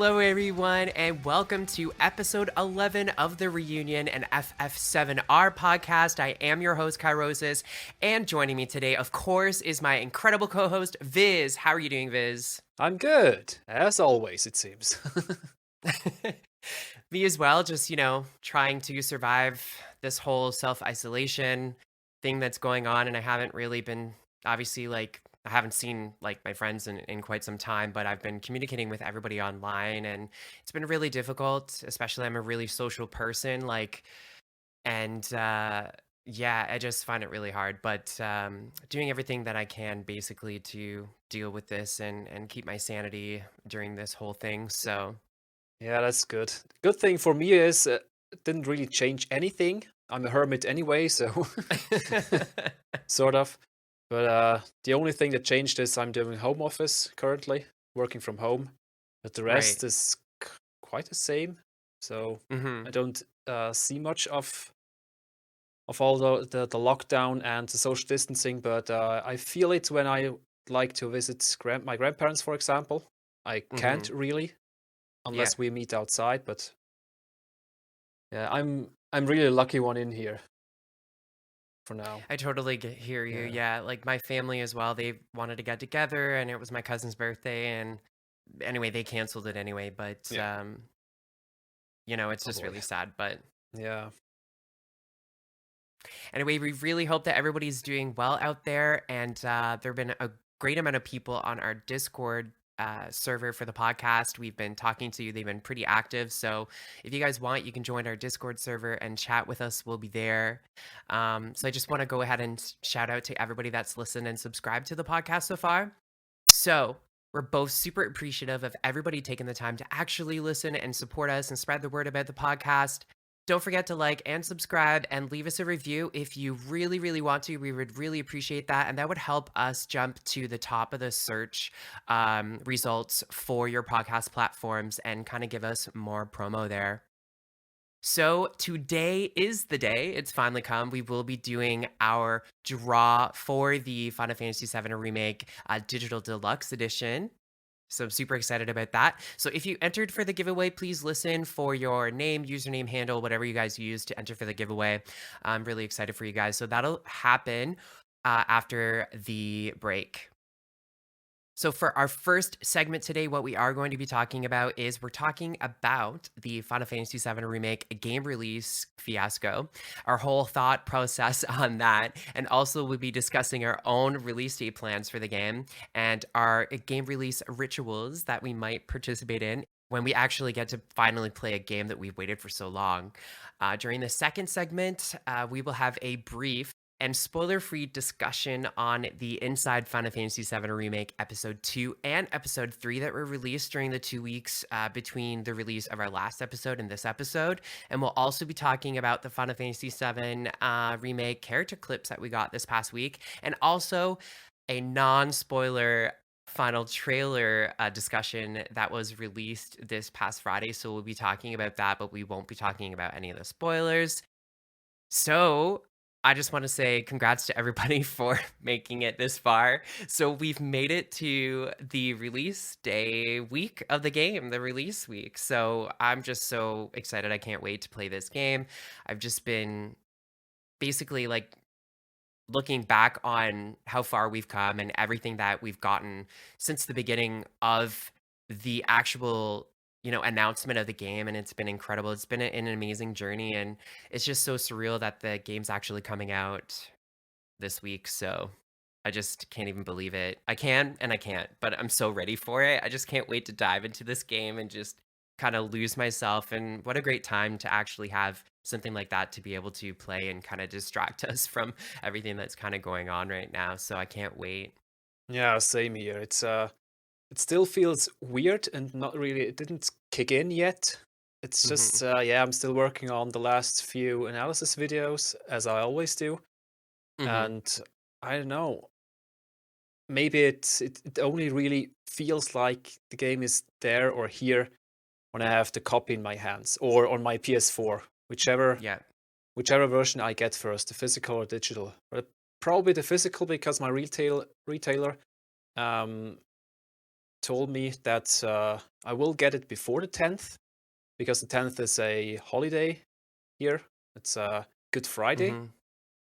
Hello, everyone, and welcome to episode 11 of the Reunion and FF7R podcast. I am your host, Kairosis, and joining me today, of course, is my incredible co-host, Vyzz. How are you doing, Vyzz? I'm good, as always, it seems. Me as well, just, trying to survive this whole self-isolation thing that's going on, and I haven't really been, obviously, I haven't seen, my friends in quite some time, but I've been communicating with everybody online, and it's been really difficult, especially I'm a really social person, and, yeah, I just find it really hard, but, doing everything that I can, basically, to deal with this and keep my sanity during this whole thing, so Yeah, that's good. Good thing for me is it didn't really change anything. I'm a hermit anyway, so sort of. But the only thing that changed is I'm doing home office currently, working from home. But the Right. rest is quite the same. So I Mhm. don't see much of all the lockdown and the social distancing, but I feel it when I like to visit my grandparents, for example. I can't Mhm. really Yeah. unless we meet outside. But yeah, I'm really a lucky one in here for now. I totally hear you. Yeah, Yeah, like my family as well. They wanted to get together, and it was my cousin's birthday. And anyway, they canceled it anyway. But yeah. it's Oh just boy. really sad. But Yeah, anyway, we really hope that everybody's doing well out there. And there have been a great amount of people on our Discord server for the podcast. We've been talking to you. They've been pretty active. So if you guys want, you can join our Discord server and chat with us. We'll be there. So I just want to go ahead and shout out to everybody that's listened and subscribed to the podcast so far. So we're both super appreciative of everybody taking the time to actually listen and support us and spread the word about the podcast. Don't forget to like and subscribe and leave us a review if you really, really want to. We would really appreciate that. And that would help us jump to the top of the search results for your podcast platforms and kind of give us more promo there. So today is the day. It's finally come. We will be doing our draw for the Final Fantasy VII Remake Digital Deluxe Edition. So I'm super excited about that. So if you entered for the giveaway, please listen for your name, username, handle, whatever you guys use to enter for the giveaway. I'm really excited for you guys. So that'll happen after the break. So, for our first segment today, what we are going to be talking about is we're talking about the Final Fantasy VII Remake game release fiasco, our whole thought process on that, and also we'll be discussing our own release date plans for the game and our game release rituals that we might participate in when we actually get to finally play a game that we've waited for so long. During the second segment, we will have a brief and spoiler-free discussion on the Inside Final Fantasy VII Remake Episode 2 and Episode 3 that were released during the 2 weeks between the release of our last episode and this episode. And we'll also be talking about the Final Fantasy VII Remake character clips that we got this past week, and also a non-spoiler final trailer discussion that was released this past Friday. So we'll be talking about that, but we won't be talking about any of the spoilers. So, I just wanna say congrats to everybody for making it this far. So, we've made it to the release day week of the game, the release week. So, I'm just so excited, I can't wait to play this game. I've just been basically, looking back on how far we've come and everything that we've gotten since the beginning of the actual announcement of the game, and it's been incredible. It's been an amazing journey, and it's just so surreal that the game's actually coming out this week. So I just can't even believe it. I can and I can't, but I'm so ready for it. I just can't wait to dive into this game and just kind of lose myself. And what a great time to actually have something like that to be able to play and kind of distract us from everything that's kind of going on right now. So I can't wait. yeah, same here. It still feels weird and not really. It didn't kick in yet. It's Hmm. just yeah, I'm still working on the last few analysis videos as I always do, Hmm. and I don't know. Maybe it only really feels like the game is there or here when I have the copy in my hands or on my PS4, Yeah. whichever version I get first, the physical or digital. But probably the physical because my retailer um, told me that I will get it before the 10th, because the 10th is a holiday here. It's Good Friday.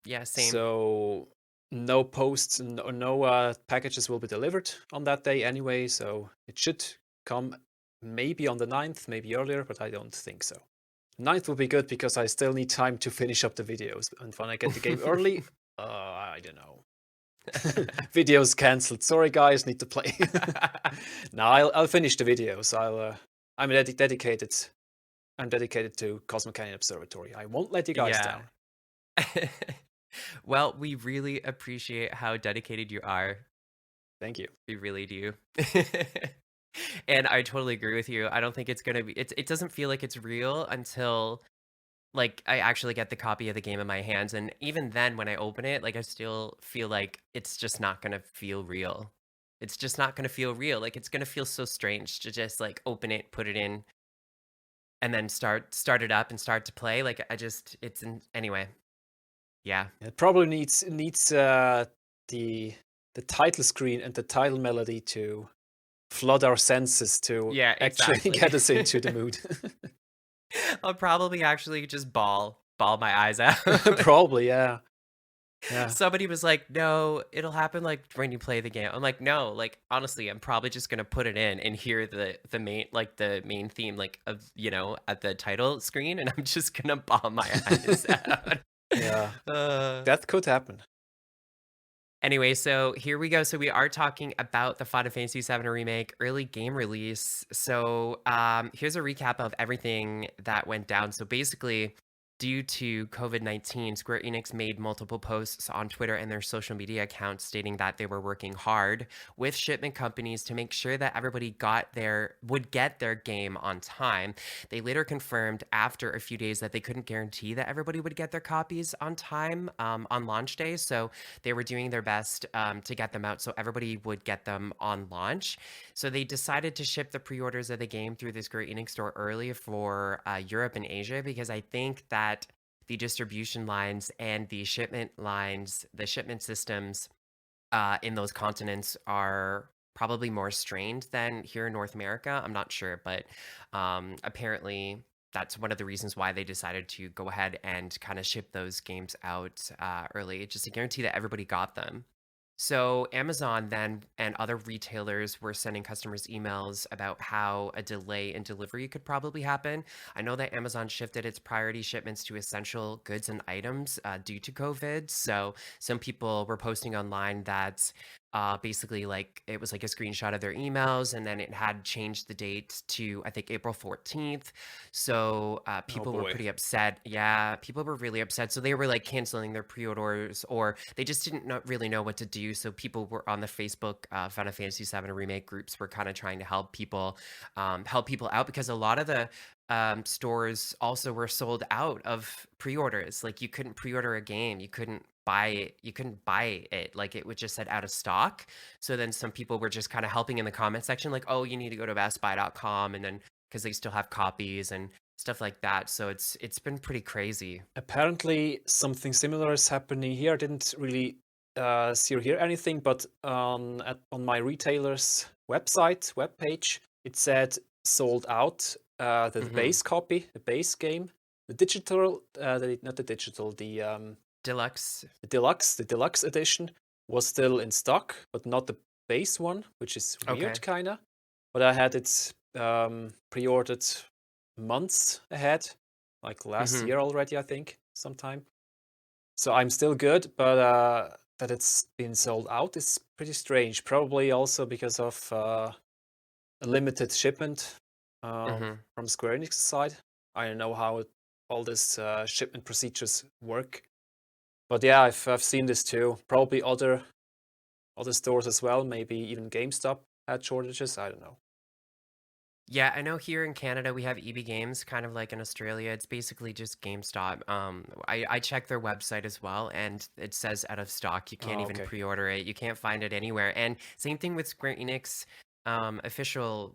Yeah, same. So no posts, no packages will be delivered on that day anyway. So it should come maybe on the 9th, maybe earlier, but I don't think so. 9th will be good because I still need time to finish up the videos. And when I get the game early, I don't know. Videos cancelled. Sorry, guys, need to play. No, I'll finish the videos. I'm dedicated. I'm dedicated to Cosmo Canyon Observatory. I won't let you guys Yeah. down. Well, we really appreciate how dedicated you are. Thank you. We really do. And I totally agree with you. I don't think it's gonna be it doesn't feel like it's real until, like, I actually get the copy of the game in my hands, and even then, when I open it, like, I still feel like it's just not gonna feel real. It's just not gonna feel real, like, it's gonna feel so strange to just, like, open it, put it in, and then start it up and start to play, like, I just it's an anyway. Yeah. It probably needs the title screen and the title melody to flood our senses to Yeah, actually exactly. get us into the mood. I'll probably actually just bawl my eyes out. Probably, yeah. Yeah. Somebody was like, "No, it'll happen, like, when you play the game." I'm like, "No, like, honestly, I'm probably just gonna put it in and hear the main theme, like, of, at the title screen, and I'm just gonna bawl my eyes out." Yeah. Uh That could happen. Anyway, so here we go. So we are talking about the Final Fantasy VII Remake early game release. So here's a recap of everything that went down. So basically, due to COVID-19, Square Enix made multiple posts on Twitter and their social media accounts stating that they were working hard with shipment companies to make sure that everybody would get their game on time. They later confirmed after a few days that they couldn't guarantee that everybody would get their copies on time on launch day. So they were doing their best to get them out so everybody would get them on launch. So they decided to ship the pre-orders of the game through the Square Enix store early for Europe and Asia, because I think that the distribution lines and the shipment systems in those continents are probably more strained than here in North America. I'm not sure, but apparently that's one of the reasons why they decided to go ahead and kind of ship those games out early, just to guarantee that everybody got them. So Amazon then and other retailers were sending customers emails about how a delay in delivery could probably happen. I know that Amazon shifted its priority shipments to essential goods and items due to COVID. So some people were posting online that basically, like, it was like a screenshot of their emails, and then it had changed the date to, I think, April 14th. So Oh people were boy. pretty upset. Yeah, people were really upset. So they were like canceling their pre-orders, or they just didn't really know what to do. So people were on the Facebook Final Fantasy VII Remake groups were kind of trying to help people out, because a lot of the stores also were sold out of pre-orders. Like, you couldn't pre-order a game, you couldn't buy it, like, it would just said out of stock. So then some people were just kind of helping in the comment section, like, oh, you need to go to bestbuy.com, and then because they still have copies and stuff like that. So it's been pretty crazy. Apparently, something similar is happening here. I didn't really see or hear anything, but on my retailer's webpage, it said sold out. The Hmm. base copy, the base game, the digital, not the digital, Deluxe. the deluxe edition was still in stock, but not the base one, which is weird, Okay. kinda. But I had it pre-ordered months ahead, like last Hmm. year already, I think, sometime. So I'm still good, but that it's been sold out is pretty strange. Probably also because of a limited shipment Hmm. from Square Enix's side. I don't know how all this shipment procedures work, but yeah, I've seen this too. Probably other stores as well. Maybe even GameStop had shortages. I don't know. Yeah, I know here in Canada we have EB Games, kind of like in Australia. It's basically just GameStop. I checked their website as well, and it says out of stock. You can't Oh, even okay. pre-order it. You can't find it anywhere. And same thing with Square Enix official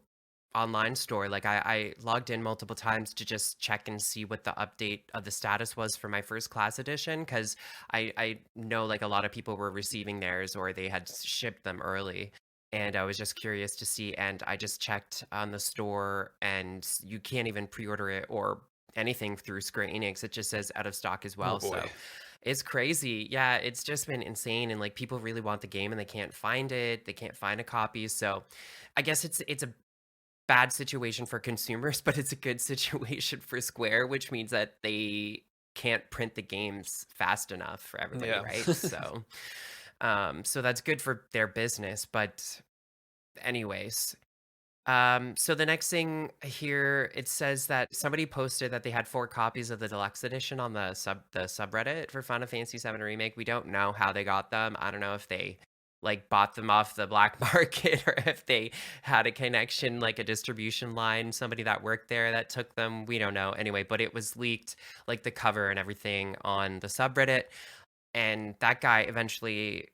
online store. Like, I logged in multiple times to just check and see what the update of the status was for my first class edition, because I know, like, a lot of people were receiving theirs, or they had shipped them early. and I was just curious to see, and I just checked on the store, and you can't even pre-order it or anything through Square Enix. It just says out of stock as Oh well. boy. So it's crazy. Yeah, it's just been insane, and like people really want the game and they can't find it. They can't find a copy. So I guess it's a bad situation for consumers, but it's a good situation for Square, which means that they can't print the games fast enough for everybody, Yeah. right? So so that's good for their business, but anyways, so the next thing here, it says that somebody posted that they had 4 copies of the deluxe edition on the subreddit for Final Fantasy VII Remake. We don't know how they got them. I don't know if they like bought them off the black market or if they had a connection, like a distribution line, somebody that worked there that took them. We don't know. Anyway, but it was leaked, like the cover and everything on the subreddit, and that guy eventually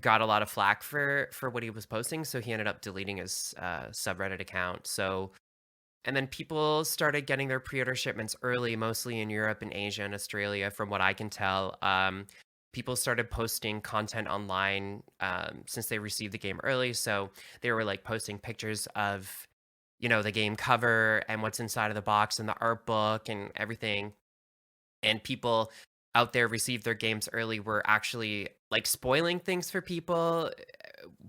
got a lot of flack for what he was posting, so he ended up deleting his subreddit account. So and then people started getting their pre-order shipments early, mostly in Europe and Asia and Australia, from what I can tell. People started posting content online since they received the game early, so they were like posting pictures of the game cover and what's inside of the box and the art book and everything, and people out there received their games early were actually like spoiling things for people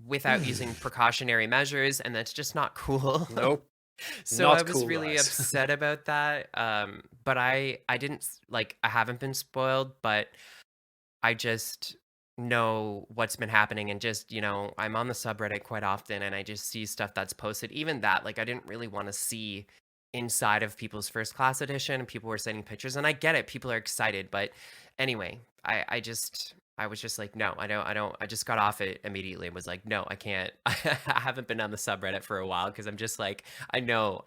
without using precautionary measures, and that's just not cool. Nope. So I Not was cool, really guys. upset about that. But I didn't like, I haven't been spoiled, but I just know what's been happening, and just, I'm on the subreddit quite often and I just see stuff that's posted. Even that, like I didn't really want to see inside of people's first class edition, and people were sending pictures, and I get it. People are excited, but anyway, I was just like, no, I just got off it immediately and was like, no, I can't. I haven't been on the subreddit for a while because I'm just like, I know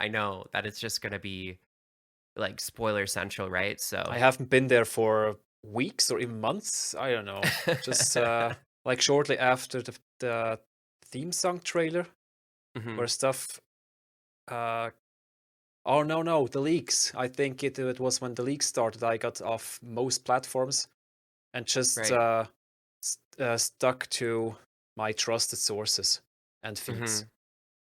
that it's just gonna be like spoiler central, right? I So haven't been there for weeks or even months. I don't know. Just like shortly after the theme song trailer, Mhm. where stuff. Uh, oh no, the leaks. I think it was when the leaks started. I got off most platforms and just Right. stuck to my trusted sources and feeds. Mhm.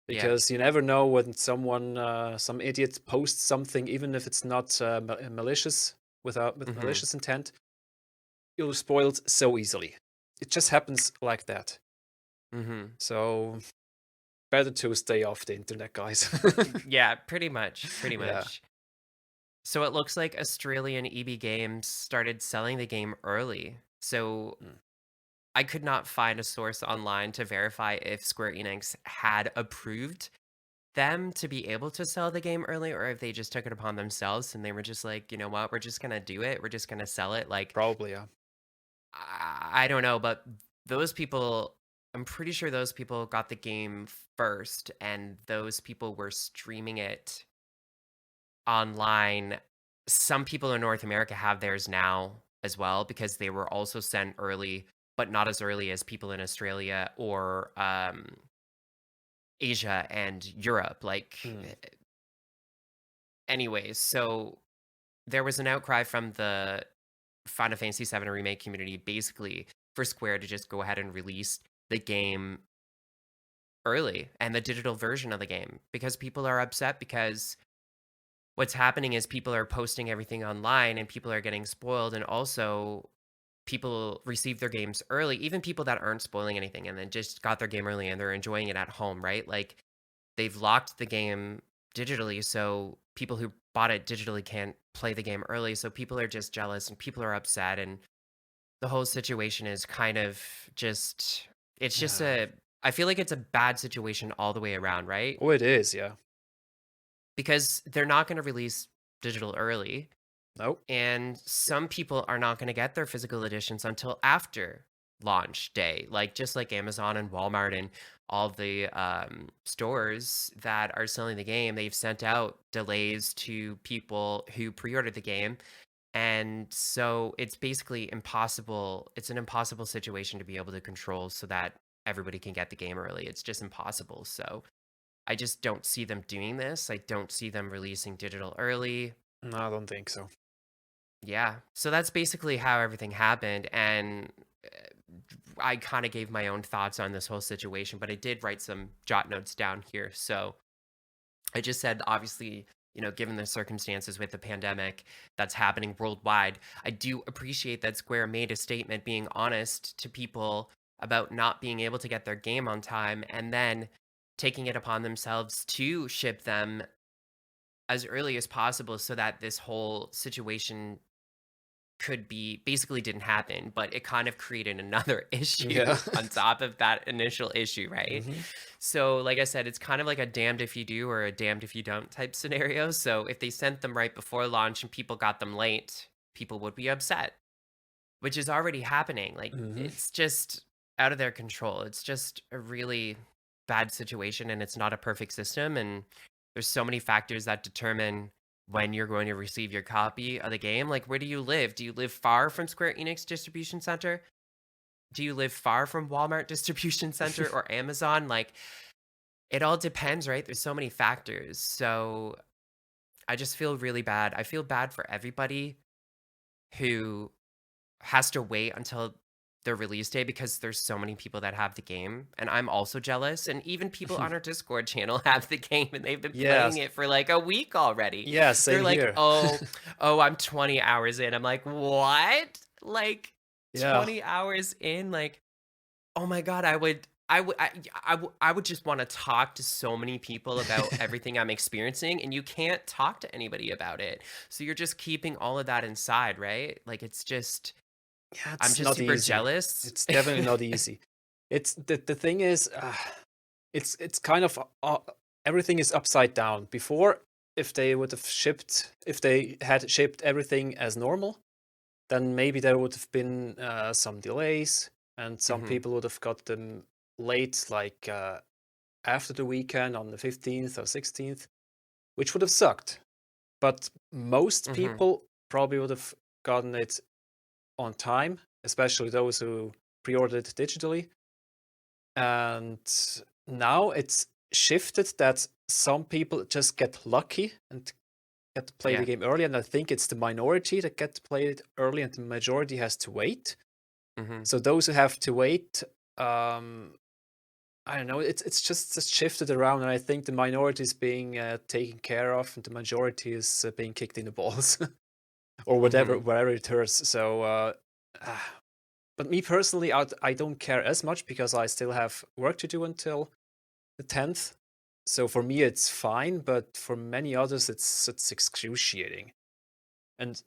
Yeah. Because you never know when someone, some idiot posts something, even if it's not malicious, with Mhm. malicious intent, you're spoiled so easily. It just happens like that. Mhm. So better to stay off the internet, guys. Yeah, pretty much, pretty Yeah. much. So it looks like Australian EB Games started selling the game early. So Mm. I could not find a source online to verify if Square Enix had approved them to be able to sell the game early, or if they just took it upon themselves and they were just like, you know what, we're just gonna do it. We're just gonna sell it. Like, Probably, yeah. I don't know, but those people, I'm pretty sure those people got the game first, and those people were streaming it online. Some people in North America have theirs now as well because they were also sent early, but not as early as people in Australia or Asia and Europe. Like, Mm. anyways, so there was an outcry from the Final Fantasy VII Remake community, basically for Square to just go ahead and release the game early and the digital version of the game, because people are upset because what's happening is people are posting everything online and people are getting spoiled, and also people receive their games early, even people that aren't spoiling anything and then just got their game early and they're enjoying it at home, right? Like, they've locked the game digitally, so people who bought it digitally can't play the game early, so people are just jealous and people are upset, and the whole situation is kind of just, it's just Yeah. a, I feel like it's a bad situation all the way around, right? Oh, it is, yeah. Because they're not going to release digital early, Nope. and some people are not going to get their physical editions until after launch day, like just like Amazon and Walmart and all the stores that are selling the game. They've sent out delays to people who pre-ordered the game, and so it's basically impossible. It's an impossible situation to be able to control so that everybody can get the game early. It's just impossible. So I just don't see them doing this. I don't see them releasing digital early. No, I don't think so. Yeah. So that's basically how everything happened. And I kind of gave my own thoughts on this whole situation, but I did write some jot notes down here. So I just said, obviously, given the circumstances with the pandemic that's happening worldwide, I do appreciate that Square made a statement being honest to people about not being able to get their game on time and then taking it upon themselves to ship them as early as possible so that this whole situation could be basically didn't happen, but it kind of created another issue Yeah. on top of that initial issue, right? Hmm. So, like I said, it's kind of like a damned if you do or a damned if you don't type scenario. So, if they sent them right before launch and people got them late, people would be upset, which is already happening. Like, Hmm. it's just out of their control. It's just a really bad situation and it's not a perfect system. And there's so many factors that determine when you're going to receive your copy of the game. Like, where do you live? Do you live far from Square Enix distribution center? Do you live far from Walmart distribution center or Amazon? Like, it all depends, right? There's so many factors. So I just feel really bad. I feel bad for everybody who has to wait until the release day because there's so many people that have the game. And I'm also jealous. And even people on our Discord channel have the game and they've been playing Yes. it for like a week already. Yeah, They're same like, here. oh, I'm 20 hours in. I'm like, what? Like Yeah. 20 hours in? Like, oh my god, I would just wanna talk to so many people about everything I'm experiencing, and you can't talk to anybody about it. So you're just keeping all of that inside, right? Like, it's just Yeah, I'm it's just not super easy. jealous. It's definitely not easy. It's the thing is, it's kind of everything is upside down. Before, if they had shipped everything as normal, then maybe there would have been some delays, and some Mhm, people would have got them late, like after the weekend on the 15th or 16th, which would have sucked. But most mhm. people probably would have gotten it on time, especially those who pre-ordered digitally. And now it's shifted that some people just get lucky and get to play the Yeah. game early. And I think it's the minority that get to play it early, and the majority has to wait. Mhm. So those who have to wait, I don't know. It's just shifted around, and I think the minority is being taken care of, and the majority is being kicked in the balls, or whatever, Mhm. wherever it hurts. So, ah, but me personally, I don't care as much because I still have work to do until the 10th. So for me, it's fine, but for many others, it's excruciating. And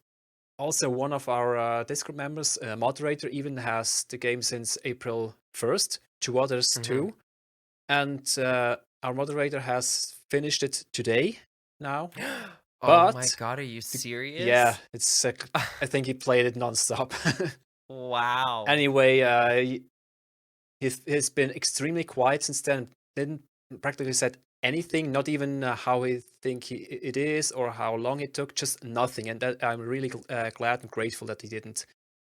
also, one of our Discord members, moderator, even has the game since April 1st. Two others Mhm. too, and our moderator has finished it today now. Oh my But god, are you yeah, serious? it's I think he played it nonstop. Wow. Anyway, he's been extremely quiet since then. Didn't practically said anything, not even how he think it is or how long it took. Just nothing, and that I'm really glad and grateful that he didn't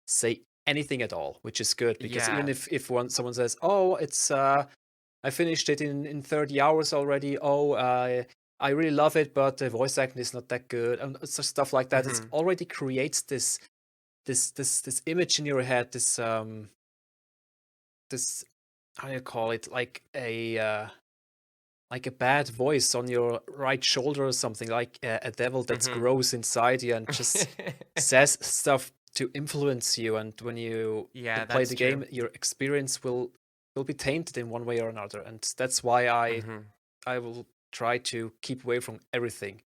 say anything at all, which is good because even Yeah. if someone says, "Oh, it's I finished it in 30 hours already. Oh, I really love it, but the voice acting is not that good," and stuff like that. It Mhm. already creates this image in your head, this how do you call it, like a bad voice on your right shoulder or something, like a devil that Mhm. grows inside you and just says stuff to influence you. And when you Yeah, play that's the true. game, your experience will be tainted in one way or another. And that's why I Mhm. I will try to keep away from everything,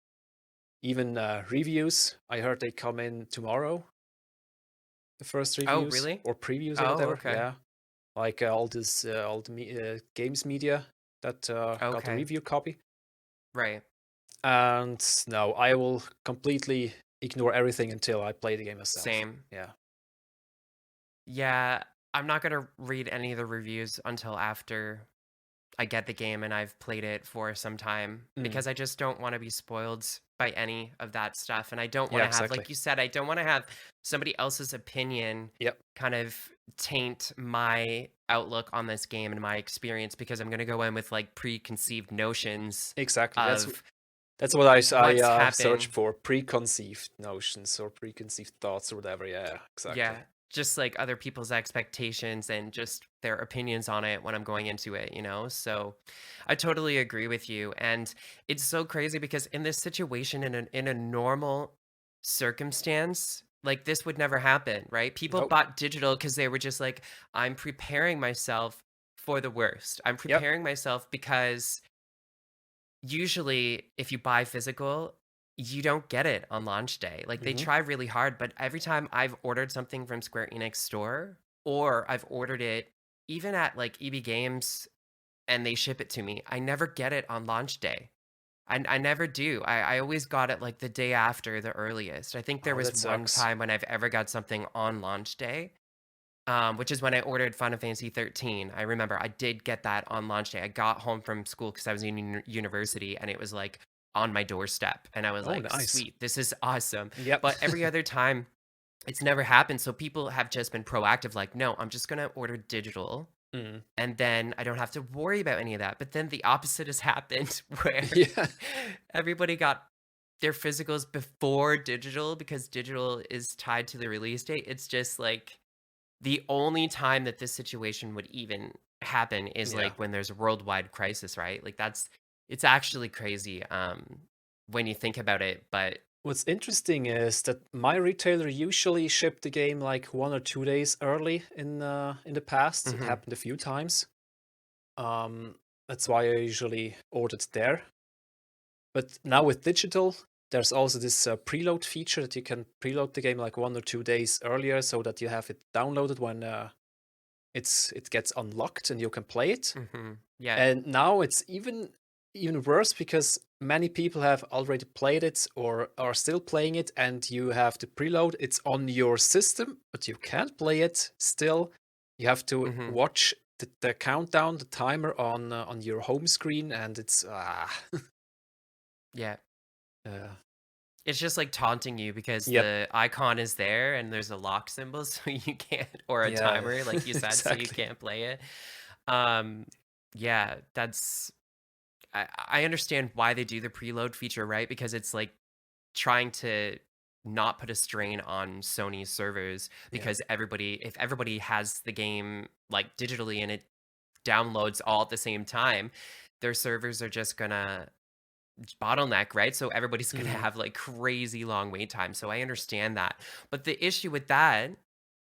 even reviews. I heard they come in tomorrow, the first Oh, reviews really? or previews or Oh, whatever. okay. Yeah, like all the games media that got a Okay. review copy. Right. And no, I will completely ignore everything until I play the game myself. Same. Yeah. Yeah, I'm not gonna read any of the reviews until after I get the game and I've played it for some time Mm. because I just don't want to be spoiled by any of that stuff. And I don't want Yeah, to have, exactly. like you said, I don't want to have somebody else's opinion Yep. kind of taint my outlook on this game and my experience because I'm going to go in with like preconceived notions Exactly. of That's what I what's search happened. for, preconceived notions or preconceived thoughts or whatever. Yeah, Yeah. exactly. just like other people's expectations and just their opinions on it when I'm going into it, you know? So I totally agree with you. And it's so crazy because in this situation, in a normal circumstance, like this would never happen, right? People Nope. bought digital because they were just like, I'm preparing myself for the worst. I'm Yep. preparing myself because usually if you buy physical, you don't get it on launch day. Like they Hmm. try really hard, but every time I've ordered something from Square Enix store or I've ordered it even at like EB Games and they ship it to me, I never get it on launch day. I never do. I always got it like the day after the earliest. I think there Oh, was that one sucks. time when I've ever got something on launch day, which is when I ordered Final Fantasy 13. I remember I did get that on launch day. I got home from school because I was in university and it was like on my doorstep. And I was Oh, like, nice. sweet, this is awesome. Yep. But every other time, it's never happened. So people have just been proactive, like, no, I'm just going to order digital. Mm. And then I don't have to worry about any of that. But then the opposite has happened where Yeah. everybody got their physicals before digital because digital is tied to the release date. It's just like, the only time that this situation would even happen is, Yeah. like, when there's a worldwide crisis, right? Like, it's actually crazy, when you think about it, but What's interesting is that my retailer usually shipped the game like 1 or 2 days early in the past. It mhm, happened a few times. Um, that's why I usually ordered there. But now with digital, there's also this preload feature that you can preload the game like 1 or 2 days earlier, so that you have it downloaded when it gets unlocked and you can play it. mhm, yeah, And now it's even worse because many people have already played it or are still playing it, and you have to preload. It's on your system, but you can't play it still. You have to mhm, watch the countdown, the timer on your home screen, and it's yeah. uh, It's just, like, taunting you because yep, the icon is there and there's a lock symbol, so you can't or a yeah, timer, like you said, so you exactly. can't play it. Um, yeah, that's I understand why they do the preload feature, right? Because it's, like, trying to not put a strain on Sony's servers Yeah. because if everybody has the game like digitally and it downloads all at the same time, their servers are just gonna bottleneck, right? So everybody's gonna Hmm. have like crazy long wait time. So I understand that. But the issue with that,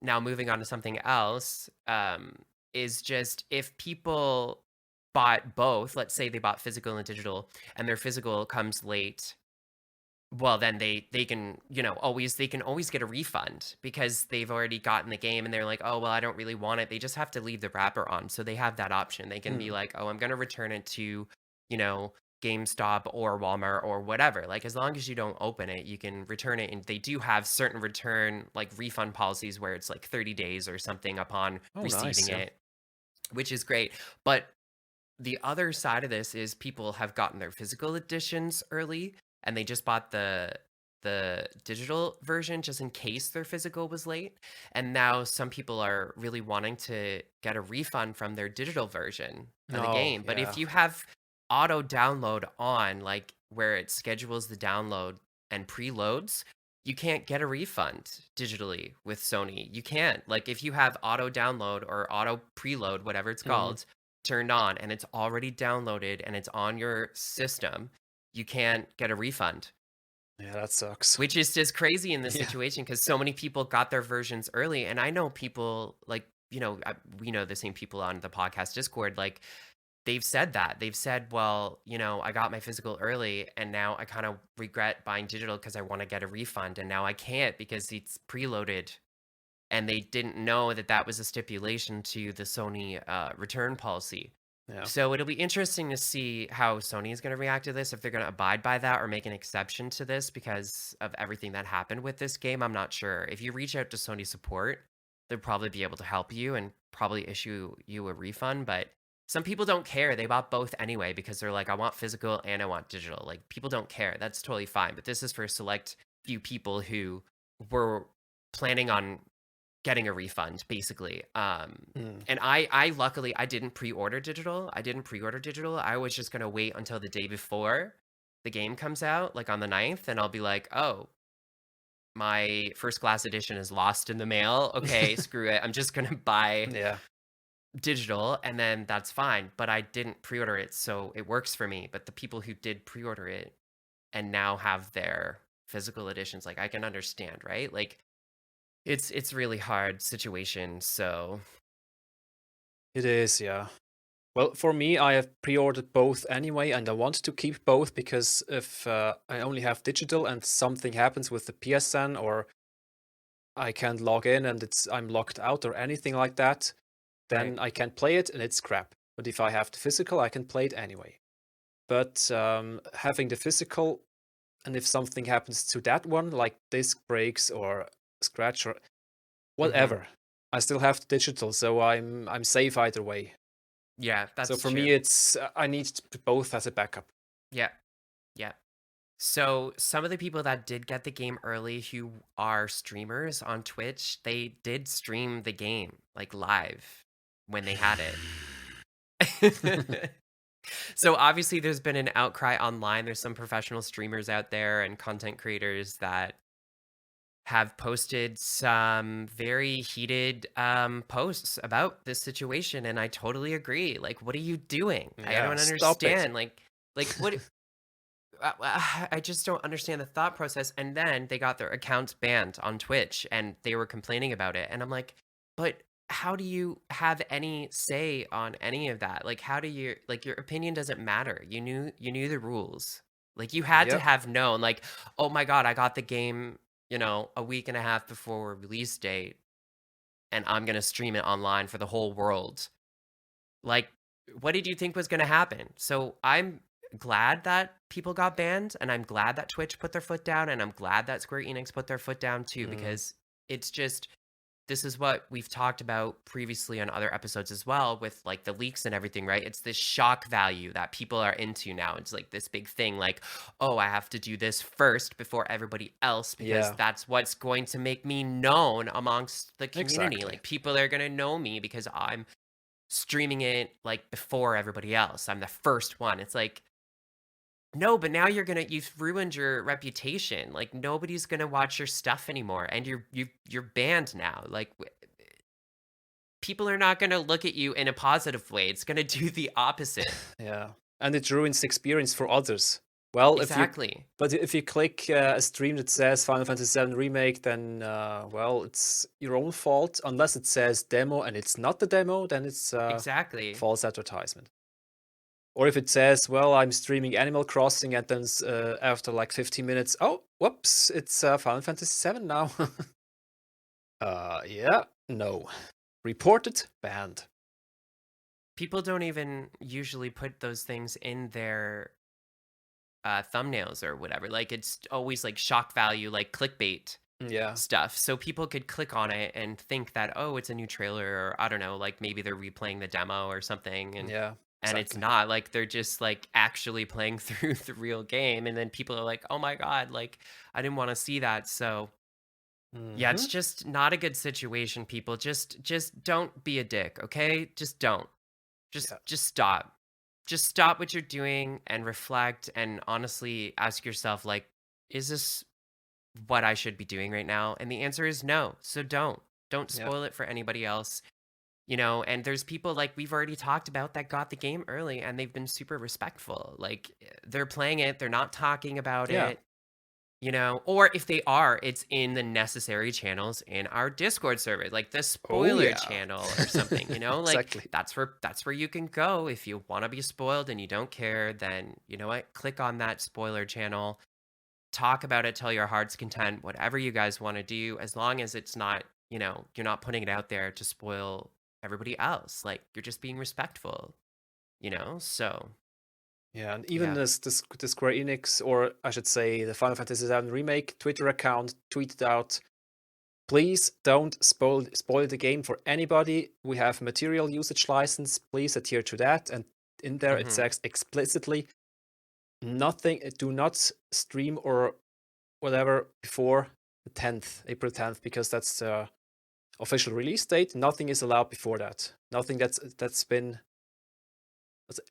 now moving on to something else, is just if people bought both, let's say they bought physical and digital, and their physical comes late, well, then they can, they can always get a refund because they've already gotten the game and they're like, "Oh, well, I don't really want it." They just have to leave the wrapper on. So they have that option. They can be Mm. like, "Oh, I'm gonna return it to, you know, GameStop or Walmart or whatever." Like as long as you don't open it, you can return it. And they do have certain return like refund policies where it's like 30 days or something upon Oh, receiving nice. Yeah. it, which is great. But the other side of this is people have gotten their physical editions early and they just bought the digital version just in case their physical was late, and now some people are really wanting to get a refund from their digital version of the No. game. But Yeah. if you have auto download on, like where it schedules the download and preloads, you can't get a refund digitally with Sony. You can't. Like if you have auto download or auto preload, whatever it's Hmm. called, turned on and it's already downloaded and it's on your system, you can't get a refund, Yeah, that sucks. which is just crazy in this Yeah. situation because so many people got their versions early. And I know people like, we know the same people on the podcast Discord, like they've said that. They've said, well, I got my physical early and now I kind of regret buying digital because I want to get a refund. And now I can't because it's preloaded. And they didn't know that that was a stipulation to the Sony return policy. Yeah. So it'll be interesting to see how Sony is going to react to this, if they're going to abide by that or make an exception to this because of everything that happened with this game. I'm not sure. If you reach out to Sony support, they'll probably be able to help you and probably issue you a refund. But some people don't care. They bought both anyway because they're like, I want physical and I want digital. Like people don't care. That's totally fine. But this is for a select few people who were planning on getting a refund basically. Mm. And I luckily I didn't pre-order digital. I didn't pre-order digital. I was just going to wait until the day before the game comes out, like on the 9th, and I'll be like, "Oh, my first class edition is lost in the mail. Okay, screw it. I'm just gonna buy Yeah. digital and then that's fine. But I didn't pre-order it, so it works for me. But the people who did pre-order it and now have their physical editions, like I can understand, right? Like it's really hard situation. So It is, yeah. Well, for me, I have pre-ordered both anyway, and I want to keep both because if I only have digital and something happens with the PSN, or I can't log in and I'm locked out or anything like that, right. then I can't play it and it's crap. But if I have the physical, I can play it anyway. But having the physical, and if something happens to that one, like disc breaks or scratch or Hmm. whatever, I still have the digital, so I'm safe either way. Yeah, So that's for true. me, it's I need both as a backup. Yeah. Yeah. So some of the people that did get the game early who are streamers on Twitch, they did stream the game like live when they had it. So obviously there's been an outcry online. There's some professional streamers out there and content creators that have posted some very heated posts about this situation and I totally agree. Like what are you doing? I Yeah, don't stop it. understand. Like what I just don't understand the thought process. And then they got their accounts banned on Twitch and they were complaining about it. And I'm like, but how do you have any say on any of that? Like, how do you, like, your opinion doesn't matter. You knew the rules. Like, you had to Yep. have known, like, oh my God, I got the game, a week and a half before release date and I'm going to stream it online for the whole world. Like, what did you think was gonna happen? So, I'm glad that people got banned, and I'm glad that Twitch put their foot down, and I'm glad that Square Enix put their foot down too, Mm, because it's just this is what we've talked about previously on other episodes as well with, like, the leaks and everything, right? It's this shock value that people are into now. It's like this big thing, like, "Oh, I have to do this first before everybody else because yeah, that's what's going to make me known amongst the community." exactly. Like, people are gonna know me because I'm streaming it, like, before everybody else. I'm the first one. It's like, "No, but now you've ruined your reputation. Like, nobody's gonna watch your stuff anymore, and you're banned now." Like, people are not gonna look at you in a positive way. It's gonna do the opposite. Yeah, and it ruins the experience for others. Well, Exactly. if you click a stream that says Final Fantasy VII Remake, then well, it's your own fault. Unless it says demo and it's not the demo, then it's Exactly. false advertisement. Or if it says, well, I'm streaming Animal Crossing, and then after like 15 minutes, oh, whoops, it's Final Fantasy VII now. Yeah, no. Reported, banned. People don't even usually put those things in their, thumbnails or whatever. Like, it's always, like, shock value, like, clickbait Yeah, stuff. So people could click on it and think that, oh, it's a new trailer, or I don't know, like maybe they're replaying the demo or something, yeah, and it's exactly. not. Like they're just like actually playing through the real game, and then people are like, oh my God, like I didn't want to see that. So yeah, Hmm. it's just not a good situation, people. Just don't be a dick, okay? Just don't. Yeah. Just stop. Just stop what you're doing and reflect and honestly ask yourself, like, is this what I should be doing right now? And the answer is no. So don't. Don't Yeah. spoil it for anybody else. And there's people like we've already talked about that got the game early and they've been super respectful. Like they're playing it, they're not talking about Yeah. it, or if they are, it's in the necessary channels in our Discord server, like the Oh spoiler yeah. channel or something, like Exactly. that's where you can go if you want to be spoiled and you don't care, then you know what? Click on that spoiler channel, talk about it till your heart's content, whatever you guys want to do, as long as it's not, you're not putting it out there to spoil everybody else. Like you're just being respectful. So Yeah, and even yeah. the Square Enix, or I should say the Final Fantasy VII Remake Twitter account tweeted out, please don't spoil the game for anybody. We have material usage license. Please adhere to that. And in there it Hmm. says explicitly, nothing, do not stream or whatever before the 10th, April 10th, because that's the official release date. Nothing is allowed before that. Nothing that's been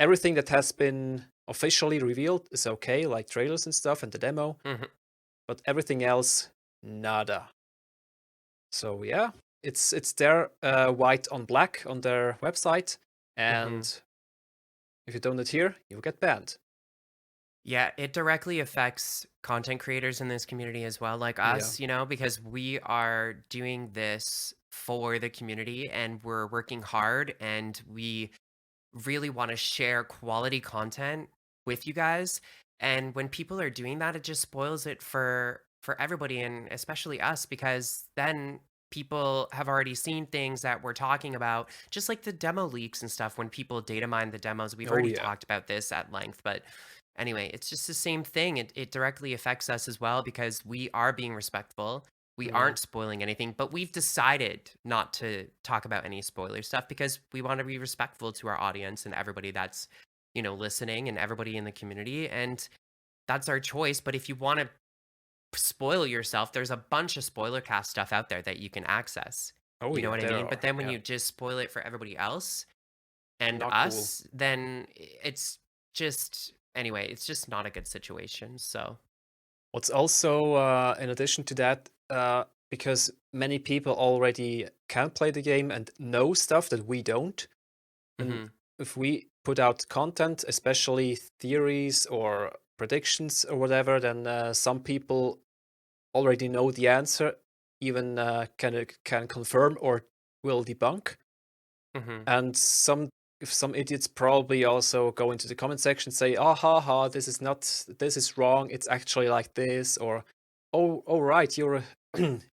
everything that has been officially revealed is okay, like trailers and stuff and the demo. Hmm. But everything else nada. So yeah, it's there, white on black on their website, Hmm. and if you don't adhere, you get banned. Yeah, it directly affects content creators in this community as well, like Yeah. us, because we are doing this for the community and we're working hard and we really want to share quality content with you guys. And when people are doing that, it just spoils it for everybody and especially us because then people have already seen things that we're talking about, just like the demo leaks and stuff when people data mine the demos. We've Oh already yeah. talked about this at length, but anyway, it's just the same thing. It directly affects us as well because we are being respectful. We Yeah. aren't spoiling anything, but we've decided not to talk about any spoiler stuff because we want to be respectful to our audience and everybody that's, listening and everybody in the community. And that's our choice. But if you want to spoil yourself, there's a bunch of spoiler cast stuff out there that you can access. Oh You know yeah, what I there mean? But are. then when Yeah. you just spoil it for everybody else and Not cool. us, then it's just, anyway, it's just not a good situation. So, What's also, in addition to that, because many people already can play the game and know stuff that we don't, and mhm, if we put out content, especially theories or predictions or whatever, then some people already know the answer, even can confirm or will debunk. mhm. And some idiots probably also go into the comment section and say, "Ah ha ha, this is wrong. It's actually like this," or "Oh right, you're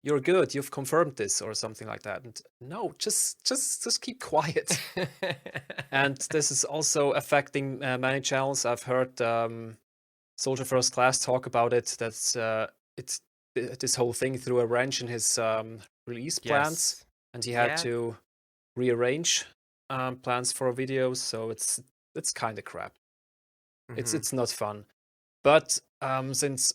you're good. You've confirmed this," or something like that. And no, just keep quiet. And this is also affecting many channels. I've heard Soldier First Class talk about it. That's it's this whole thing threw a wrench in his release plans, Yes. and he had Yeah. to rearrange plans for videos. So it's kind of crap. Mhm. It's not fun. But since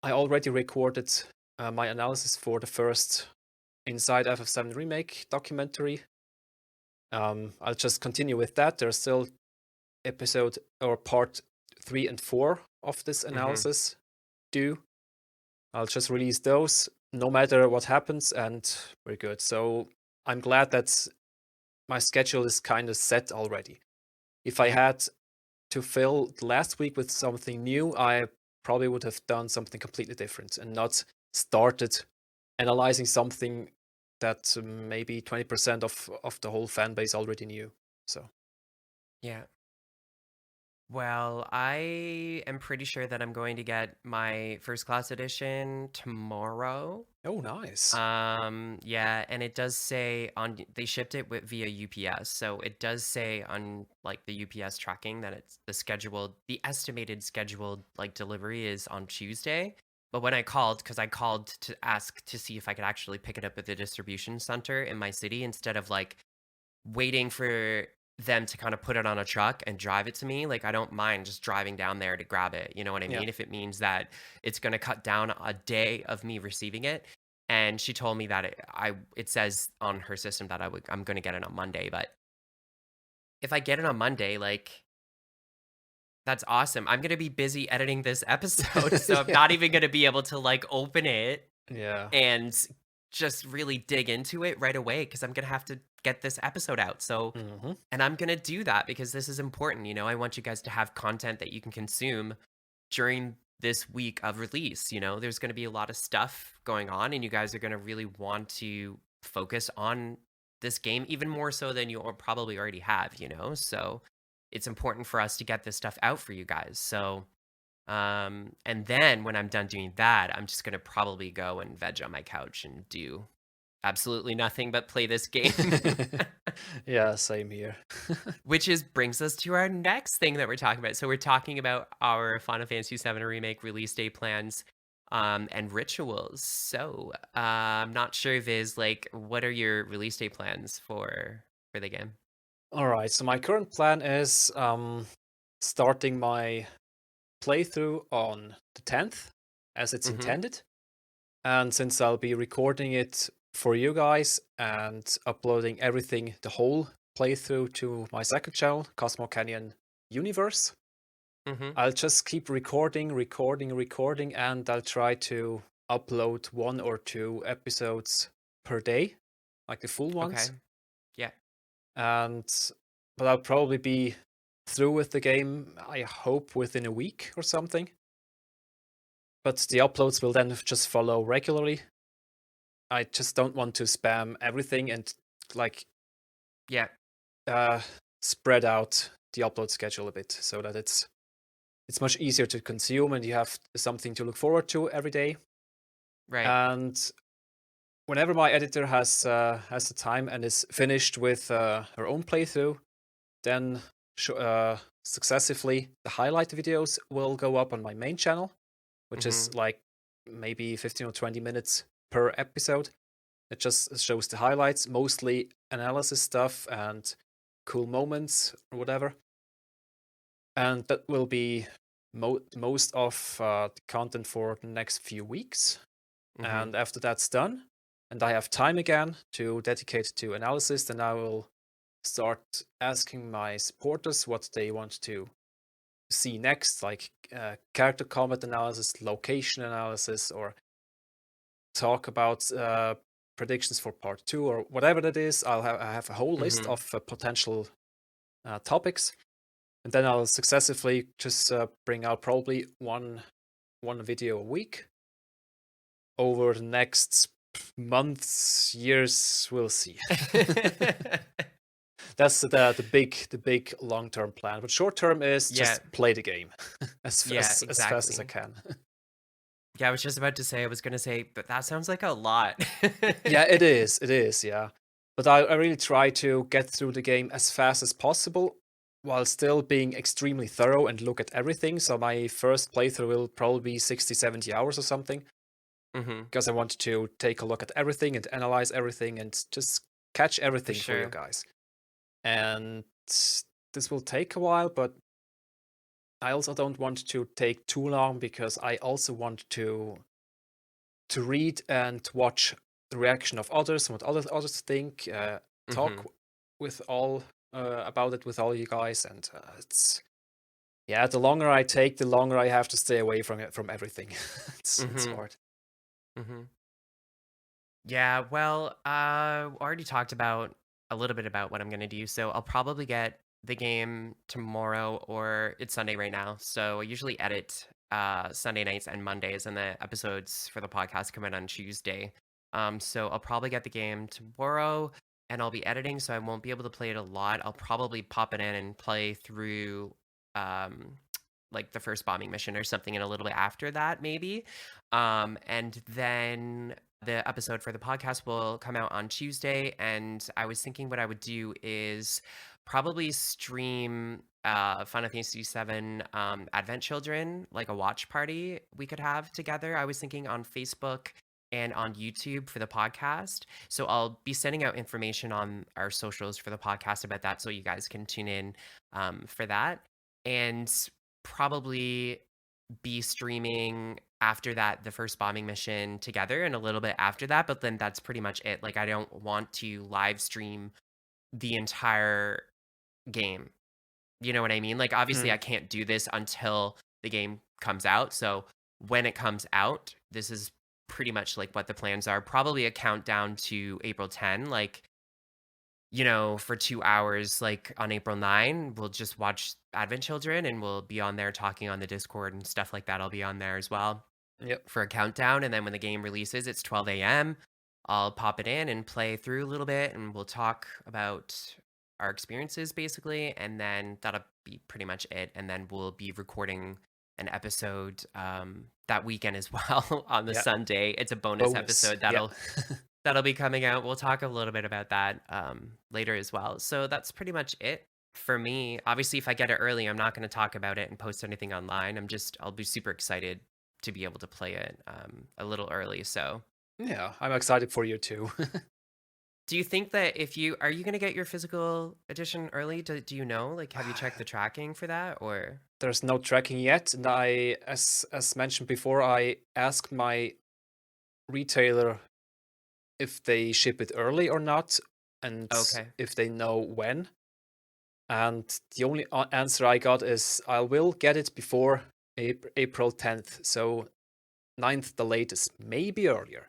I already recorded my analysis for the first Inside FF7 Remake documentary, I'll just continue with that. There's still episode or part 3 and 4 of this Mhm. analysis due. I'll just release those no matter what happens, and we're good. So I'm glad that my schedule is kind of set already. If I Yeah. had to fill the last week with something new, I probably would have done something completely different and not started analyzing something that maybe 20% of the whole fan base already knew. So, Yeah. Well, I am pretty sure that I'm going to get my first class edition tomorrow. oh, nice. Yeah, and it does say they shipped it via UPS, so it does say on like the UPS tracking that it's the estimated scheduled like delivery is on Tuesday. But when I called, because I called to ask to see if I could actually pick it up at the distribution center in my city instead of like waiting for them to kind of put it on a truck and drive it to me, like, I don't mind just driving down there to grab it, you know what I Yeah. mean? If it means that it's gonna cut down a day of me receiving it, and she told me that it says on her system that I'm gonna get it on Monday, but if I get it on Monday, like, that's awesome. I'm gonna be busy editing this episode, so I'm not Yeah. even gonna be able to, like, open it Yeah. and just really dig into it right away because I'm gonna have to get this episode out. So, Hmm. and I'm gonna do that because this is important. I want you guys to have content that you can consume during this week of release. There's gonna be a lot of stuff going on, and you guys are gonna really want to focus on this game even more so than you probably already have. So it's important for us to get this stuff out for you guys. So and then when I'm done doing that, I'm just gonna probably go and veg on my couch and do absolutely nothing but play this game. Yeah, same here. Which brings us to our next thing that we're talking about. So we're talking about our Final Fantasy VII Remake release day plans, and rituals. So I'm not sure, Viz, like, what are your release day plans for the game? All right, so my current plan is starting my playthrough on the 10th, as it's Mm-hmm. intended. And since I'll be recording it for you guys and uploading everything, the whole playthrough to my second channel, Cosmo Canyon Universe, Mm-hmm. I'll just keep recording, and I'll try to upload 1 or 2 episodes per day, like the full Okay. ones. Yeah. And but I'll probably be through with the game, I hope, within a week or something. But the uploads will then just follow regularly. I just don't want to spam everything and like Yeah. uh, spread out the upload schedule a bit so that it's much easier to consume and you have something to look forward to every day. Right. And whenever my editor has the time and is finished with her own playthrough, then successively the highlight videos will go up on my main channel, which is Mhm. like maybe 15 or 20 minutes per episode. It just shows the highlights, mostly analysis stuff and cool moments or whatever. And that will be most of the content for the next few weeks. Mhm. And after that's done, and I have time again to dedicate to analysis, then I will start asking my supporters what they want to see next, like character combat analysis, location analysis, or talk about predictions for part 2 or whatever that is. I have a whole list Mhm. of potential topics, and then I'll successively just bring out probably one video a week over the next months, years. We'll see. That's the big long term plan. But short term is Yeah. just play the game Yeah, as fast as I exactly. can. Yeah, I was just about to say, I was gonna say, but that sounds like a lot. Yeah, it is. It is. Yeah, but I really try to get through the game as fast as possible while still being extremely thorough and look at everything. So my first playthrough will probably be 60, 70 hours or something Mhm. because I want to take a look at everything and analyze everything and just catch For everything for you sure. guys. And this will take a while, but I also don't want to take too long because I also want to read and watch the reaction of others and what others think. Talk Mhm. with all about it with all you guys, and it's yeah. The longer I take, the longer I have to stay away from it from everything. It's Mhm. hard. Mhm. Yeah, well, already talked about a little bit about what I'm gonna do, so I'll probably get the game tomorrow or it's Sunday right now. So I usually edit Sunday nights and Mondays, and the episodes for the podcast come out on Tuesday. So I'll probably get the game tomorrow, and I'll be editing, so I won't be able to play it a lot. I'll probably pop it in and play through um like the first bombing mission or something, and a little bit after that, maybe. And then the episode for the podcast will come out on Tuesday, and I was thinking what I would do is probably stream Final Fantasy VII Advent Children, like a watch party we could have together. I was thinking on Facebook and on YouTube for the podcast. So I'll be sending out information on our socials for the podcast about that, so you guys can tune in for that. And probably be streaming after that the first bombing mission together and a little bit after that, but then that's pretty much it. Like I don't want to live stream the entire game. You know what I mean? Like obviously I Mm, can't do this until the game comes out. So when it comes out, this is pretty much like what the plans are. Probably a countdown to April 10, like for 2 hours, like, on April 9, we'll just watch Advent Children, and we'll be on there talking on the Discord and stuff like that. I'll be on there as well yep. for a countdown, and then when the game releases, it's 12 a.m. I'll pop it in and play through a little bit, and we'll talk about our experiences, basically, and then that'll be pretty much it, and then we'll be recording an episode, that weekend as well on the Yeah. Sunday. It's a bonus Bonus. episode Yeah. that'll be coming out. We'll talk a little bit about that later as well. So that's pretty much it for me. Obviously, if I get it early, I'm not going to talk about it and post anything online. I'll be super excited to be able to play it a little early. So, Yeah. I'm excited for you too. do you think that if are you going to get your physical edition early? Do you know? Like, have you checked the tracking for that or? There's no tracking yet, and as mentioned before, I asked my retailer if they ship it early or not, and Okay. if they know when. And the only answer I got is I will get it before April 10th. So 9th the latest, maybe earlier.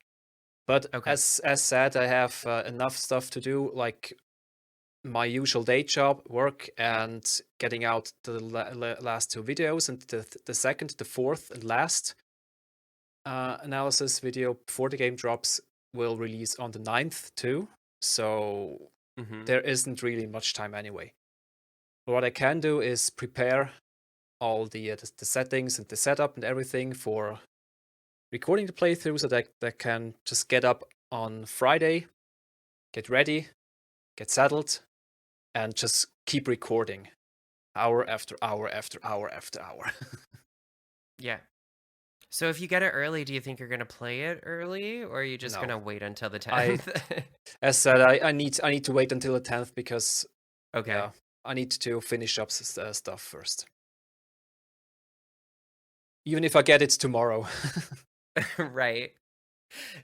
But Okay. as said, I have enough stuff to do, like my usual day job, work, and getting out the last 2 videos, and the second, the fourth, and last analysis video before the game drops will release on the 9th too. So there isn't really much time anyway. But what I can do is prepare all the settings and the setup and everything for recording the playthrough, so that I can just get up on Friday, get ready, get settled, and just keep recording hour after hour after hour after hour. Yeah. So if you get it early, do you think you're gonna play it early, or are you just No. gonna wait until the I 10th? As said, I need to wait until the 10th because Okay. I need to finish up stuff first. Even if I get it tomorrow. Right.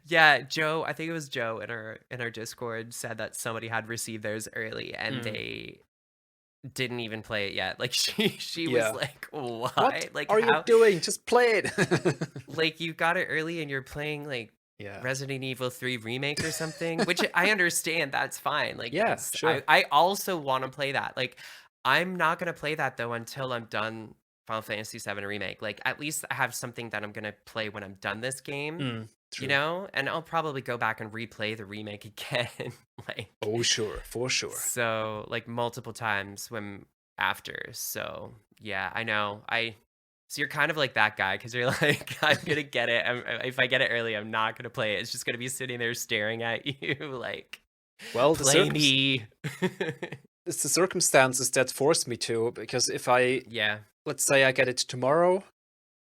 Yeah, Joe, I think it was Joe in our Discord said that somebody had received theirs early and Mm. they didn't even play it yet. Like she was Yeah. like, What "Why? Like are you how doing? Just play it. like you got it early and you're playing like Yeah. Resident Evil 3 remake or something," which I understand, that's fine. Like Yeah, 'cause sure. I also want to play that. Like I'm not going to play that though until I'm done Final Fantasy VII remake. Like at least I have something that I'm going to play when I'm done this game. You True. know, and I'll probably go back and replay the remake again, like Oh, sure, for sure. so, like multiple times when after. So yeah, I know. So you're kind of like that guy because you're like, I'm gonna get it. If I get it early, I'm not gonna play it. It's just gonna be sitting there staring at you, like, Well, play me. it's the circumstances that forced me to, because if I, Yeah. let's say I get it tomorrow,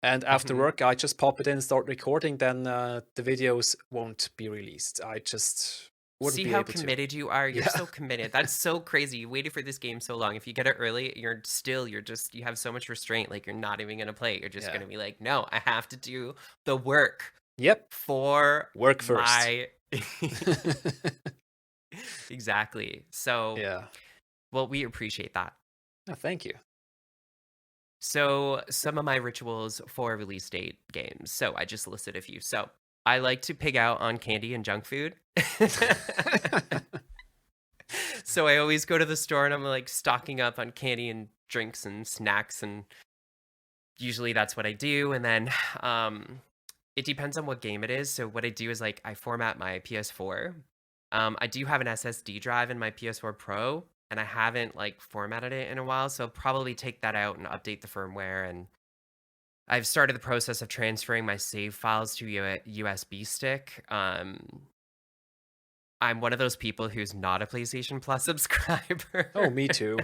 and after Mhm. work I just pop it in and start recording, then the videos won't be released. I just wouldn't See be how able to. committed you are? You're Yeah. so committed. That's so crazy. You waited for this game so long. If you get it early, you're just you have so much restraint. Like you're not even gonna play it. You're just Yeah. gonna be like, no, I have to do the work Yep. for Work first. my exactly. So Yeah. well, we appreciate that. Oh, thank you. So some of my rituals for release date games. So I just listed a few. So I like to pig out on candy and junk food. So I always go to the store and I'm like stocking up on candy and drinks and snacks, and usually that's what I do. And then it depends on what game it is. So what I do is like I format my PS4. I do have an SSD drive in my PS4 Pro, and I haven't like formatted it in a while, so I'll probably take that out and update the firmware. And I've started the process of transferring my save files to a USB stick. I'm one of those people who's not a PlayStation Plus subscriber. Oh, me too.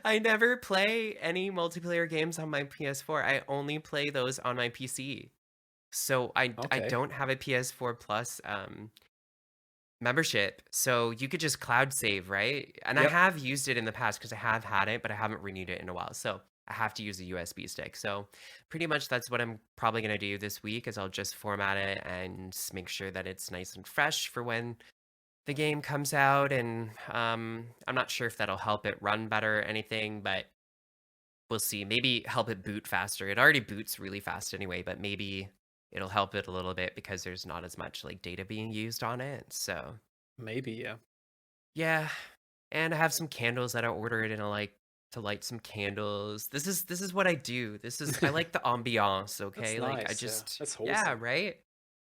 I never play any multiplayer games on my PS4. I only play those on my PC. So I Okay. don't have a PS4 Plus membership. So you could just cloud save, right? And I Yep. have used it in the past because I have had it, but I haven't renewed it in a while. So I have to use a USB stick. So pretty much that's what I'm probably going to do this week is I'll just format it and make sure that it's nice and fresh for when the game comes out. And I'm not sure if that'll help it run better or anything, but we'll see. Maybe help it boot faster. It already boots really fast anyway, but maybe it'll help it a little bit because there's not as much like data being used on it. So Maybe, yeah. yeah, and I have some candles that I ordered, and I like to light some candles. This is what I do. I like the ambiance, That's okay? Like I nice, yeah. just That's yeah, wholesome. right?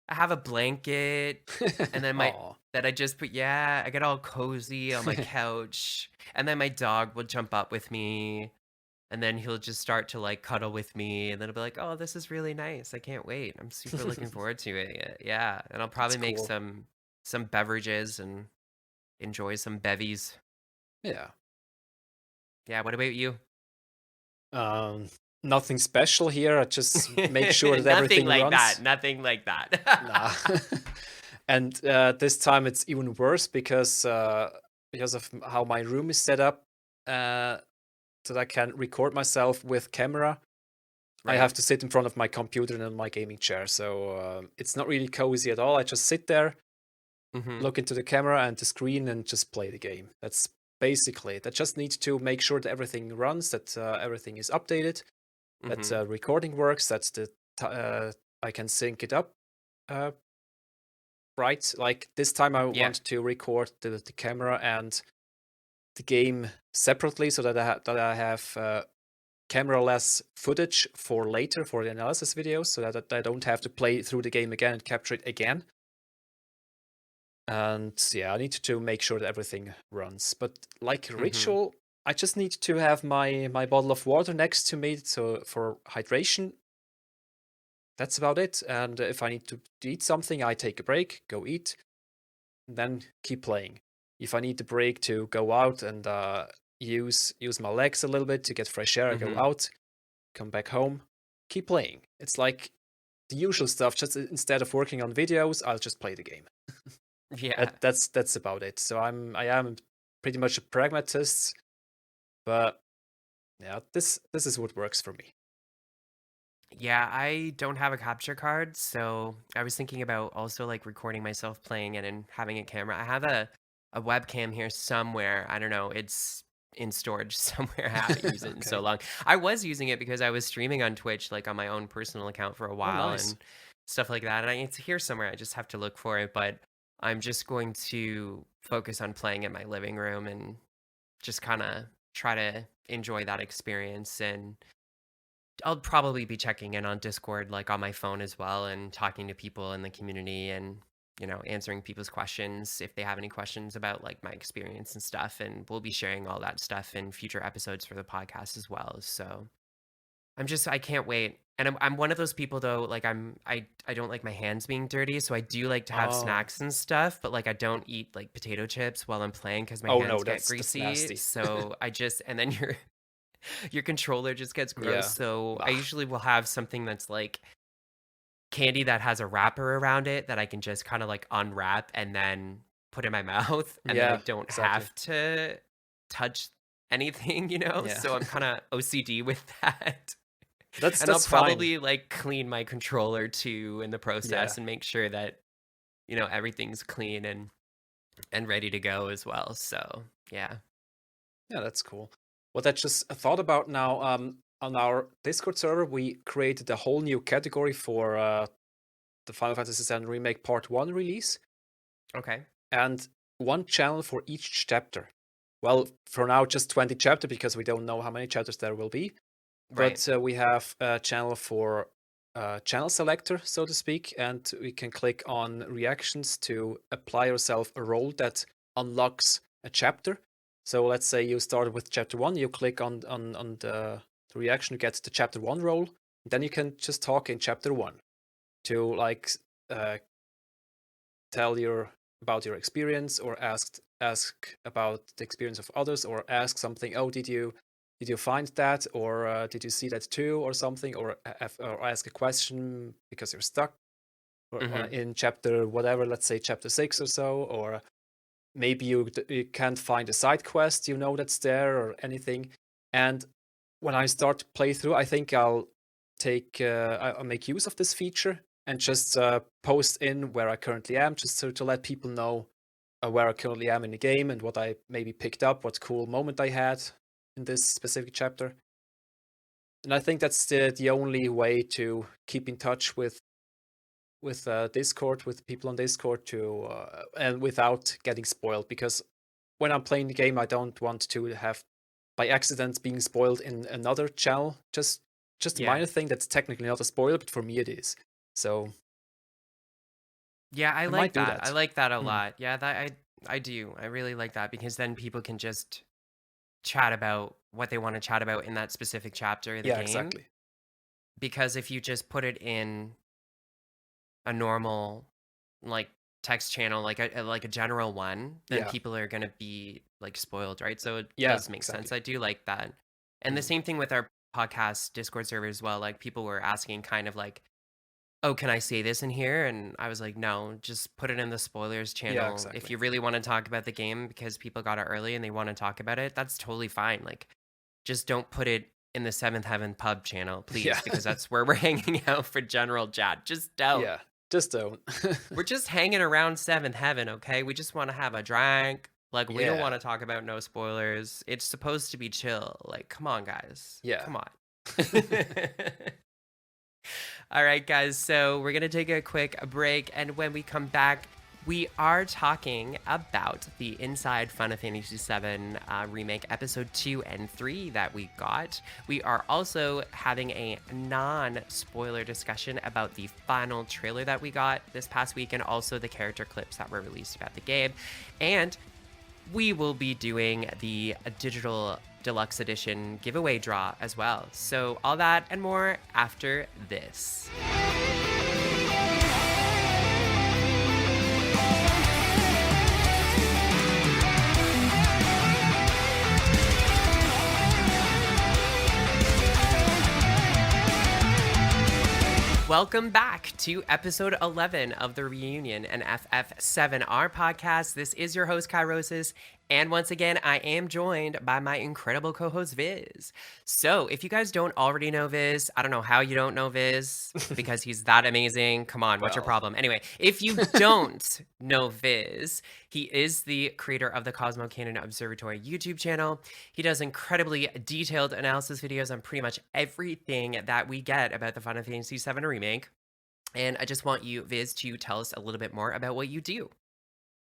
I have a blanket and then my Aw. that I just put yeah, I get all cozy on my couch. And then my dog will jump up with me, and then he'll just start to like cuddle with me, and then I'll be like, "Oh, this is really nice. I can't wait. I'm super looking forward to it." Yeah, and I'll That's probably make cool. some beverages and enjoy some bevies. Yeah. Yeah, what about you? Um, Nothing special here. I just make sure that Nothing everything like that. runs. Nothing like Nah. that. And this time it's even worse because of how my room is set up, so that I can record myself with camera. I have Right. to sit in front of my computer and on my gaming chair, so it's not really cozy at all. I just sit there, Mhm. look into the camera and the screen, and just play the game. That's basically it. I just need to make sure that everything runs, that everything is updated, that Mhm. recording works, that the I can sync it up uh, right. Like this time, I Yeah. want to record the camera and the game separately, so that I have camera-less footage for later for the analysis videos, so that I don't have to play through the game again and capture it again. And yeah, I need to make sure that everything runs. But like Mm-hmm. ritual, I just need to have my bottle of water next to me, so for hydration. That's about it. And if I need to eat something, I take a break, go eat, and then keep playing. If I need a break to go out and use my legs a little bit to get fresh air, I go Mm-hmm. out, come back home, keep playing. It's like the usual stuff. Just instead of working on videos, I'll just play the game. Yeah. That's about it. So I am pretty much a pragmatist, but yeah, this is what works for me. Yeah, I don't have a capture card, so I was thinking about also like recording myself playing it and having a camera. I have a webcam here somewhere. I don't know. It's in storage somewhere. I haven't used it in so Okay. long. I was using it because I was streaming on Twitch, like on my own personal account for a Oh, while nice. and stuff like that. And it's here somewhere. I just have to look for it, but I'm just going to focus on playing in my living room and just kind of try to enjoy that experience. And I'll probably be checking in on Discord, like, on my phone as well and talking to people in the community and, answering people's questions if they have any questions about, like, my experience and stuff, and we'll be sharing all that stuff in future episodes for the podcast as well, so I can't wait, and I'm one of those people, though, like, I don't like my hands being dirty, so I do like to have Oh. snacks and stuff, but, like, I don't eat, like, potato chips while I'm playing because my Oh no, hands get that's greasy, nasty. so I just and then your controller just gets gross, Yeah. so I Bah. usually will have something that's, like, candy that has a wrapper around it that I can just kinda, like, unwrap and then put in my mouth, and then I Yeah, don't exactly. have to touch anything, Yeah. so I'm kinda OCD with that, and I'll That's fine. probably, like, clean my controller too in the process Yeah. and make sure that, everything's clean and ready to go as well, so, yeah. Yeah, that's cool. What I just thought about now, on our Discord server, we created a whole new category for the Final Fantasy VII Remake Part 1 release, Okay. and one channel for each chapter. Well, for now, just 20 chapters because we don't know how many chapters there will be. Right. But we have a channel for channel selector, so to speak, and we can click on reactions to apply yourself a role that unlocks a chapter. So let's say you started with chapter 1, you click on the reaction to get the chapter 1 role, then you can just talk in chapter 1 to like uh, tell about your experience or ask about the experience of others or ask something. Oh, did you find that, or did you see that too, or something, or ask a question because you're stuck or Mhm. in chapter whatever, let's say chapter 6 or so, or maybe you can't find a side quest that's there or anything. And when I start to play through, I think I'll make use of this feature and just post in where I currently am, just to let people know where I currently am in the game and what I maybe picked up, what cool moment I had in this specific chapter. And I think that's the only way to keep in touch with Discord, with people on Discord, to and without getting spoiled. Because when I'm playing the game, I don't want to have by accident being spoiled in another channel. Just a Yeah. minor thing that's technically not a spoiler, but for me it is. So Yeah, I I like might do that. I that. like that a Mm. lot. Yeah, that I do. I really like that because then people can just chat about what they want to chat about in that specific chapter of the Yeah, game. exactly. Because if you just put it in a normal like text channel, like a general one, then Yeah, people are gonna be like spoiled, right? So it yeah, does make sense. exactly. I do like that. And the Mm. same thing with our podcast Discord server as well. Like people were asking kind of like, "Oh, can I say this in here?" And I was like, "No, just put it in the spoilers Yeah, channel. If exactly. you really want to talk about the game because people got it early and they want to talk about it, that's totally fine. Like, just don't put it in the Seventh Heaven pub channel, Yeah, please, because that's where we're hanging out for general chat. Just don't. yeah. Just don't. We're just hanging around Seventh Heaven, okay? We just want to have a drink. Like, we don't want Yeah, to talk about no spoilers. It's supposed to be chill. Like, come on, guys. yeah. Come on." All right, guys. So we're going to take a quick break. And when we come back, we are talking about the Inside Final Fantasy VII Remake Episode 2 and 3 that we got. We are also having a non-spoiler discussion about the final trailer that we got this past week and also the character clips that were released about the game. And we will be doing the Digital Deluxe Edition giveaway draw as well. So all that and more after this. Welcome back to episode 11 of the Reunion, an FF7R podcast. This is your host, Kairosis, and once again, I am joined by my incredible co-host, Vyzz. So, if you guys don't already know Vyzz, I don't know how you don't know Vyzz, because he's that amazing. Come on, what's your problem? Anyway, if you don't know Vyzz, he is the creator of the Cosmo Observatory YouTube channel. He does incredibly detailed analysis videos on pretty much everything that we get about the Final Fantasy VII Remake. And I just want you, Vyzz, to tell us a little bit more about what you do.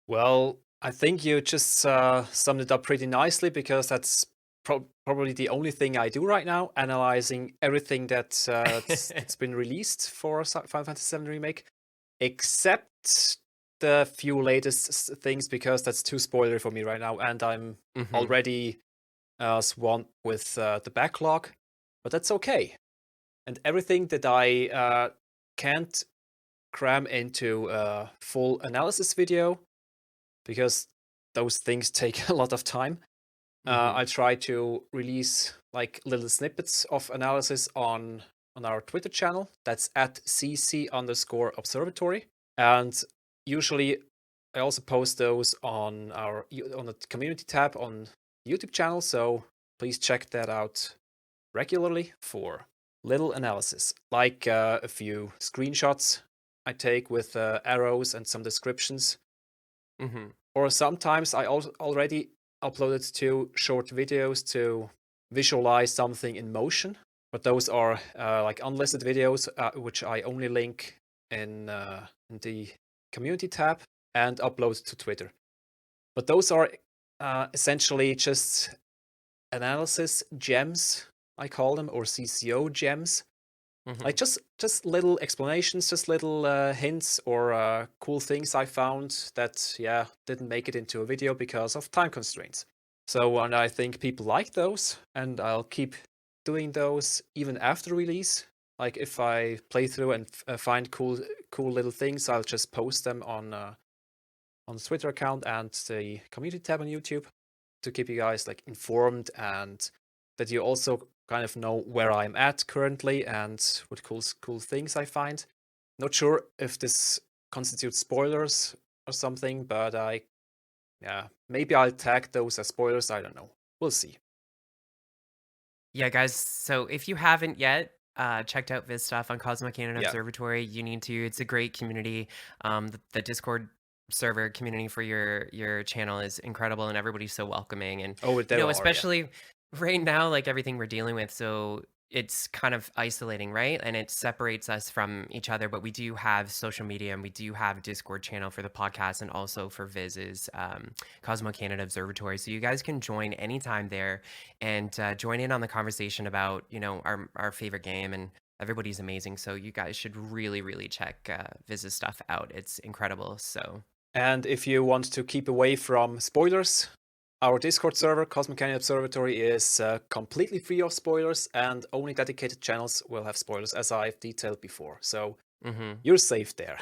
Well, I think you just summed it up pretty nicely because that's probably the only thing I do right now, analyzing everything that's been released for Final Fantasy VII Remake, except the few latest things because that's too spoilery for me right now, and I'm already swamped with the backlog, but that's okay. And everything that I can't cram into a full analysis video, because those things take a lot of time. I try to release like little snippets of analysis on our Twitter channel. That's at cc_observatory. And usually I also post those on the community tab on YouTube channel. So please check that out regularly for little analysis, like a few screenshots I take with arrows and some descriptions. Or sometimes I also already uploaded 2 short videos to visualize something in motion, but those are like unlisted videos, which I only link in the community tab and upload to Twitter. But those are essentially just analysis gems, I call them, or CCO gems. Like just little explanations, just little hints or cool things I found that didn't make it into a video because of time constraints. So and I think people like those, and I'll keep doing those even after release. Like if I play through and find cool little things, I'll just post them on the Twitter account and the community tab on YouTube to keep you guys like informed, and that you also kind of know where I'm at currently and what cool things I find. Not sure if this constitutes spoilers or something, but maybe I'll tag those as spoilers. I don't know. We'll see. Yeah, guys. So if you haven't yet checked out Vyzz stuff on Cosmo Observatory, you need to. It's a great community. The Discord server community for your channel is incredible, and everybody's so welcoming. And especially right now, like everything we're dealing with, so it's kind of isolating, right? And it separates us from each other, but we do have social media and we do have a Discord channel for the podcast and also for Vyzz's Cosmo Observatory. So you guys can join anytime there and join in on the conversation about, our favorite game, and everybody's amazing. So you guys should really, really check Vyzz's stuff out. It's incredible. So. And if you want to keep away from spoilers, our Discord server, Cosmo Observatory, is completely free of spoilers, and only dedicated channels will have spoilers, as I've detailed before. So you're safe there.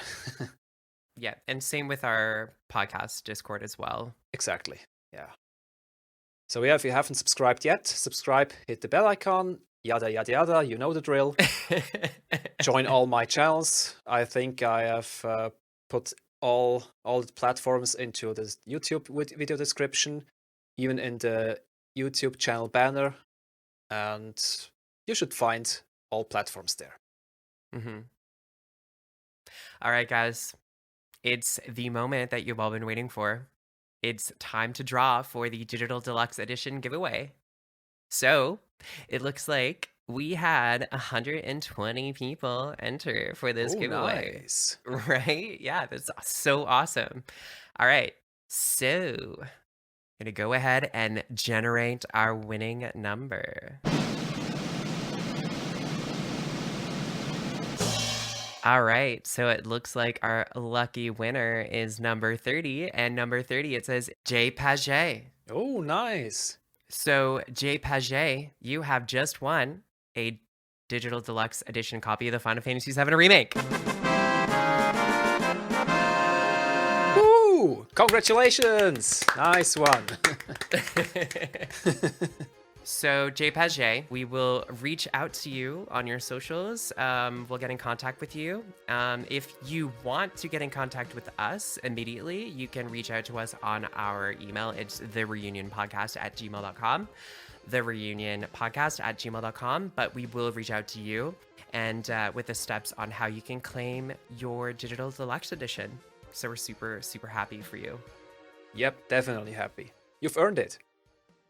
Yeah, and same with our podcast Discord as well. Exactly, yeah. So if you haven't subscribed yet, subscribe, hit the bell icon, yada, yada, yada, you know the drill. Join all my channels. I think I have put all the platforms into the YouTube video description, even in the YouTube channel banner, and you should find all platforms there. All right, guys, it's the moment that you've all been waiting for. It's time to draw for the Digital Deluxe Edition giveaway. So it looks like We had 120 people enter for this Oh, giveaway. nice. Right? Yeah, that's so awesome. All right. So, gonna go ahead and generate our winning number. All right. So it looks like our lucky winner is number 30. And number 30, it says J Paget. Oh, nice. So, J Paget, you have just won a digital deluxe edition copy of the Final Fantasy VII Remake. Woo! Congratulations! Nice one. So, J Paget, we will reach out to you on your socials. We'll get in contact with you. If you want to get in contact with us immediately, you can reach out to us on our email. It's thereunionpodcast@gmail.com. Thereunionpodcast@gmail.com. But we will reach out to you and with the steps on how you can claim your digital deluxe edition. So, we're super, super happy for you. Yep, definitely happy. You've earned it.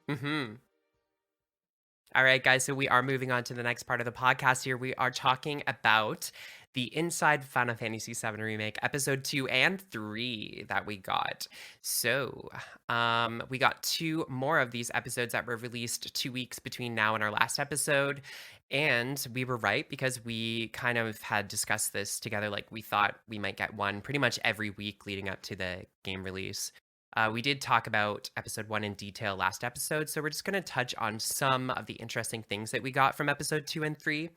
Mm-hmm. All right, guys. So we are moving on to the next part of the podcast here. We are talking about the Inside Final Fantasy VII Remake, episode 2 and 3 that we got. So we got 2 more of these episodes that were released 2 weeks between now and our last episode. And we were right because we kind of had discussed this together. Like we thought we might get one pretty much every week leading up to the game release. We did talk about episode 1 in detail last episode, so we're just going to touch on some of the interesting things that we got from episode 2 and 3.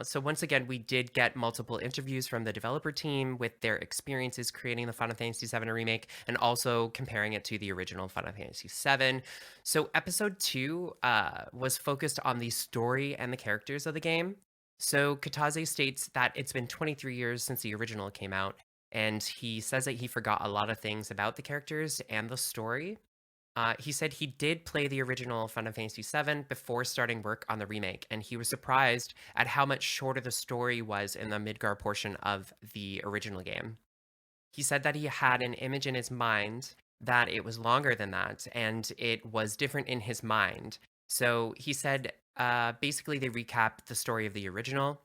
So once again, we did get multiple interviews from the developer team with their experiences creating the Final Fantasy VII Remake and also comparing it to the original Final Fantasy VII. So episode 2 was focused on the story and the characters of the game. So Kataze states that it's been 23 years since the original came out, and he says that he forgot a lot of things about the characters and the story. He said he did play the original Final Fantasy VII before starting work on the remake, and he was surprised at how much shorter the story was in the Midgar portion of the original game. He said that he had an image in his mind that it was longer than that, and it was different in his mind. So he said basically they recap the story of the original.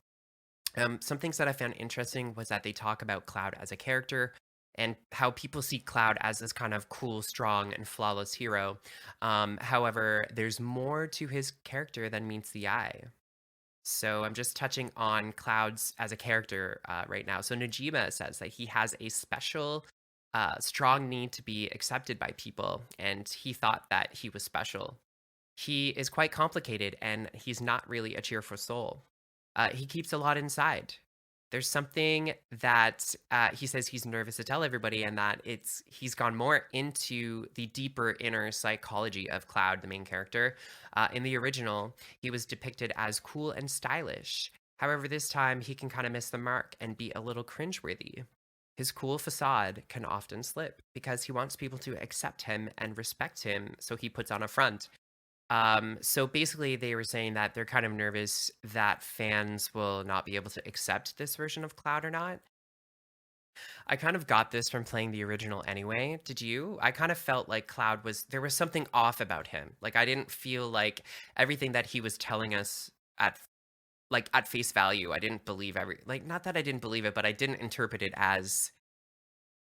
Some things that I found interesting was that they talk about Cloud as a character and how people see Cloud as this kind of cool, strong, and flawless hero. However, there's more to his character than meets the eye. So I'm just touching on Clouds as a character right now. So Najima says that he has a special, strong need to be accepted by people, and he thought that he was special. He is quite complicated, and he's not really a cheerful soul. He keeps a lot inside. There's something that he says he's nervous to tell everybody, and that he's gone more into the deeper inner psychology of Cloud, the main character. In the original, he was depicted as cool and stylish. However, this time he can kind of miss the mark and be a little cringeworthy. His cool facade can often slip because he wants people to accept him and respect him, so he puts on a front. So basically, they were saying that they're kind of nervous that fans will not be able to accept this version of Cloud or not. I kind of got this from playing the original anyway. Did you? I kind of felt like Cloud there was something off about him. Like I didn't feel like everything that he was telling us at face value. I didn't believe not that I didn't believe it, but I didn't interpret it as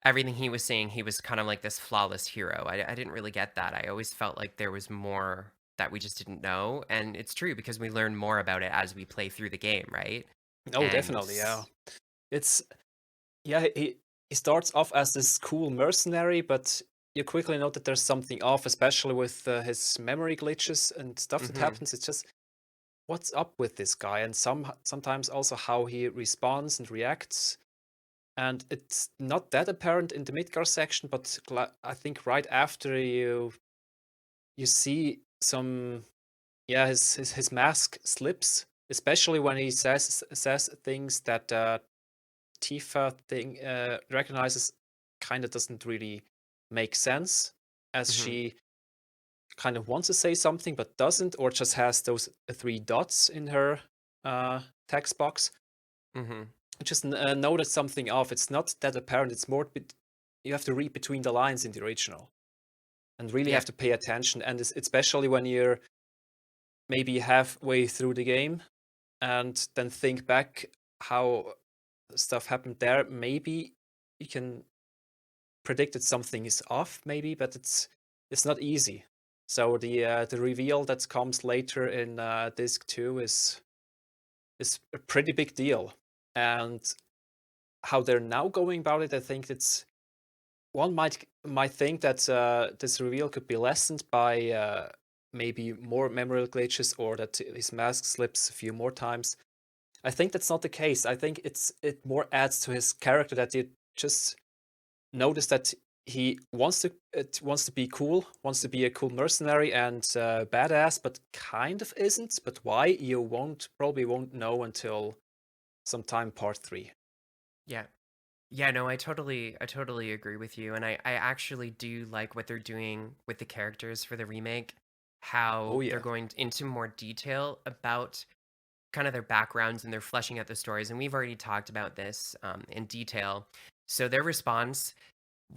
everything he was saying. He was kind of like this flawless hero. I didn't really get that. I always felt like there was more that we just didn't know, and it's true because we learn more about it as we play through the game, right? Oh, And definitely, yeah. It's he starts off as this cool mercenary, but you quickly note that there's something off, especially with his memory glitches and stuff that happens. It's just what's up with this guy, and sometimes also how he responds and reacts. And it's not that apparent in the Midgar section, but I think right after you see some, yeah, his mask slips, especially when he says things that Tifa thing recognizes kind of doesn't really make sense, as she kind of wants to say something but doesn't, or just has those 3 dots in her text box. Just notice something off. It's not that apparent. It's more you have to read between the lines in the original and really Yeah. have to pay attention, and especially when you're maybe halfway through the game and then think back how stuff happened there, maybe you can predict that something is off, maybe, but it's not easy. So the reveal that comes later in disc 2 is a pretty big deal. And how they're now going about it, I think it's one might think that this reveal could be lessened by maybe more memory glitches or that his mask slips a few more times. I think that's not the case. I think it more adds to his character that you just notice that he wants to be cool, wants to be a cool mercenary and badass, but kind of isn't. But why, you probably won't know until sometime part 3. Yeah. Yeah, no, I totally agree with you. And I actually do like what they're doing with the characters for the remake, Oh how they're yeah. going into more detail about kind of their backgrounds and they're fleshing out the stories. And we've already talked about this in detail. So their response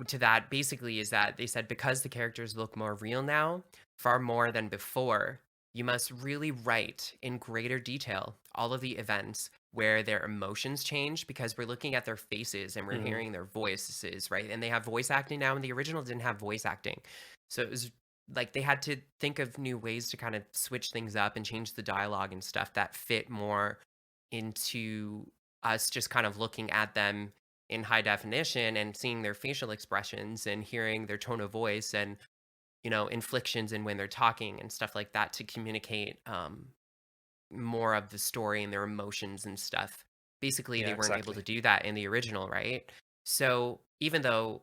to that basically is that they said because the characters look more real now, far more than before, you must really write in greater detail all of the events where their emotions change because we're looking at their faces and we're Mhm. hearing their voices, right? And they have voice acting now, and the original didn't have voice acting. So it was like they had to think of new ways to kind of switch things up and change the dialogue and stuff that fit more into us just kind of looking at them in high definition and seeing their facial expressions and hearing their tone of voice and inflections and when they're talking and stuff like that to communicate more of the story and their emotions and stuff. Basically, they Yeah, weren't able exactly. to do that in the original, right? So even though,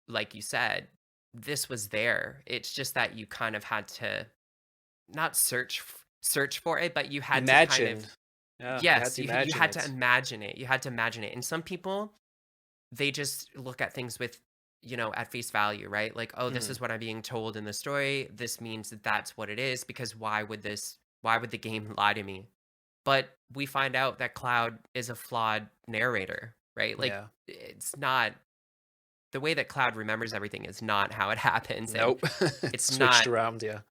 like you said, this was there, it's just that you kind of had to not search for it, but you had to kind of Imagine. Yeah, you had yes, to you imagine had to it. imagine it. You had to imagine it. And some people, they just look at things with at face value, right? Like, oh, this Mhm. is what I'm being told in the story, this means that that's what it is, because why would the game lie to me? But we find out that Cloud is a flawed narrator, right? Like, Yeah. it's not the way that Cloud remembers everything is not how it happens, and Nope. It's it's switched not, around, yeah.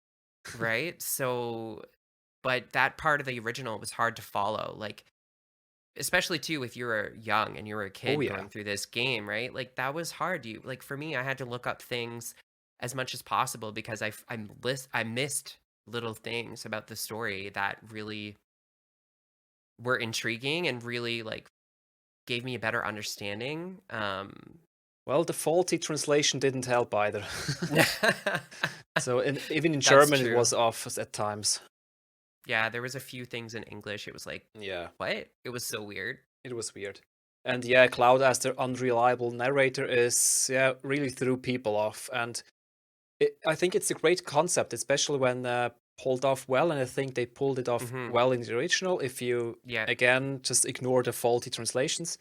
right? So but that part of the original was hard to follow, like, especially too if you were young and you were a Oh kid yeah. going through this game, right? Like, that was hard. You like, for me, I had to look up things as much as possible because I missed little things about the story that really were intriguing and really, like, gave me a better understanding. Well, the faulty translation didn't help either. So even in That's German it true. was off at times. Yeah, there was a few things in English, it was like, Yeah, "What?" It was so weird. it was weird. And yeah, Cloud as the unreliable narrator is really threw people off. And I think it's a great concept, especially when pulled off well. And I think they pulled it off Mhm. well in the original. If you Yeah. again just ignore the faulty translations,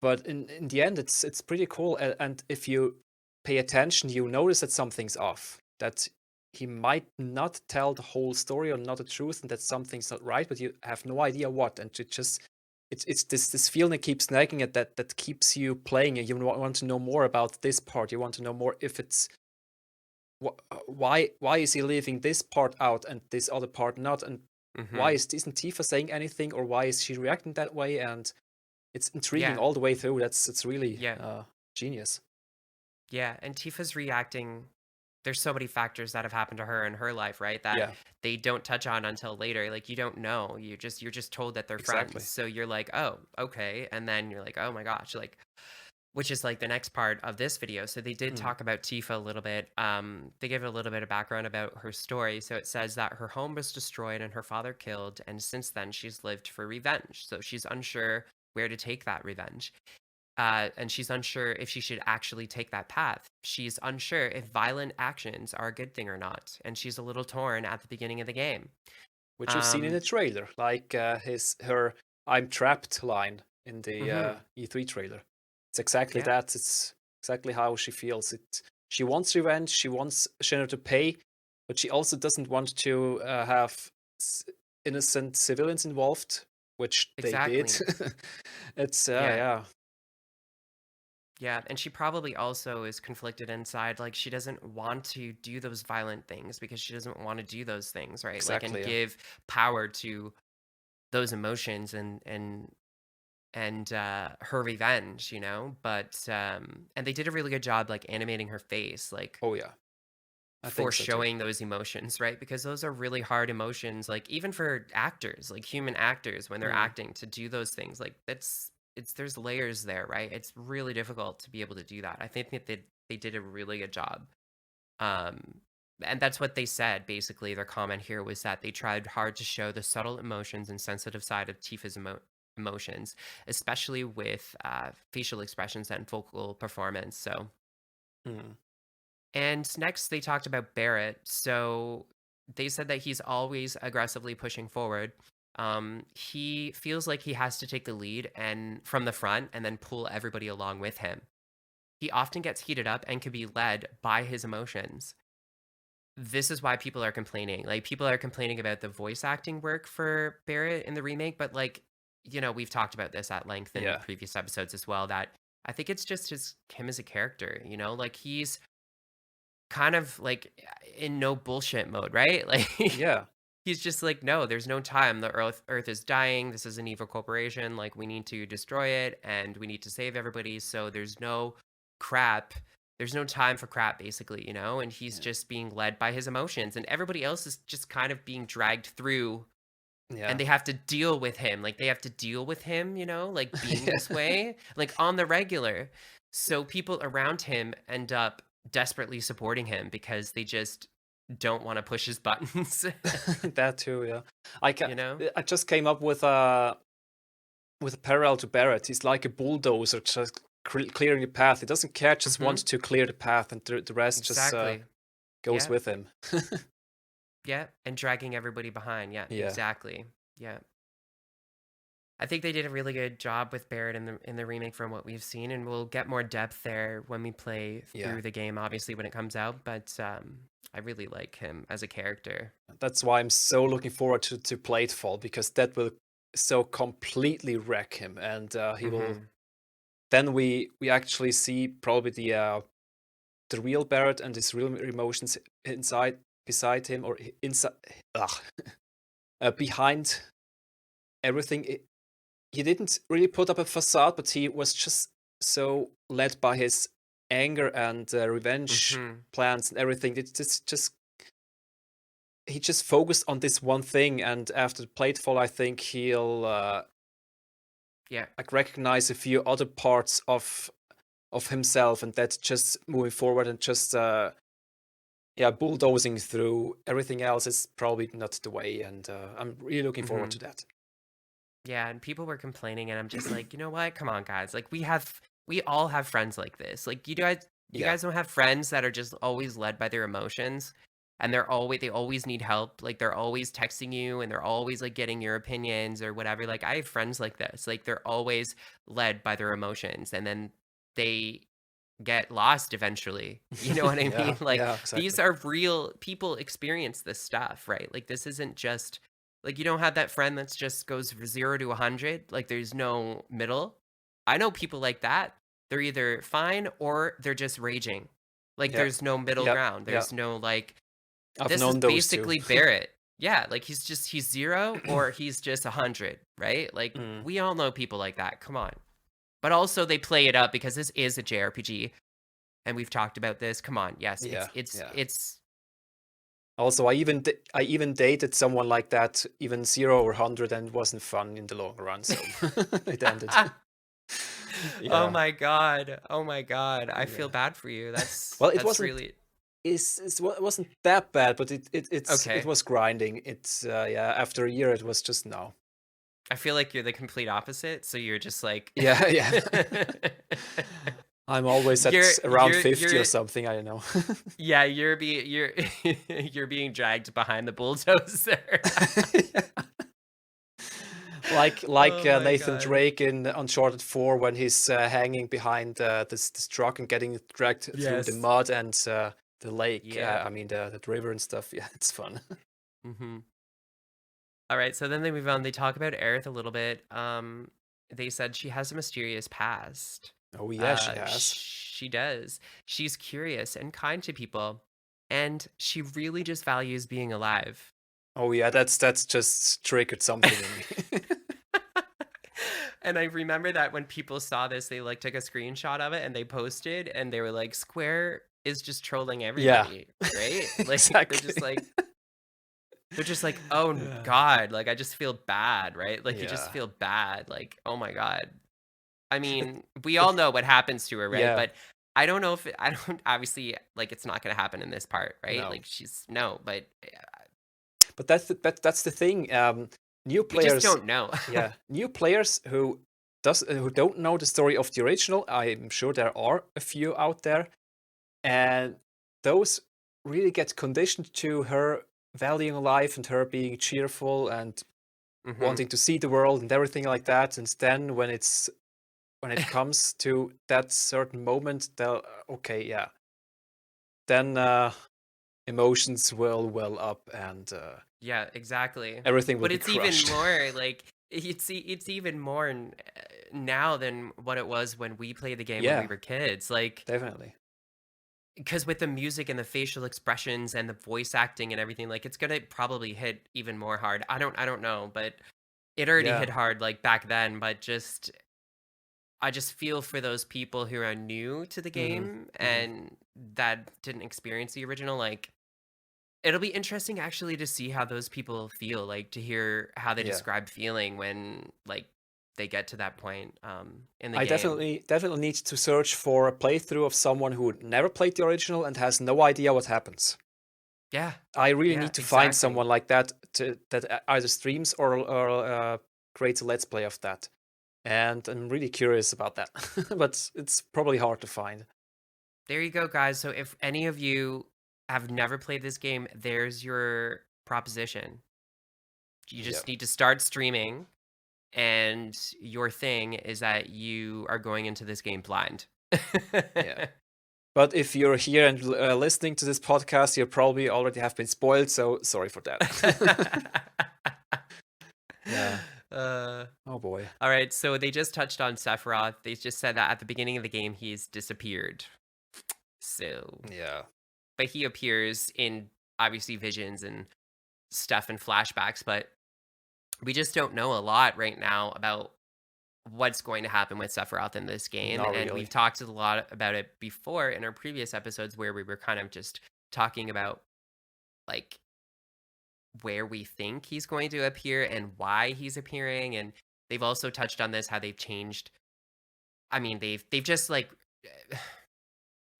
but in the end, it's pretty cool. And if you pay attention, you notice that something's off. That he might not tell the whole story or not the truth, and that something's not right, but you have no idea what. And it's this feeling that keeps nagging at that keeps you playing. And you want to know more about this part. You want to know more if it's why is he leaving this part out and this other part not, and why Mhm. isn't Tifa saying anything, or why is she reacting that way? And it's intriguing Yeah. all the way through. It's really Yeah. genius. Yeah, and Tifa's reacting, there's so many factors that have happened to her in her life, right? That Yeah, they don't touch on until later. Like, you don't know. You're just told that they're friends. exactly. So you're like, "Oh, okay." And then you're like, "Oh my gosh." Like, which is like the next part of this video. So they did Mm. talk about Tifa a little bit. They gave a little bit of background about her story. So it says that her home was destroyed and her father killed, and since then she's lived for revenge. So she's unsure where to take that revenge. And she's unsure if she should actually take that path. She's unsure if violent actions are a good thing or not, and she's a little torn at the beginning of the game. Which you've seen in the Um, trailer, like her "I'm trapped" line in the mhm, E3 trailer. It's exactly yeah, that. It's exactly how she feels. She wants revenge. She wants Shinra to pay, but she also doesn't want to have s- innocent civilians involved, which they did. exactly. It's Yeah, yeah. Yeah, and she probably also is conflicted inside. Like, she doesn't want to do those violent things because she doesn't want to do those things, right? Like, and Exactly. Yeah. give power to those emotions and her revenge, you know? But and they did a really good job like animating her face, like Oh yeah, I for think so too. showing those emotions, right? Because those are really hard emotions, like even for actors, like human actors when they're Mm. acting to do those things. Like it's there's layers there, right? It's really difficult to be able to do that. I think that they did a really good job. Um and that's what they said basically. Their comment here was that they tried hard to show the subtle emotions and sensitive side of Tifa's emotions, especially with facial expressions and vocal performance. So Mm. and next, they talked about Barrett. So they said that he's always aggressively pushing forward. He feels like he has to take the lead and from the front and then pull everybody along with him. He often gets heated up and can be led by his emotions. This is why people are complaining. Like people are complaining about the voice acting work for Barrett in the remake, but like, you know, we've talked about this at length in Yeah. previous episodes as well that I think it's just him as a character, you know, like he's kind of like in no bullshit mode, right? Like Yeah. he's just like, no, there's no time. The Earth is dying. This is an evil corporation. Like we need to destroy it and we need to save everybody. So there's no crap. There's no time for crap, basically, you know? And he's Yeah. just being led by his emotions. And everybody else is just kind of being dragged through and Yeah. they have to deal with him. Like they have to deal with him, you know, like being Yeah. this way, like on the regular. So people around him end up desperately supporting him because they just don't want to push his buttons, That too. Yeah. you know? I just came up with a parallel to Barrett. He's like a bulldozer, just clearing the path. He doesn't care, just Mhm. wants to clear the path, and the rest just Exactly. goes Yeah. with him. Yeah, and dragging everybody behind. Yeah, Yeah. exactly. Yeah. I think they did a really good job with Barrett in the remake from what we've seen, and we'll get more depth there when we play Yeah. through the game, obviously when it comes out. But I really like him as a character. That's why I'm so looking forward to Platefall, because that will so completely wreck him, and he will. Hmm. Then we actually see probably the real Barrett and his real emotions inside beside him, or inside behind everything. He didn't really put up a facade, but he was just so led by his anger and revenge Hmm. plans and everything. It's just he just focused on this one thing, and after the Platefall, I think he'll Yeah. like recognize a few other parts of himself, and that's just moving forward and just yeah, bulldozing through everything else is probably not the way, and I'm really looking forward Hmm. to that. Yeah, and people were complaining, and I'm just like, you know what? Come on, guys. Like we all have friends like this. Like you Yeah, guys don't have friends that are just always led by their emotions, and they always need help. Like they're always texting you, and they're always like getting your opinions or whatever. Like I have friends like this. Like they're always led by their emotions, and then they get lost eventually. You know what I yeah, mean? Like yeah, these exactly. are real people experience this stuff, right? Like this isn't just like you don't have that friend that's just goes from 0 to 100, like there's no middle. I know people like that. They're either fine or they're just raging. Like Yeah, there's no middle yeah, ground. yeah. There's no like I've this is known those two. basically Barrett. Yeah, like he's 0 or he's just 100, right? Like Mm, we all know people like that. Come on. But also they play it up because this is a JRPG and we've talked about this. Come on. Yes, yeah, yeah. it's Also, I even dated someone like that, even 0 or 100, and it wasn't fun in the long run. So it ended. Oh Yeah, my god. Oh my god. I feel yeah. bad for you. Well, it That's wasn't. really It wasn't that bad, but it okay. was grinding. It's yeah. After a year, it was just no. I feel like you're the complete opposite, so you're just like Yeah, yeah. I'm always at around 50 or you're something. I don't know. yeah, you're you're being dragged behind the bulldozer. Like Oh my Nathan god. Drake in Uncharted 4, when he's hanging behind this truck and getting dragged through the Yes. mud and the lake. Yeah. I mean the river and stuff. Yeah, it's fun. Mhm. All right, so then they move on. They talk about Aerith a little bit. They said she has a mysterious past. Oh yeah, she has. She does. She's curious and kind to people, and she really just values being alive. Oh yeah, that's just triggered something in me. And I remember that when people saw this, they like took a screenshot of it and they posted, and they were like, "Square is just trolling Yeah, everybody, right?" Like exactly. they're just like, "Oh Yeah. God, like I just feel bad, right?" Like you just Yeah. feel bad, like, "Oh my God." I mean, we all know what happens to her, right? Yeah. But I don't know if I don't obviously like it's not going to happen in this part, right? No. Like she's no, but But that's the thing. New we just players, don't know. yeah, new players who don't know the story of the original. I'm sure there are a few out there, and those really get conditioned to her valuing life and her being cheerful and Hmm. wanting to see the world and everything like that. And then when it comes to that certain moment, they'll okay, yeah, then emotions will well up and Yeah, exactly. everything will But be it's even crushed. more like it's even more now than what it was when we played the game when we Yeah, were kids. Like definitely. because with the music and the facial expressions and the voice acting and everything, like it's gonna probably hit even more hard. I don't know, but it already Yeah. hit hard like back then, but just I just feel for those people who are new to the Mhm. game Mhm. and that didn't experience the original. Like, it'll be interesting actually to see how those people feel, like to hear how they Yeah. describe feeling when like they get to that point in the I game. definitely need to search for a playthrough of someone who never played the original and has no idea what happens. Yeah, I really yeah, need to find exactly. someone like that that either streams or creates a let's play of that. And I'm really curious about that, but it's probably hard to find. There you go, guys. So if any of you have never played this game, there's your proposition. You Yeah. just need to start streaming, and your thing is that you are going into this game blind. Yeah. But if you're here and listening to this podcast, you probably already have been spoiled, so sorry for that. Yeah. uh, Oh boy. all right, so they just touched on Sephiroth. They just said that at the beginning of the game he's disappeared. So, Yeah. but he appears in obviously visions and stuff and flashbacks, but we just don't know a lot right now about what's going to happen with Sephiroth in this game. Not And we've really. talked a lot about it before in our previous episodes where we were kind of just talking about like where we think he's going to appear and why he's appearing. And they've also touched on this how they've changed. I mean, they've just like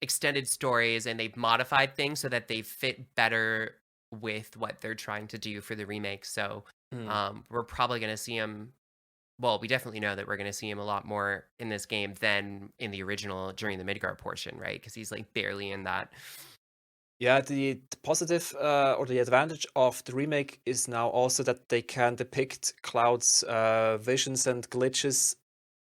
extended stories and they've modified things so that they fit better with what they're trying to do for the remake. So Mm. we're probably going to see him. Well, we definitely know that we're going to see him a lot more in this game than in the original during the Midgar portion, right? Because he's like barely in that. Yeah, the positive or the advantage of the remake is now also that they can depict Cloud's visions and glitches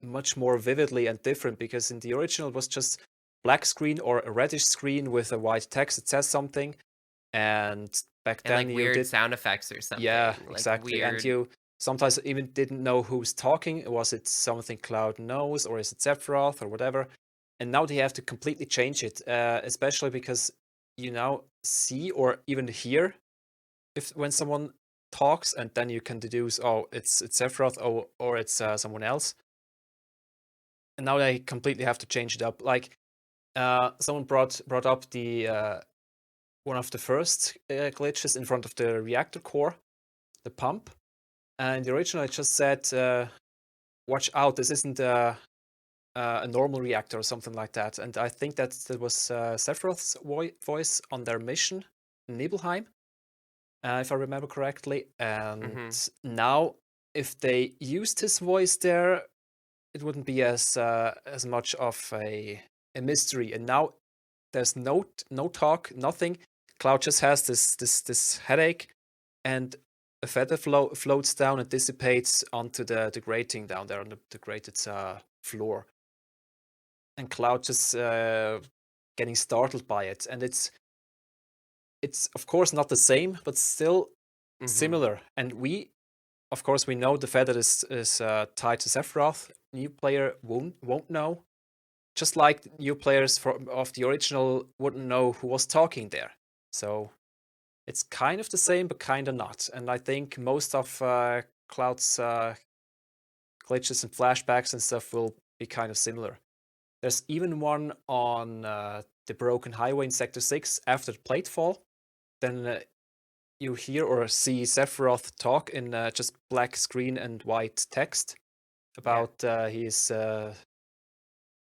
much more vividly and different because in the original it was just black screen or a reddish screen with a white text that says something, and back And then like you weird did. sound effects or Yeah, something. Like exactly. And weird. you sometimes even didn't know who's talking. Was it something Cloud knows, or is it Sephiroth, or whatever? And now they have to completely change it, especially because you now see or even hear if when someone talks, and then you can deduce, oh, it's Sephiroth, or it's someone else. And now they completely have to change it up. Like someone brought up the one of the first glitches in front of the reactor core, the pump. And the original, it just said, "Watch out! This isn't a normal reactor or something like that." And I think that was Sephiroth's voice on their mission in Nibelheim, if I remember correctly. And Hmm. now, if they used his voice there, it wouldn't be as much of a mystery. And now there's no talk, nothing. Cloud just has this headache, and a feather floats down and dissipates onto the grating down there on the grated floor. And Cloud just getting startled by it. And it's of course not the same, but still Hmm. similar. And of course we know the feather is tied to Sephiroth. New player won't know. just like new players of the original wouldn't know who was talking there. So it's kind of the same, but kind of not. And I think most of Cloud's glitches and flashbacks and stuff will be kind of similar. There's even one on the broken highway in Sector 6 after the platefall. Then you hear or see Sephiroth talk in just black screen and white text about he's an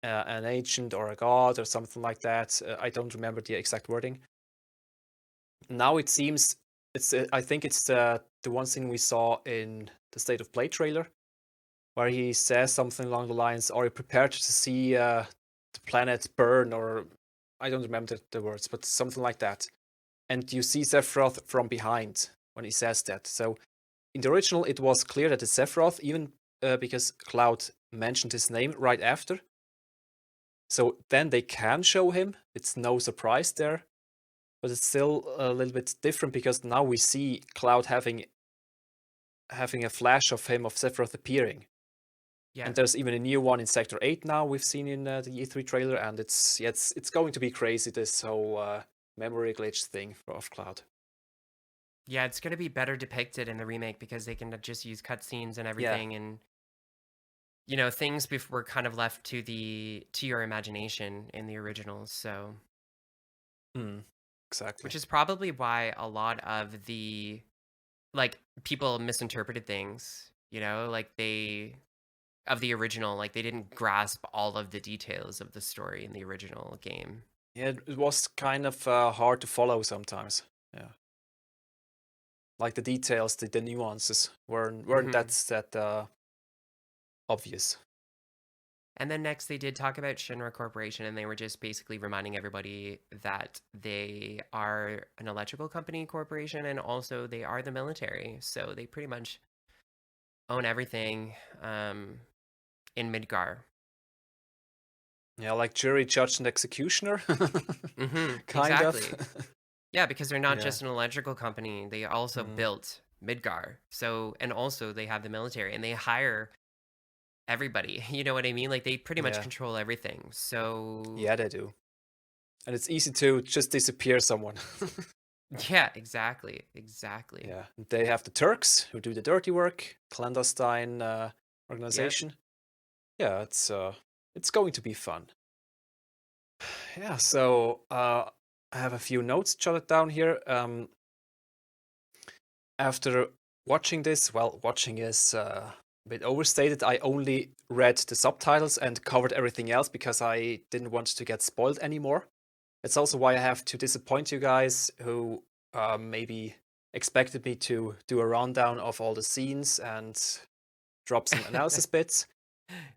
ancient or a god or something like that. I don't remember the exact wording. Now it seems I think it's the one thing we saw in the State of Play trailer, where he says something along the lines, "Are you prepared to see the planet burn?" Or I don't remember the words, but something like that. And you see Sephiroth from behind when he says that. So in the original, it was clear that it's Sephiroth, even because Cloud mentioned his name right after. So then they can show him. It's no surprise there. But it's still a little bit different because now we see Cloud having a flash of him, of Sephiroth appearing. Yeah. And there's even a new one in Sector 8 now we've seen in the E3 trailer, and it's going to be crazy, this whole memory glitch thing of Cloud. Yeah, it's going to be better depicted in the remake because they can just use cutscenes and everything, and things were kind of left to your imagination in the originals. So, Exactly. which is probably why a lot of the people misinterpreted things. Like of the original, like they didn't grasp all of the details of the story in the original game. Yeah, it was kind of hard to follow sometimes. Yeah, like the details, the nuances weren't that obvious. And then next, they did talk about Shinra Corporation, and they were just basically reminding everybody that they are an electrical company corporation, and also they are the military. So they pretty much own everything in Midgar. Yeah, like jury, judge, and executioner. Kind Exactly. of. Yeah, because they're not Yeah. just an electrical company; they also built Midgar. So, and also they have the military, and they hire everybody. You know what I mean? Like they pretty much control everything. So yeah, they do. And it's easy to just disappear someone. yeah, exactly. Yeah, they have the Turks who do the dirty work, clandestine organization. Yeah, it's going to be fun. Yeah, so I have a few notes jotted down here. After watching this, well, watching is a bit overstated. I only read the subtitles and covered everything else because I didn't want to get spoiled anymore. It's also why I have to disappoint you guys who maybe expected me to do a rundown of all the scenes and drop some analysis bits.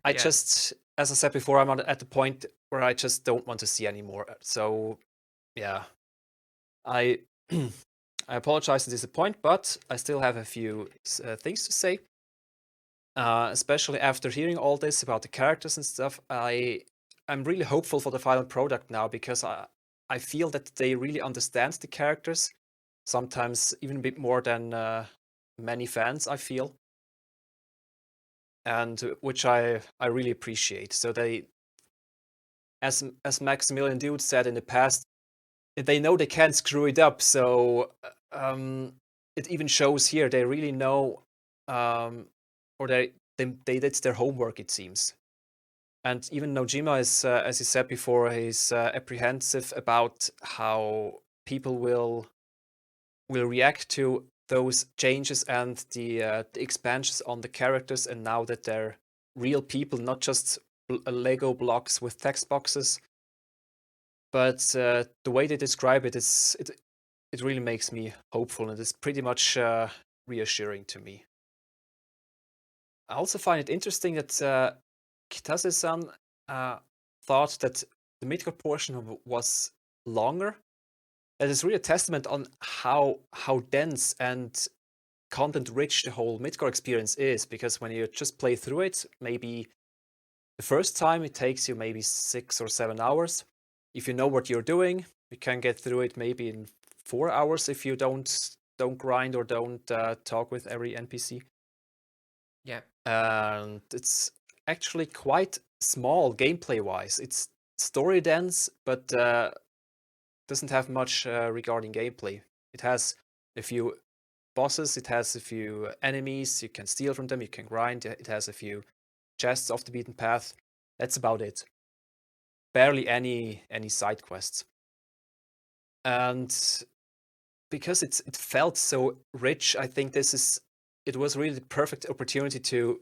I just, as I said before, I'm at the point where I just don't want to see anymore. So, yeah, I I apologize to disappoint, but I still have a few things to say. Especially after hearing all this about the characters and stuff, I'm really hopeful for the final product now because I feel that they really understand the characters, sometimes even a bit more than many fans, I feel, and which I really appreciate. So they, as Maximilian Dude said in the past, they know they can't screw it up. So it even shows here they really know, or they did their homework, it seems. And even Nojima is, as you said before, he's apprehensive about how people will react to those changes and the expansions on the characters. And now that they're real people, not just Lego blocks with text boxes, but the way they describe it is it really makes me hopeful, and it's pretty much reassuring to me. I also find it interesting that Kitase-san thought that the Midgard portion was longer. That is really a testament on how dense and content-rich the whole Midgard experience is, because when you just play through it, maybe the first time it takes you maybe 6 or 7 hours. If you know what you're doing, you can get through it maybe in 4 hours if you don't grind or don't talk with every NPC. Yeah. And it's actually quite small gameplay wise. It's story dense, but doesn't have much regarding gameplay. It has a few bosses, it has a few enemies, you can steal from them, you can grind, it has a few chests off the beaten path. That's about it. Barely any side quests. And because it felt so rich, I think it was really the perfect opportunity to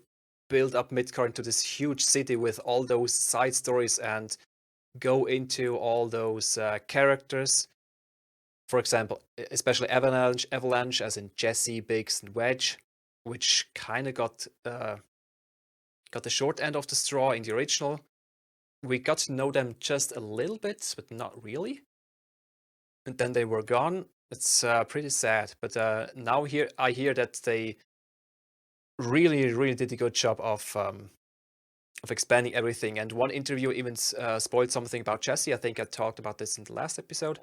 build up Midgar into this huge city with all those side stories and go into all those characters. For example, especially Avalanche, as in Jesse, Biggs, and Wedge, which kind of got the short end of the straw in the original. We got to know them just a little bit, but not really. And then they were gone. It's pretty sad. But now I hear that they really, really did a good job of expanding everything. And one interview even spoiled something about Jesse. I think I talked about this in the last episode.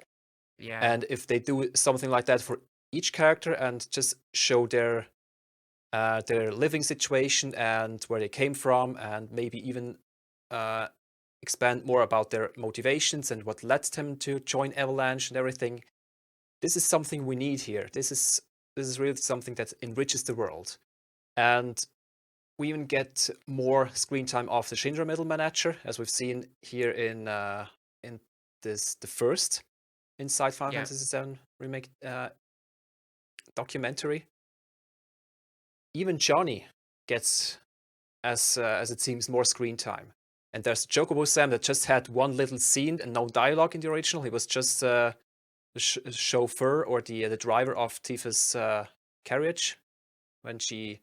Yeah. And if they do something like that for each character and just show their living situation and where they came from, and maybe even expand more about their motivations and what led them to join Avalanche and everything. This is something we need here. This is really something that enriches the world. And we even get more screen time of the Shinra Middle Manager, as we've seen here in the first Inside Final Yeah. Fantasy VII Remake documentary. Even Johnny gets, as it seems, more screen time. And there's Chocobo Sam that just had one little scene and no dialogue in the original. He was just the chauffeur or the driver of Tifa's carriage when she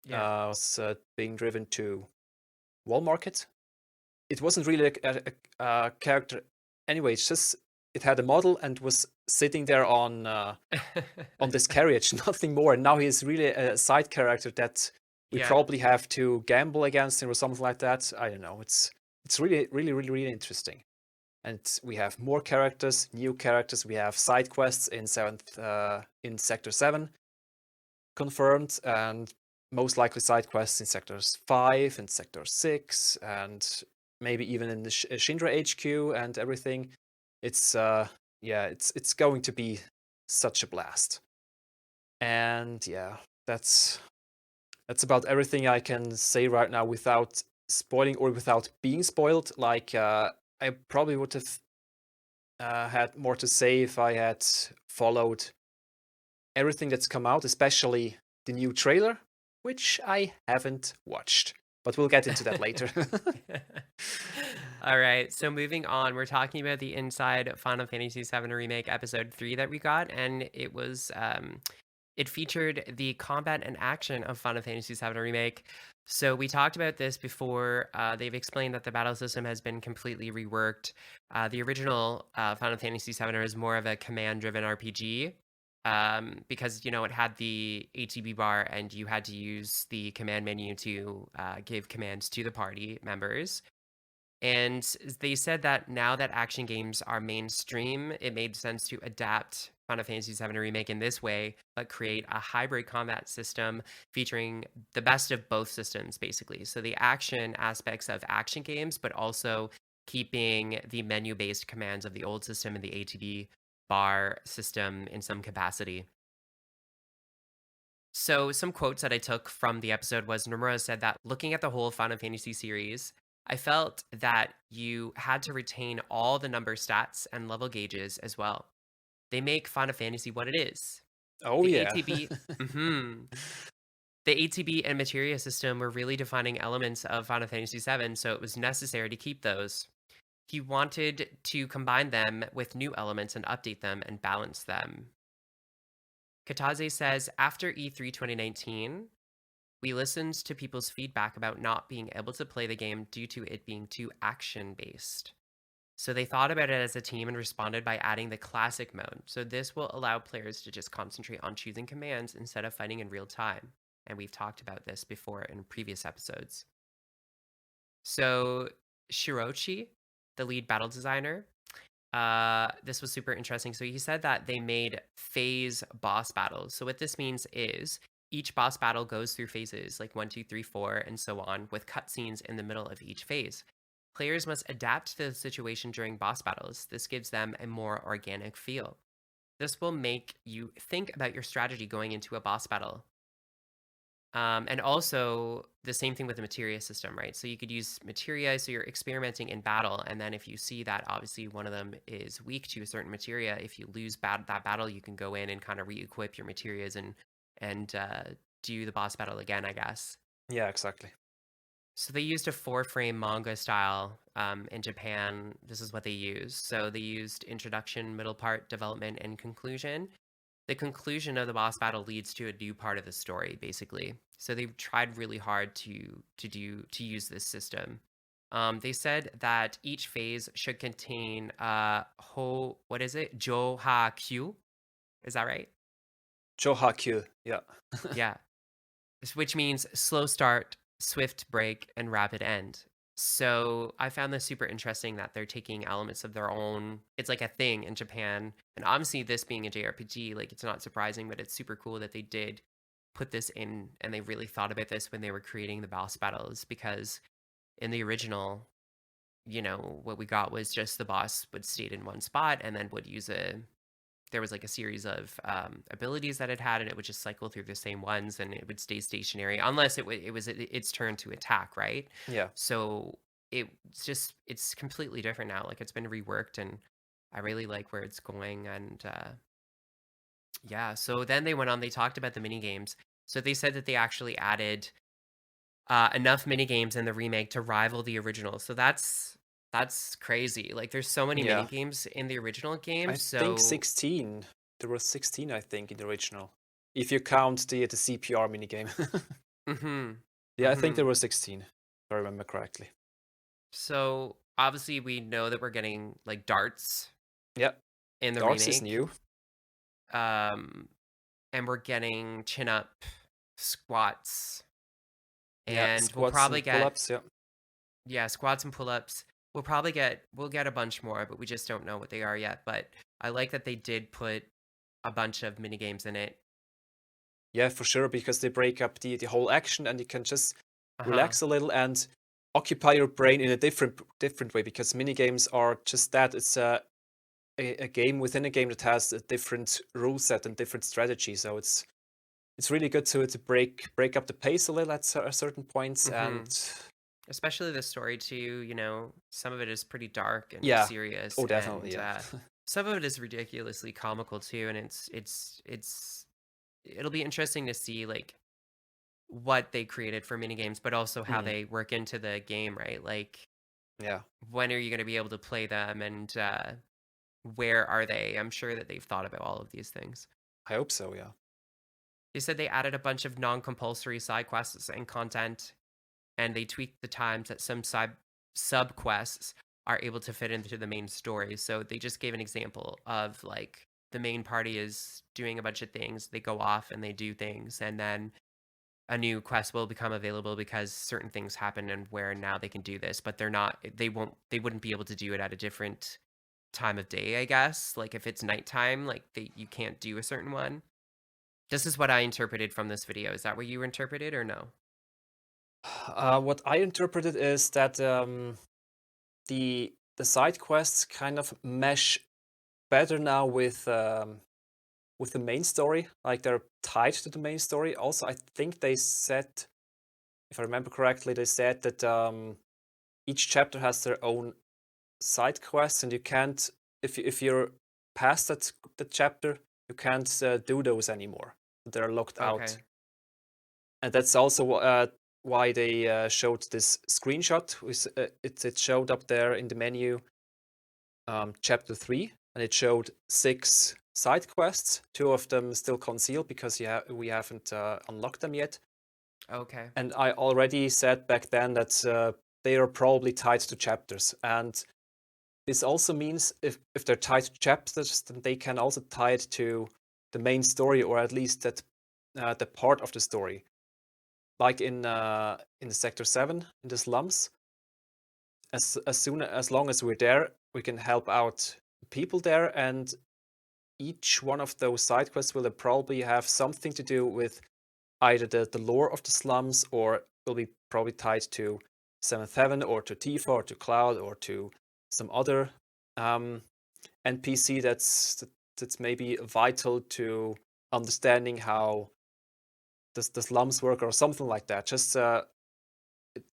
was being driven to Wall Market. It wasn't really a character anyway. It's just it had a model and was sitting there on this carriage, nothing more. And now he's really a side character that we probably have to gamble against him or something like that. I don't know. It's really, really, really, really interesting. And we have more characters, new characters. We have side quests in Sector 7 confirmed, and most likely side quests in Sectors 5 and Sector 6, and maybe even in the Shinra HQ and everything. It's it's going to be such a blast. And yeah, that's about everything I can say right now without spoiling or without being spoiled. Like I probably would have had more to say if I had followed everything that's come out, especially the new trailer, which I haven't watched. But we'll get into that later. All right, so moving on, we're talking about the Inside Final Fantasy VII Remake Episode 3 that we got, and it was it featured the combat and action of Final Fantasy VII Remake. So we talked about this before. They've explained that the battle system has been completely reworked. The original Final Fantasy VII is more of a command-driven RPG. Because it had the ATB bar and you had to use the command menu to give commands to the party members. And they said that now that action games are mainstream, it made sense to adapt Final Fantasy VII Remake in this way, but create a hybrid combat system featuring the best of both systems, basically. So the action aspects of action games, but also keeping the menu-based commands of the old system and the ATB bar system in some capacity. So some quotes that I took from the episode was Nomura said that looking at the whole Final Fantasy series, I felt that you had to retain all the number stats and level gauges as well. They make Final Fantasy what it is. Oh The yeah. ATB, the ATB and materia system were really defining elements of Final Fantasy VII, so it was necessary to keep those. He wanted to combine them with new elements and update them and balance them. Kataze says, after E3 2019, we listened to people's feedback about not being able to play the game due to it being too action-based. So they thought about it as a team and responded by adding the classic mode. So this will allow players to just concentrate on choosing commands instead of fighting in real time. And we've talked about this before in previous episodes. So Shirochi, the lead battle designer, this was super interesting. So he said that they made phase boss battles. So what this means is Each boss battle goes through phases like 1, 2, 3, 4, and so on, with cutscenes in the middle of each phase. Players must adapt to the situation during boss battles. This gives them a more organic feel. This will make you think about your strategy going into a boss battle. And also the same thing with the materia system, right? So you could use materia, so you're experimenting in battle, and then if you see that obviously one of them is weak to a certain materia, if you lose that battle, you can go in and kind of re-equip your materias and do the boss battle again, I guess. Yeah, exactly. So they used a 4-frame manga style in Japan. This is what they used. So they used introduction, middle part, development, and conclusion. The conclusion of the boss battle leads to a new part of the story, basically. So they've tried really hard to use this system. They said that each phase should contain what is it? Joha Q. Is that right? Johakyu, yeah. Yeah. Which means slow start, swift break, and rapid end. So I found this super interesting that they're taking elements of their own. It's like a thing in Japan, and obviously this being a JRPG, like it's not surprising, but it's super cool that they did put this in and they really thought about this when they were creating the boss battles. Because in the original, what we got was just the boss would stay in one spot and then would use there was like a series of abilities that it had, and it would just cycle through the same ones, and it would stay stationary unless it was its turn to attack, right? Yeah. So it's completely different now. Like it's been reworked, and I really like where it's going. And yeah, so then they went on. They talked about the mini games. So they said that they actually added enough mini games in the remake to rival the original. So that's crazy. Like there's so many mini Yeah. games in the original game. I think So 16. There were 16, I think, in the original. If you count the CPR minigame. mm-hmm. Yeah, I think Mm-hmm. there were 16, if I remember correctly. So obviously we know that we're getting like darts Yeah, in the darts is remake. new. Um and we're getting chin up, squats, Yeah, and we'll squats probably and get pull-ups, yeah. squats and pull-ups. We'll get a bunch more, but we just don't know what they are yet. But I like that they did put a bunch of mini games in it. Yeah, for sure, because they break up the whole action and you can just Uh-huh. relax a little and occupy your brain in a different way, because minigames are just that. It's a game within a game that has a different rule set and different strategy. So it's really good to break up the pace a little at certain points. And Mm-hmm. Especially the story too, some of it is pretty dark and yeah, serious, oh definitely, and yeah. some of it is ridiculously comical too, and it'll be interesting to see like what they created for minigames, but also how Mm, they work into the game, right? Like yeah, when are you going to be able to play them, and where are they? I'm sure that they've thought about all of these things. I hope so, yeah. They said they added a bunch of non-compulsory side quests and content, and they tweaked the times that some sub quests are able to fit into the main story. So they just gave an example of like the main party is doing a bunch of things, they go off and they do things, and then a new quest will become available because certain things happen and where now they can do this, but they wouldn't be able to do it at a different time of day, I guess. Like if it's nighttime, like you can't do a certain one. This is what I interpreted from this video. Is that what you interpreted or no? What I interpreted is that the side quests kind of mesh better now with the main story. Like they're tied to the main story. Also, I think they said, if I remember correctly, they said that each chapter has their own side quests, and you can't, if you're past that chapter, you can't do those anymore. They're locked out, Okay. and that's also why they showed this screenshot. It showed up there in the menu, chapter 3, and it showed 6 side quests. 2 of them still concealed because we haven't unlocked them yet. Okay. And I already said back then that they are probably tied to chapters. And this also means if they're tied to chapters, then they can also tie it to the main story, or at least that the part of the story. Like in the Sector 7, in the slums, as long as we're there, we can help out people there, and each one of those side quests will probably have something to do with either the lore of the slums, or will be probably tied to Seventh Heaven or to Tifa or to Cloud or to some other NPC that's maybe vital to understanding how the slums work or something like that. Just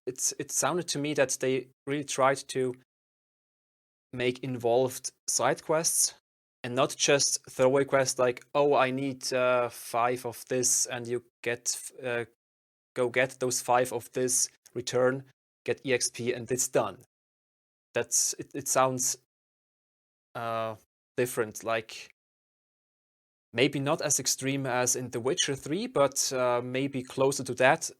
it sounded to me that they really tried to make involved side quests and not just throwaway quests like, oh, I need 5 of this, and you get go get those 5 of this, return, get EXP, and it's done. That's it sounds different, like maybe not as extreme as in The Witcher 3, but maybe closer to that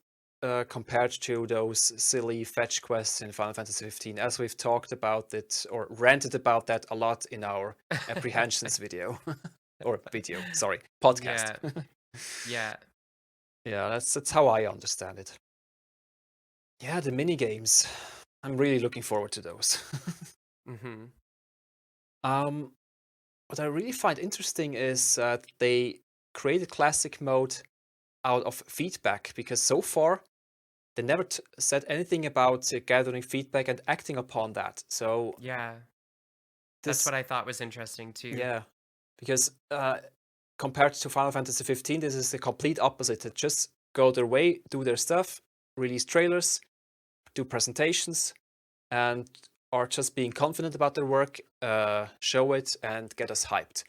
compared to those silly fetch quests in Final Fantasy 15, as we've talked about it or ranted about that a lot in our apprehensions video. Or video, sorry, podcast. Yeah. Yeah. Yeah, that's how I understand it. Yeah, the mini games. I'm really looking forward to those. Mm-hmm. What I really find interesting is they created classic mode out of feedback, because so far they never said anything about gathering feedback and acting upon that. So Yeah. That's this, what I thought was interesting too. yeah, because compared to Final Fantasy 15, this is the complete opposite. They just go their way, do their stuff, release trailers, do presentations, and are just being confident about their work, show it, and get us hyped.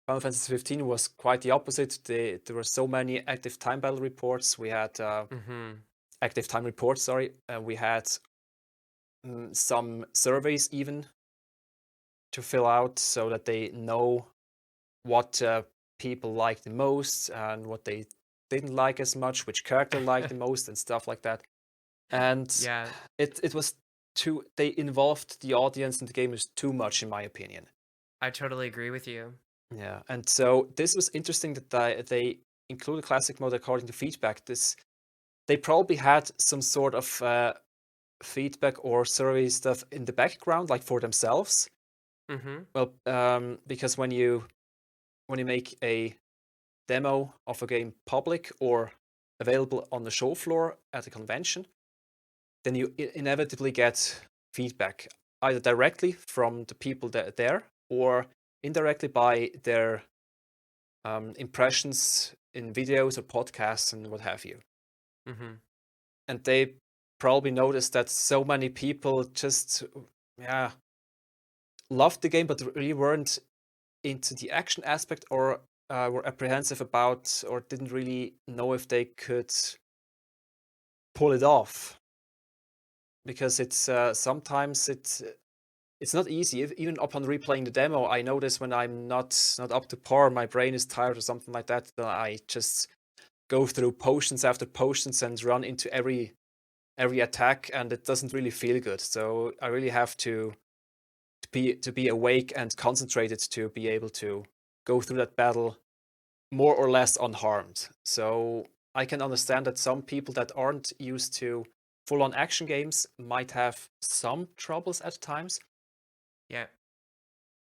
Final Fantasy 15 was quite the opposite. There were so many active time battle reports. We had Mm-hmm. active time reports, sorry. We had some surveys even to fill out so that they know what people liked the most and what they didn't like as much, which character liked the most, and stuff like that. And Yeah. it was they involved the audience in the game was too much, in my opinion. I totally agree with you. Yeah, and so this was interesting that they included classic mode according to feedback. They probably had some sort of feedback or survey stuff in the background, like for themselves. Mm-hmm. Well, because when you make a demo of a game public or available on the show floor at a convention, then you inevitably get feedback, either directly from the people that are there or indirectly by their impressions in videos or podcasts and what have you. Mm-hmm. And they probably noticed that so many people just, loved the game, but really weren't into the action aspect, or were apprehensive about, or didn't really know if they could pull it off. Because it's sometimes it's not easy. Even upon replaying the demo, I notice when I'm not up to par, my brain is tired or something like that, then I just go through potions after potions and run into every attack, and it doesn't really feel good. So I really have to be awake and concentrated to be able to go through that battle more or less unharmed. So I can understand that some people that aren't used to full-on action games might have some troubles at times. Yeah.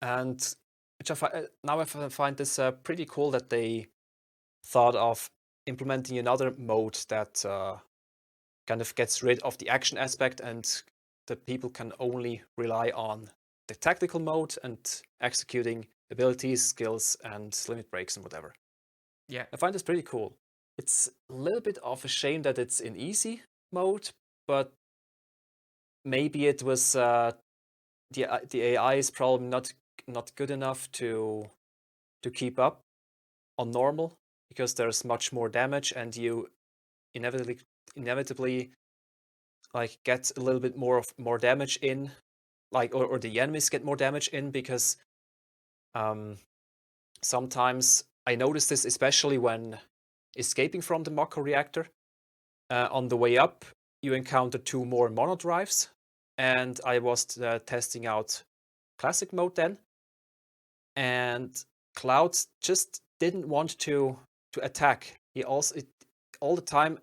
And which now I find this pretty cool that they thought of implementing another mode that kind of gets rid of the action aspect, and that people can only rely on the tactical mode and executing abilities, skills, and limit breaks and whatever. Yeah. I find this pretty cool. It's a little bit of a shame that it's in easy mode, but maybe it was the AI is probably not good enough to keep up on normal, because there's much more damage, and you inevitably like get a little bit more damage in, like, or the enemies get more damage in, because sometimes I notice this, especially when escaping from the Mako reactor. On the way up, you encounter 2 more mono drives, and I was testing out classic mode then, and Cloud just didn't want to attack. He also all the time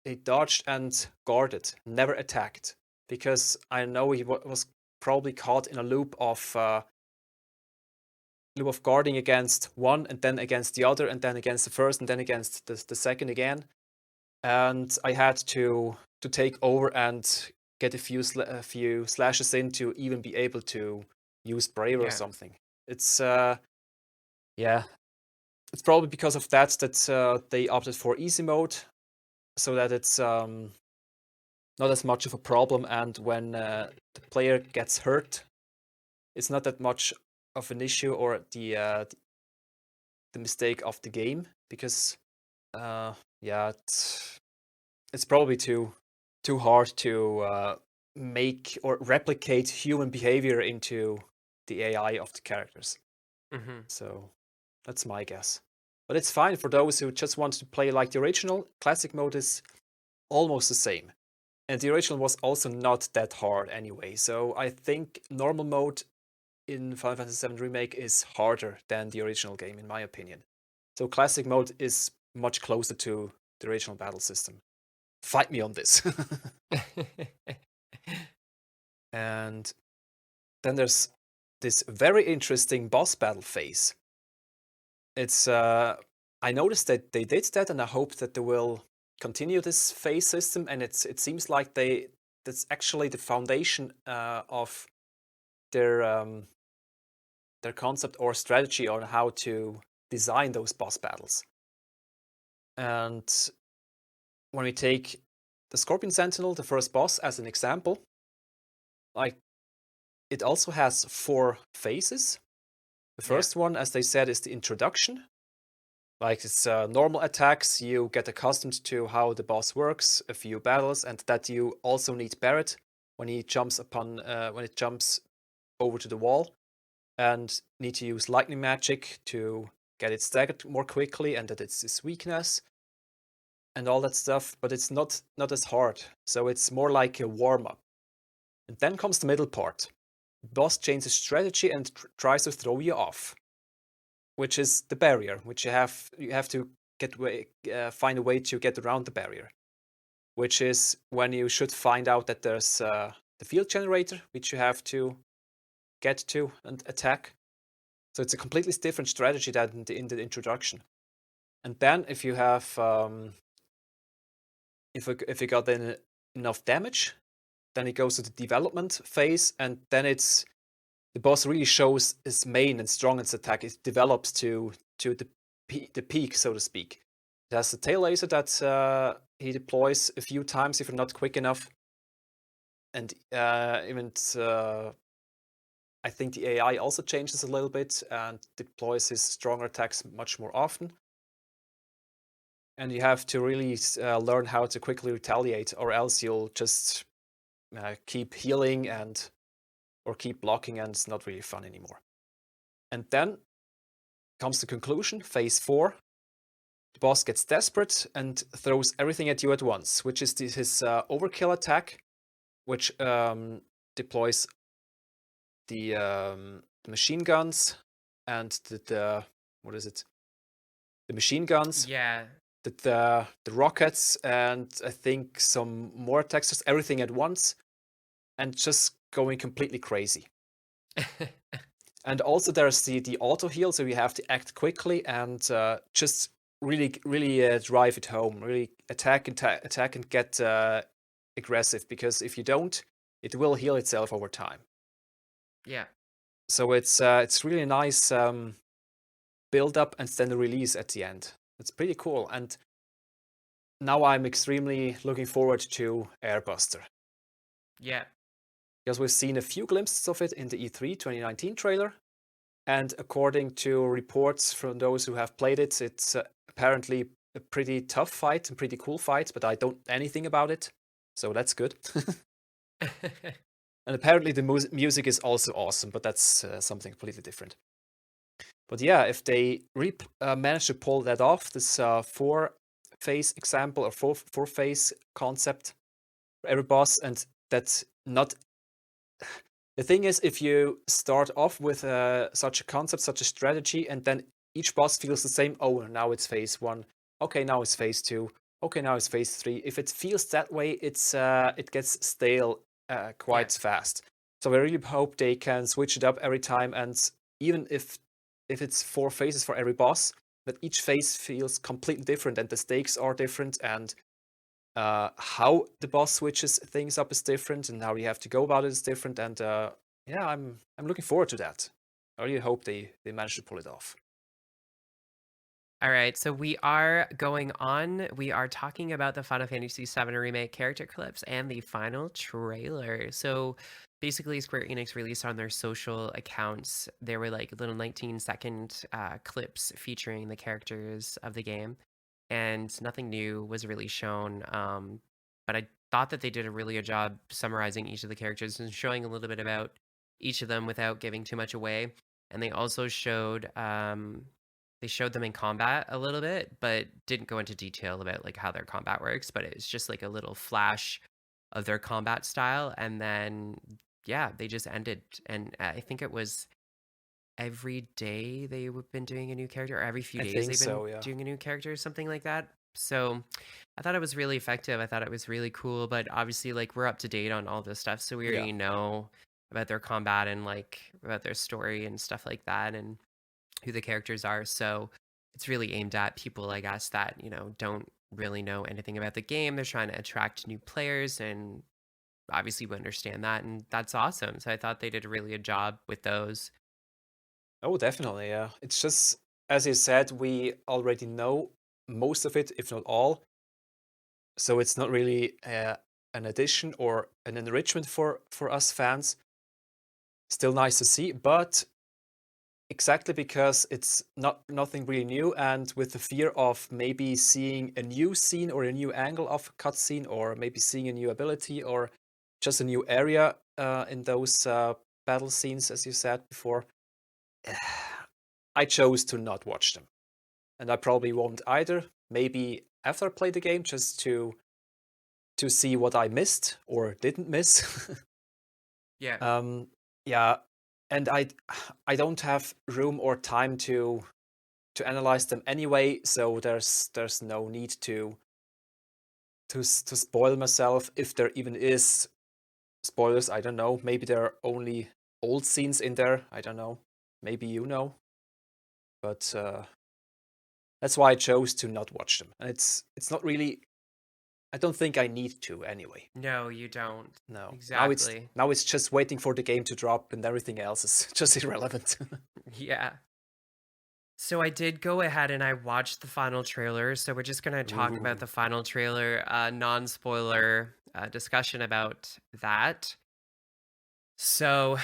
he dodged and guarded, never attacked, because I know he was probably caught in a loop of guarding against one, and then against the other, and then against the first, and then against the second again. and I had to take over and get a few slashes in to even be able to use Brave or Yeah. something. It's yeah, it's probably because of that they opted for easy mode, so that it's not as much of a problem. And when the player gets hurt, it's not that much of an issue or the mistake of the game, because yeah, it's probably too hard to make or replicate human behavior into the AI of the characters. Hmm. So that's my guess. But it's fine for those who just want to play like the original. Classic mode is almost the same. And the original was also not that hard anyway. So I think normal mode in Final Fantasy VII Remake is harder than the original game, in my opinion. So classic mode is much closer to the original battle system. Fight me on this. And then there's this very interesting boss battle phase. It's I noticed that they did that, and I hope that they will continue this phase system. And it seems like that's actually the foundation of their concept or strategy on how to design those boss battles. And when we take the Scorpion Sentinel, the first boss, as an example, like, it also has 4 phases. The Yeah. first one, as they said, is the introduction. Like, it's normal attacks. You get accustomed to how the boss works, a few battles, and that you also need Barret when it jumps over to the wall, and need to use lightning magic to get it staggered more quickly, and that it's its weakness and all that stuff. But it's not as hard, so it's more like a warm-up. And then comes the middle part. The boss changes strategy and tries to throw you off, which is the barrier, which you have to find a way to get around the barrier, which is when you should find out that there's the field generator, which you have to get to and attack. So it's a completely different strategy than in the introduction. And then if you have if you got enough damage, then it goes to the development phase, and then the boss really shows his main and strongest attack. It develops to the peak, so to speak. It has a tail laser that he deploys a few times if you're not quick enough, and even I think the AI also changes a little bit and deploys his stronger attacks much more often. And you have to really learn how to quickly retaliate, or else you'll just keep healing or keep blocking, and it's not really fun anymore. And then comes the conclusion, phase 4. The boss gets desperate and throws everything at you at once, which is his overkill attack, which deploys the machine guns and the what is it? The machine guns, Yeah. the rockets, and I think some more attacks, just everything at once, and just going completely crazy. And also there's the auto heal, so you have to act quickly and just really drive it home. Really attack and get aggressive, because if you don't, it will heal itself over time. Yeah. So it's really a nice build up and then the release at the end. It's pretty cool, and now I'm extremely looking forward to Airbuster. Yeah. Because we've seen a few glimpses of it in the E3 2019 trailer, and according to reports from those who have played it, it's apparently a pretty tough fight and pretty cool fight, but I don't know anything about it, so that's good. And apparently the music is also awesome, but that's something completely different. But yeah, if they really manage to pull that off, this 4-phase example or 4-phase concept for every boss, and that's not... The thing is, if you start off with such a concept, such a strategy, and then each boss feels the same, oh, now it's phase 1, okay, now it's phase 2, okay, now it's phase 3. If it feels that way, it gets stale quite fast. So I really hope they can switch it up every time, and even if it's 4 phases for every boss, that each phase feels completely different and the stakes are different, and how the boss switches things up is different, and how you have to go about it is different. And yeah, I'm looking forward to that. I really hope they manage to pull it off. All right, so we are going on. We are talking about the Final Fantasy VII Remake character clips and the final trailer. So basically, Square Enix released on their social accounts, there were like little 19-second clips featuring the characters of the game, and nothing new was really shown. But I thought that they did a really good job summarizing each of the characters and showing a little bit about each of them without giving too much away. And they showed them in combat a little bit, but didn't go into detail about like how their combat works. But it's just like a little flash of their combat style, and then yeah, they just ended. And I think it was every day they've been doing a new character, or every few I days think they've been so, yeah. doing a new character, or something like that. So I thought it was really effective. I thought it was really cool. But obviously, like we're up to date on all this stuff, so we Yeah. already know about their combat and like about their story and stuff like that, and who the characters are. So it's really aimed at people, I guess, that, don't really know anything about the game. They're trying to attract new players, and obviously we understand that, and that's awesome. So I thought they did a really good job with those. Oh, definitely, yeah. It's just, as you said, we already know most of it, if not all. So it's not really an addition or an enrichment for us fans. Still nice to see, but exactly because it's nothing really new, and with the fear of maybe seeing a new scene or a new angle of a cutscene, or maybe seeing a new ability or just a new area in those battle scenes, as you said before, I chose to not watch them, and I probably won't either. Maybe after I play the game, just to see what I missed or didn't miss. Yeah. um, yeah, and I don't have room or time to analyze them anyway, so there's no need to spoil myself if there even is spoilers. I don't know. Maybe there are only old scenes in there. I don't know. Maybe you know, but that's why I chose to not watch them. And it's not really. I don't think I need to anyway. No, you don't. No. Exactly. Now it's just waiting for the game to drop, and everything else is just irrelevant. Yeah. So I did go ahead and I watched the final trailer. So we're just going to talk about Ooh. the final trailer, non-spoiler discussion about that. So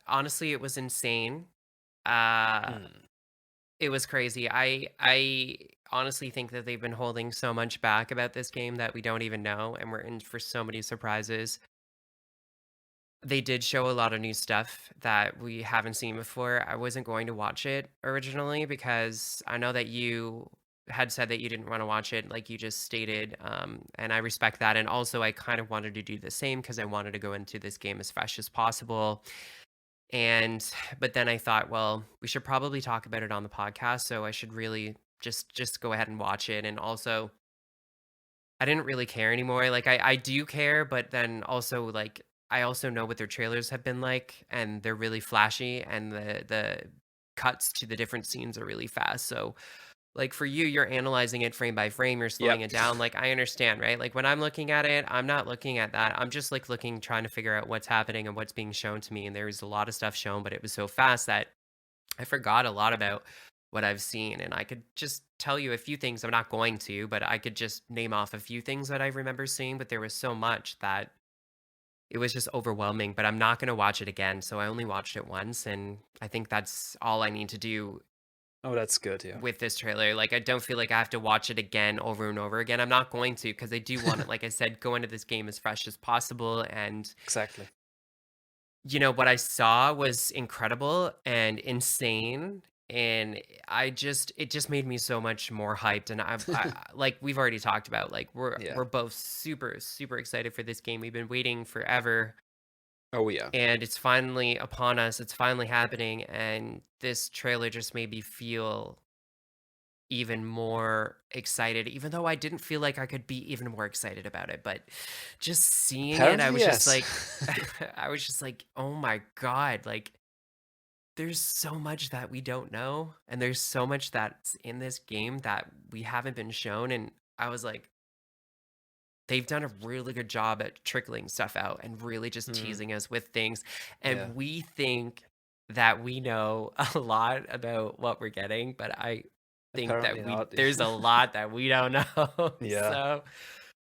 honestly, it was insane. Uh Hmm. it was crazy. I honestly think that they've been holding so much back about this game that we don't even know, and we're in for so many surprises. They did show a lot of new stuff that we haven't seen before. I wasn't going to watch it originally because I know that you had said that you didn't want to watch it, like you just stated, and I respect that. And also, I kind of wanted to do the same because I wanted to go into this game as fresh as possible. And but then I thought, well, we should probably talk about it on the podcast, so I should really just go ahead and watch it. And also, I didn't really care anymore. Like I do care, but then also like I also know what their trailers have been like, and they're really flashy, and the cuts to the different scenes are really fast. So like for you, you're analyzing it frame by frame, you're slowing Yep. it down. Like I understand, right? Like when I'm looking at it, I'm not looking at that. I'm just like looking, trying to figure out what's happening and what's being shown to me. And there was a lot of stuff shown, but it was so fast that I forgot a lot about what I've seen. And I could just tell you a few things. I'm not going to, but I could just name off a few things that I remember seeing. But there was so much that it was just overwhelming. But I'm not going to watch it again. So I only watched it once. And I think that's all I need to do Oh, that's good. Yeah. with this trailer. Like, I don't feel like I have to watch it again over and over again. I'm not going to because I do want it, like I said, go into this game as fresh as possible. And, Exactly. what I saw was incredible and insane. And it just made me so much more hyped. And like we've already talked about, like Yeah. we're both super, super excited for this game. We've been waiting forever, Oh yeah. and it's finally upon us. It's finally happening. And this trailer just made me feel even more excited, even though I didn't feel like I could be even more excited about it. But just seeing it, I Apparently, was just yes. like, I was just like, oh my God, like there's so much that we don't know. And there's so much that's in this game that we haven't been shown. And I was like, they've done a really good job at trickling stuff out and really just Mm, teasing us with things. yeah. And we think that we know a lot about what we're getting, but I think Apparently that not. there's a lot that we don't know. Yeah. So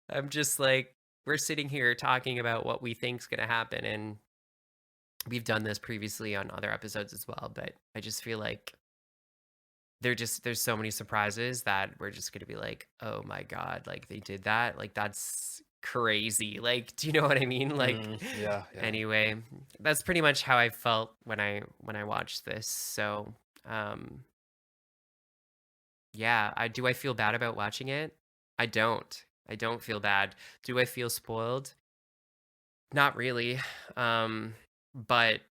I'm just like, we're sitting here talking about what we think's gonna happen, and we've done this previously on other episodes as well, but I just feel like there's so many surprises that we're just gonna be like, "Oh my god, like, they did that? Like, that's crazy." Like, do you know what I mean? Like, Yeah, yeah. anyway, that's pretty much how I felt when I watched this. So, um, yeah, I feel bad about watching it? I don't. I don't feel bad. Do I feel spoiled? Not really. Um, but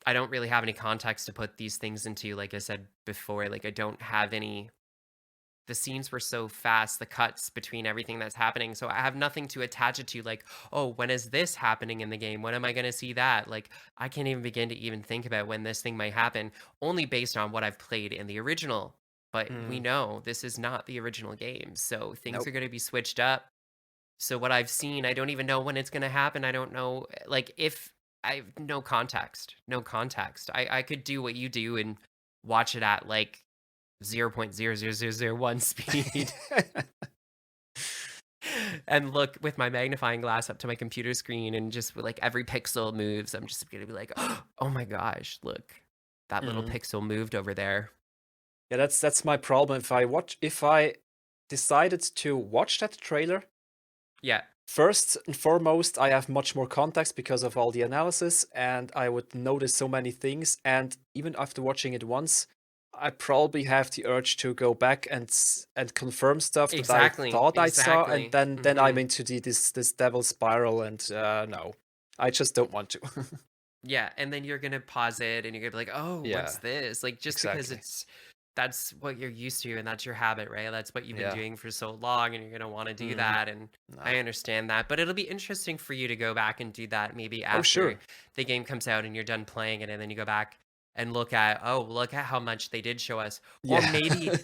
I don't really have any context to put these things into, like I said before. Like, I don't have any. The scenes were so fast, the cuts between everything that's happening. So I have nothing to attach it to, like, oh, when is this happening in the game? When am I going to see that? Like, I can't even begin to even think about when this thing might happen, only based on what I've played in the original. But we Mm, know this is not the original game. So things nope. are going to be switched up. So what I've seen, I don't even know when it's going to happen. I don't know, like, if I have no context, no context. I could do what you do and watch it at like 0.00001 speed and look with my magnifying glass up to my computer screen, and just with like every pixel moves, I'm just gonna be like, oh my gosh, look, that little Mm. pixel moved over there. Yeah, that's my problem. If I decided to watch that trailer, Yeah, first and foremost, I have much more context because of all the analysis, and I would notice so many things. And even after watching it once, I probably have the urge to go back and confirm stuff that I exactly, thought I saw, and exactly. then I'm into this devil spiral, and no, I just don't want to. Yeah, and then you're gonna pause it and you're gonna be like, "Oh, what's Yeah, this?" Like, just because exactly. that's what you're used to and that's your habit, right? That's what you've been Yeah. doing for so long, and you're gonna want to do Mm, that. And I no. understand that, but it'll be interesting for you to go back and do that maybe Oh, after sure. the game comes out and you're done playing it, and then you go back and look at, oh, look at how much they did show us. Or Yeah.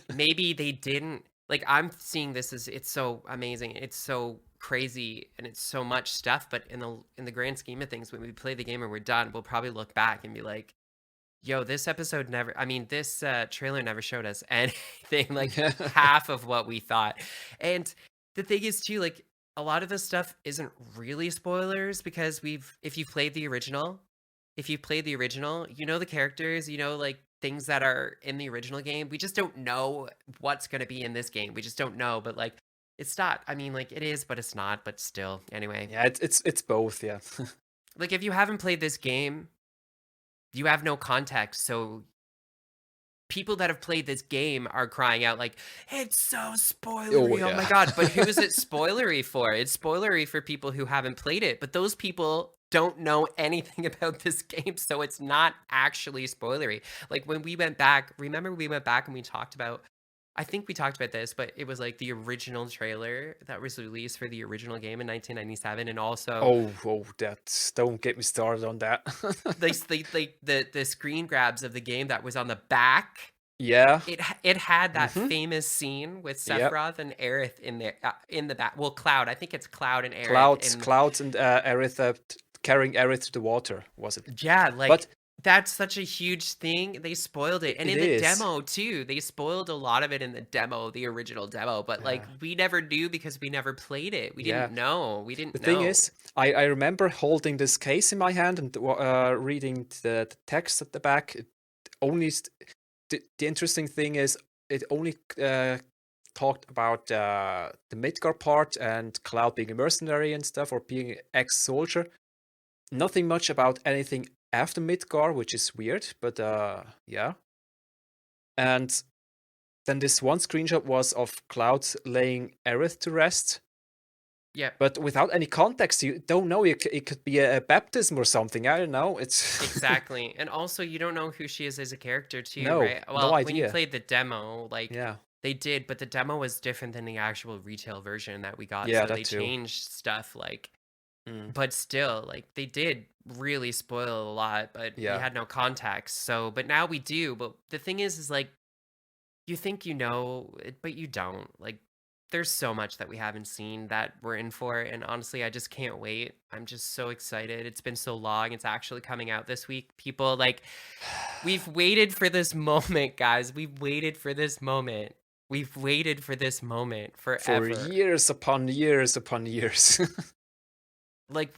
maybe they didn't. Like, I'm seeing this as, it's so amazing, it's so crazy, and it's so much stuff, but in the grand scheme of things, when we play the game and we're done, we'll probably look back and be like, yo, this episode never, I mean, this trailer never showed us anything like Yeah. half of what we thought. And the thing is too, like, a lot of this stuff isn't really spoilers, because if you've played the original, you know the characters, you know, like, things that are in the original game. We just don't know what's going to be in this game. We just don't know. But like, it's not, I mean, like, it is, but it's not. But still, anyway, Yeah, it's both, yeah. like, if you haven't played this game, you have no context. So people that have played this game are crying out like, it's so Oh, spoilery, oh my yeah. god. But who is it spoilery for? It's spoilery for people who haven't played it, but those people don't know anything about this game, so it's not actually spoilery. Like, when we went back, remember, we went back and we talked about, I think we talked about this, but it was like the original trailer that was released for the original game in 1997, and also Oh, that's don't get me started on that. the screen grabs of the game that was on the back. Yeah. It had that Mhm. famous scene with Yep. Sephiroth and Aerith in there, in the back. Well, Cloud. I think it's Cloud and Aerith Clouds, in. Clouds, and Aerith carrying Aerith to the water, was it? Yeah, But like, that's such a huge thing. They spoiled it, and it in the is. demo too. They spoiled a lot of it in the demo, the original demo. But like, Yeah. we never knew because we never played it. We Yeah. didn't know. We The didn't thing know. is, I remember holding this case in my hand and reading the text at the back. It only the interesting thing is it only talked about the Midgar part and Cloud being a mercenary and stuff, or being an ex-soldier. Nothing much about anything after Midgar, which is weird, but yeah. And then this one screenshot was of Cloud laying Aerith to rest, Yeah, but without any context. You don't know. It could be a baptism or something. I don't know. It's exactly. And also, you don't know who she is as a character too, no, right? no Well, when you idea. played the demo, like, Yeah, they did, but the demo was different than the actual retail version that we got. yeah, So that they too. changed stuff, like, Mm, but still, like, they did really spoil a lot, but we yeah, had no context. So, but now we do. But the thing is like, you think you know, but you don't. Like, there's so much that we haven't seen that we're in for, and honestly, I just can't wait. I'm just so excited. It's been so long. It's actually coming out this week. People like we've waited for this moment, guys. We've waited for this moment. We've waited for this moment For forever. years upon years upon years. Like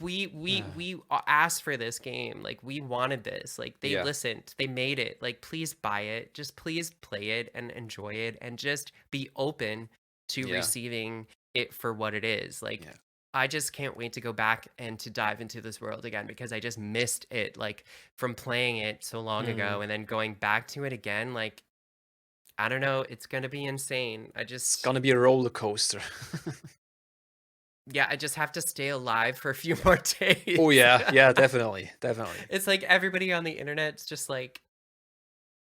asked for this game. Like we wanted this. Like they Yeah, listened. They made it. Like please buy it. Just please play it and enjoy it and just be open to yeah, receiving it for what it is. Like yeah. I just can't wait to go back and to dive into this world again because I just missed it like from playing it so long Mm. ago and then going back to it again like I don't know, it's going to be insane. It's gonna be a roller coaster. Yeah, I just have to stay alive for a few more Oh days. yeah, yeah, definitely, definitely. It's like everybody on the internet's just like,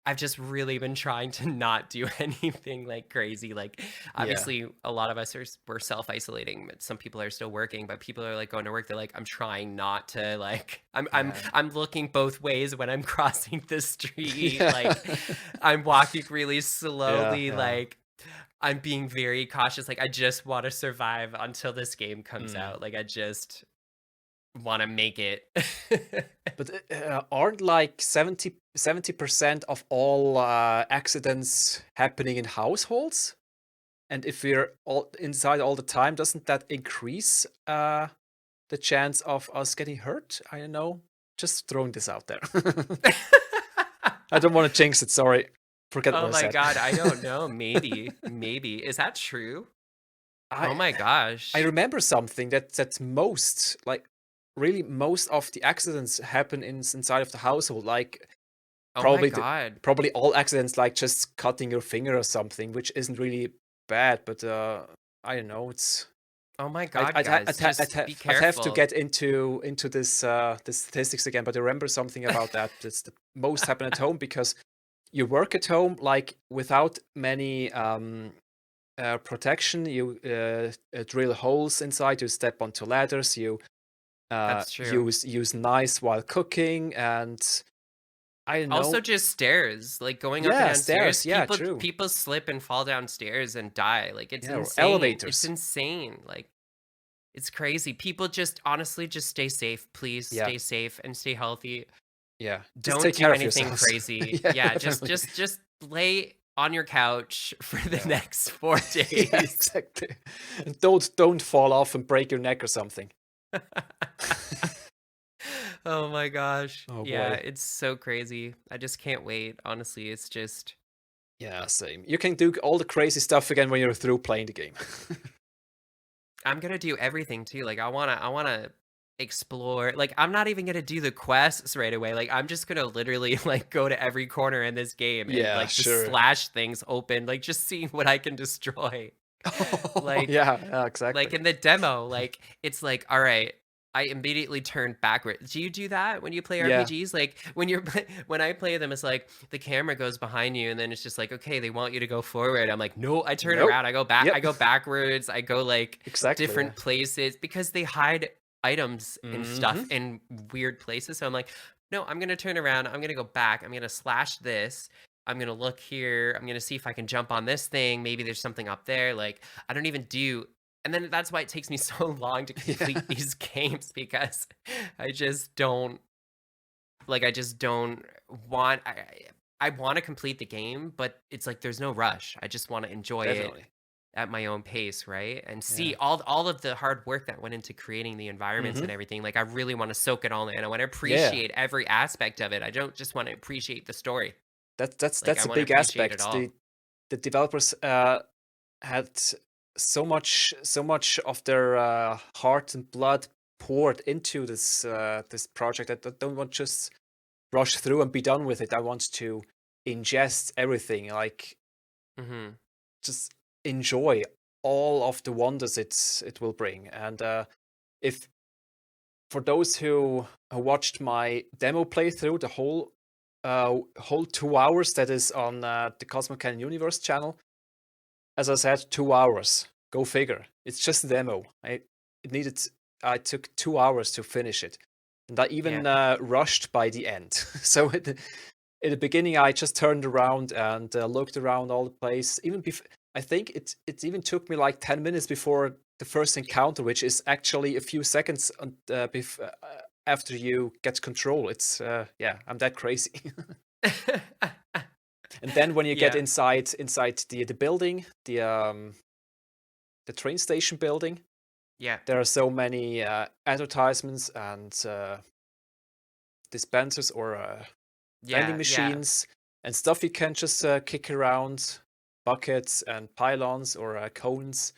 I've just really been trying to not do anything like crazy. Like, Yeah, obviously, a lot of us we're self isolating, but some people are still working. But people are like going to work. They're like, I'm trying not to like. yeah, I'm looking both ways when I'm crossing the street. yeah, Like, I'm walking really yeah, slowly. yeah. Like, I'm being very cautious. Like, I just want to survive until this game comes Mm. out. Like, I just want to make it. But aren't like 70% of all accidents happening in households? And if we're all inside all the time, doesn't that increase the chance of us getting hurt? I don't know. Just throwing this out there. I don't want to jinx it. Sorry. Forget Oh what I my said. god, I don't know. Maybe. Maybe. Is that true? Oh I my I gosh. remember something that most like really most of the accidents happen inside of the household. Like Oh my probably god. probably all accidents, like just cutting your finger or something, which isn't really bad. But I don't know. It's Oh my god, I'd, ha- guys. Just be I'd have to careful. get into this the statistics again. But I remember something about that. It's the most happen at home because you work at home like without many protection. You drill holes inside. You step onto ladders. You That's true. use knives while cooking, and I don't Also know. just stairs, like going up and Yeah, downstairs, stairs. Yeah, people true. people slip and fall downstairs and die. Like it's Yeah, or insane. It's elevators. insane. Like it's crazy. People just honestly just stay safe. Please Yeah, stay safe and stay healthy. yeah. Just Don't take do care of anything yourselves. crazy. Yeah, Yeah, just definitely. just just lay on your couch for the Yeah. next 4 Yeah, days. exactly. And don't fall off and break your neck or something. Oh my gosh. Oh Yeah, boy. it's so crazy. I just can't wait. Honestly, it's just Yeah, same. You can do all the crazy stuff again when you're through playing the game. I'm gonna do everything too. Like I wanna explore. Like I'm not even gonna do the quests right away. Like I'm just gonna literally like go to every corner in this game and Yeah, like just sure. slash things open, like just seeing what I can destroy. Oh, Like yeah, yeah, exactly. Like in the demo, like it's like, all right, I immediately turned backwards. Do you do that when you play Yeah. RPGs? Like when when I play them, it's like the camera goes behind you, and then it's just like, okay, they want you to go forward. I'm like, no, I turn Nope. around, I go back, I Yep. go backwards, I go like Exactly. Yeah. different places because they hide items and Hmm. stuff in weird places. So I'm like, no, I'm gonna turn around, I'm gonna go back, I'm gonna slash this. I'm gonna look here. I'm gonna see if I can jump on this thing. Maybe there's something up there. Like I don't even do and then that's why it takes me so long to Yeah. complete these games because I just don't I just don't want I want to complete the game, but it's like there's no rush. I just want to enjoy it Definitely. at my own pace, right? And Yeah. see all of the hard work that went into creating the environments Hmm. and everything. Like I really want to soak it all in. I want to Yeah. appreciate every aspect of it. I don't just want to appreciate the story. Like I That's a want to big appreciate it aspect. all. The developers had so much of their heart and blood poured into this project that I don't want just rush through and be done with it. I want to ingest everything, like Mhm. just enjoy all of the wonders it will bring. And if for those who watched my demo playthrough, the whole 2 hours that is on the Cosmo Canon Universe channel, as I said, 2 hours. Go figure. It's just a demo. It needed. I took 2 hours to finish it, and I Yeah. even rushed by the end. So in the beginning, I just turned around and looked around all the place. Even I think it even took me like 10 minutes before the first encounter, which is actually a few seconds after you get control. It's yeah, I'm that crazy. And then when you get Yeah. inside the building, the train station building, Yeah. there are so many advertisements and dispensers or vending Yeah. Yeah. machines and stuff you can just kick around, buckets and pylons or cones.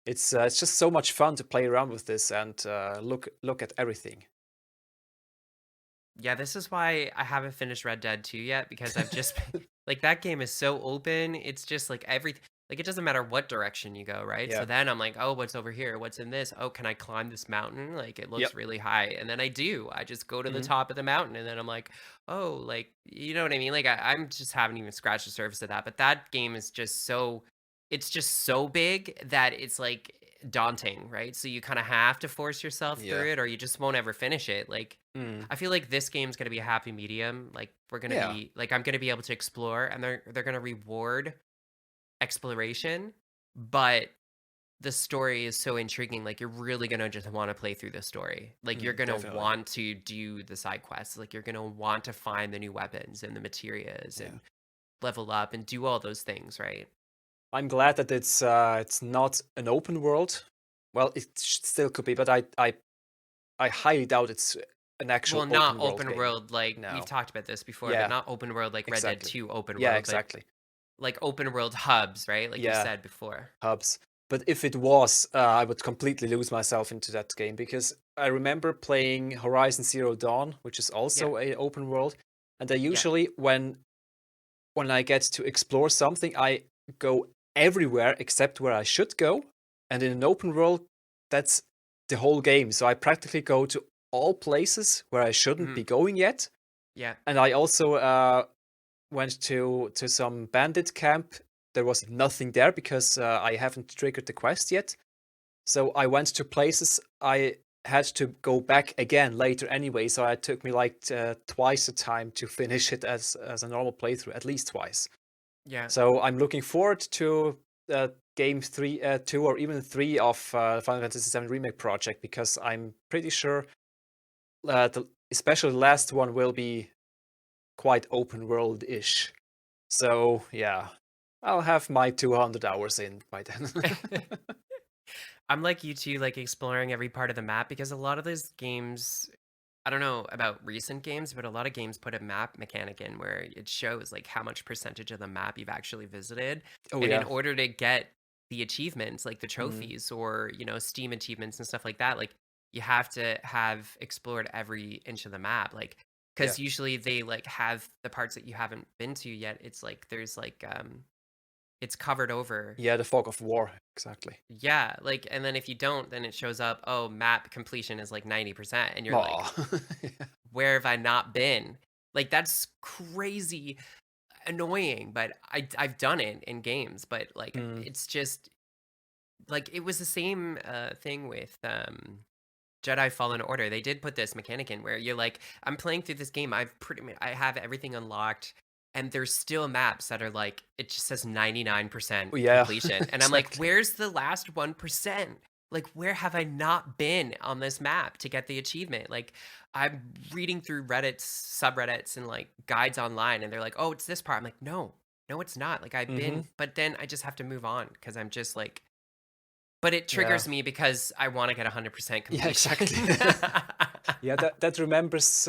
It's just so much fun to play around with this and look at everything. Yeah, this is why I haven't finished Red Dead 2 yet, because I've just like, that game is so open. It's just like like, it doesn't matter what direction you go, right? So Yeah. then I'm like, "Oh, what's over here? What's in this? Oh, can I climb this mountain? Like, it looks Yep. really high." And then I do. I just go to the Hmm. top of the mountain, and then I'm like, "Oh," like, you know what I mean? Like, I'm just haven't even scratched the surface of that. But that game is just so it's just so big that it's, like, daunting, right? So you kinda have to force yourself Yeah. through it, or you just won't ever finish it. Like, Mm. I feel like this game's gonna be a happy medium. Like, we're gonna Yeah. be like, I'm gonna be able to explore, and they're gonna reward exploration, but the story is so intriguing. Like, you're really gonna just want to play through the story. Like, you're gonna Definitely. want to do the side quests. Like, you're gonna want to find the new weapons and the materials Yeah. and level up and do all those things, right? I'm glad that it's not an open world. Well, it still could be, but I highly doubt it's an Well, actual not open world open game. world. Like, we've No. talked about this before, but Yeah. not open world like Red Dead Exactly. 2 open Yeah. world, but Exactly. like open world hubs, right? Like you Yeah. said before. Hubs. But if it was, I would completely lose myself into that game because I remember playing Horizon Zero Dawn, which is Yeah, also a open world, and I yeah. usually when I get to explore something, I go everywhere except where I should go, and in an open world, that's the whole game. So I practically go to all places where I shouldn't be Mhm. going yet, Yeah. and I also went to some bandit camp. There was nothing there because I haven't triggered the quest yet. So I went to places I had to go back again later anyway. So it took me like twice the time to finish it as a normal playthrough, at least twice. Yeah. So I'm looking forward to game 3, 2, or even 3 of Final Fantasy VII Remake project because I'm pretty sure especially the last one will be quite open world-ish. So yeah, I'll have my 200 hours in by then. I'm like you too, like exploring every part of the map, because a lot of those games, I don't know about recent games, but a lot of games put a map mechanic in where it shows like how much percentage of the map you've actually visited. Oh And in yeah. order to get the achievements, like the Mm, trophies or, Steam achievements and stuff like that, like you have to have explored every inch of the map. Like, yeah. because usually they like have the parts that you haven't been to yet. It's like there's like it's covered over. Yeah, the fog of war, exactly. Yeah, like, and then if you don't, then it shows up, oh, map completion is like 90%, and you're like, Aw. Yeah. where have I not been? Like, that's crazy annoying, but I've done it in games, but like Mm, it's just like it was the same thing with Jedi Fallen Order. They did put this mechanic in where you're like, I'm playing through this game. I've pretty much I have everything unlocked, and there's still maps that are like it just says 99% oh yeah, completion, and I'm like, exactly. where's the last 1%? Like, where have I not been on this map to get the achievement? Like, I'm reading through Reddit's subreddits and like guides online, and they're like, oh, it's this part. I'm like, no, no, it's not. Like, I've been, Mhm. but then I just have to move on because I'm just like but it Yeah. triggers me because I wanna get 100% Yeah, completion. exactly. Yeah, that remembers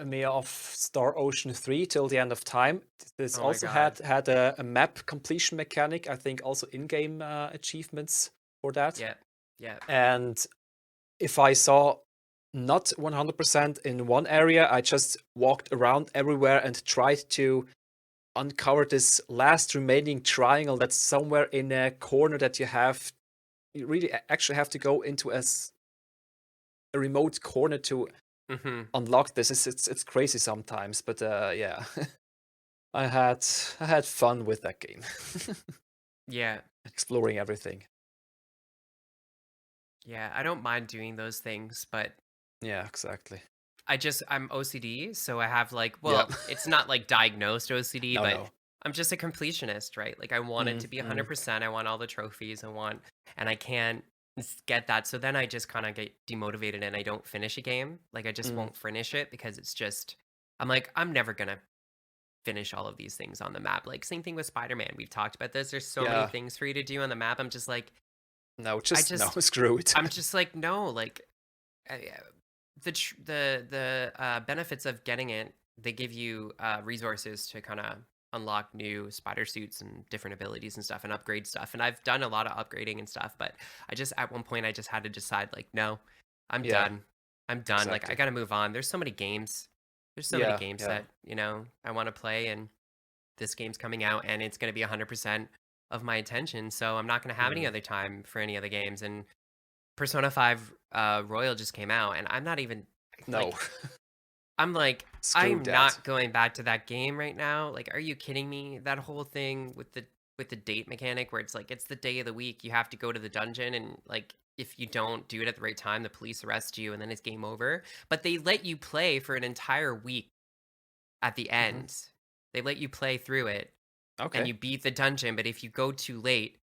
me of Star Ocean 3 till the end of time. This Oh my also god. had a map completion mechanic. I think also in-game achievements for that. Yeah. Yeah. And if I saw not 100% in one area, I just walked around everywhere and tried to uncover this last remaining triangle that's somewhere in a corner that you have. You really actually have to go into a remote corner to Mhm. unlock this. It's crazy sometimes, but yeah, I had fun with that game, Yeah. exploring everything. Yeah, I don't mind doing those things, but Yeah, exactly. I'm OCD, so I have, like Yeah. well, it's not, like, diagnosed OCD, No, but no. I'm just a completionist, right? Like I want it to be Mm. 100%. I want all the trophies. And I can't get that. So then I just kind of get demotivated and I don't finish a game. Like I just Mm. won't finish it because it's just, I'm like, I'm never going to finish all of these things on the map. Like same thing with Spider-Man. We've talked about this. There's so many Yeah. things for you to do on the map. I'm just like, No, I just no, just, screw it. I'm just like, no, like the benefits of getting it, they give you resources to kind of unlock new spider suits and different abilities and stuff and upgrade stuff. And I've done a lot of upgrading and stuff, but I just at one point I just had to decide like, no, I'm Yeah, done. I'm done. Like I exactly. got to move on. There's so many games. There's so many Yeah, games yeah. that, I want to play, and this game's coming out and it's going to be 100% of my attention. So I'm not going to have any Mm. other time for any other games. And Persona 5 Royal just came out and I'm not even No, like I'm like, screw I'm that. not going back to that game right now. Like, are you kidding me? That whole thing with the date mechanic where it's like it's the day of the week, you have to go to the dungeon, and like if you don't do it at the right time, the police arrest you and then it's game over. But they let you play for an entire week at the Mhm. end. They let you play through it and Okay. you beat the dungeon, but if you go too late,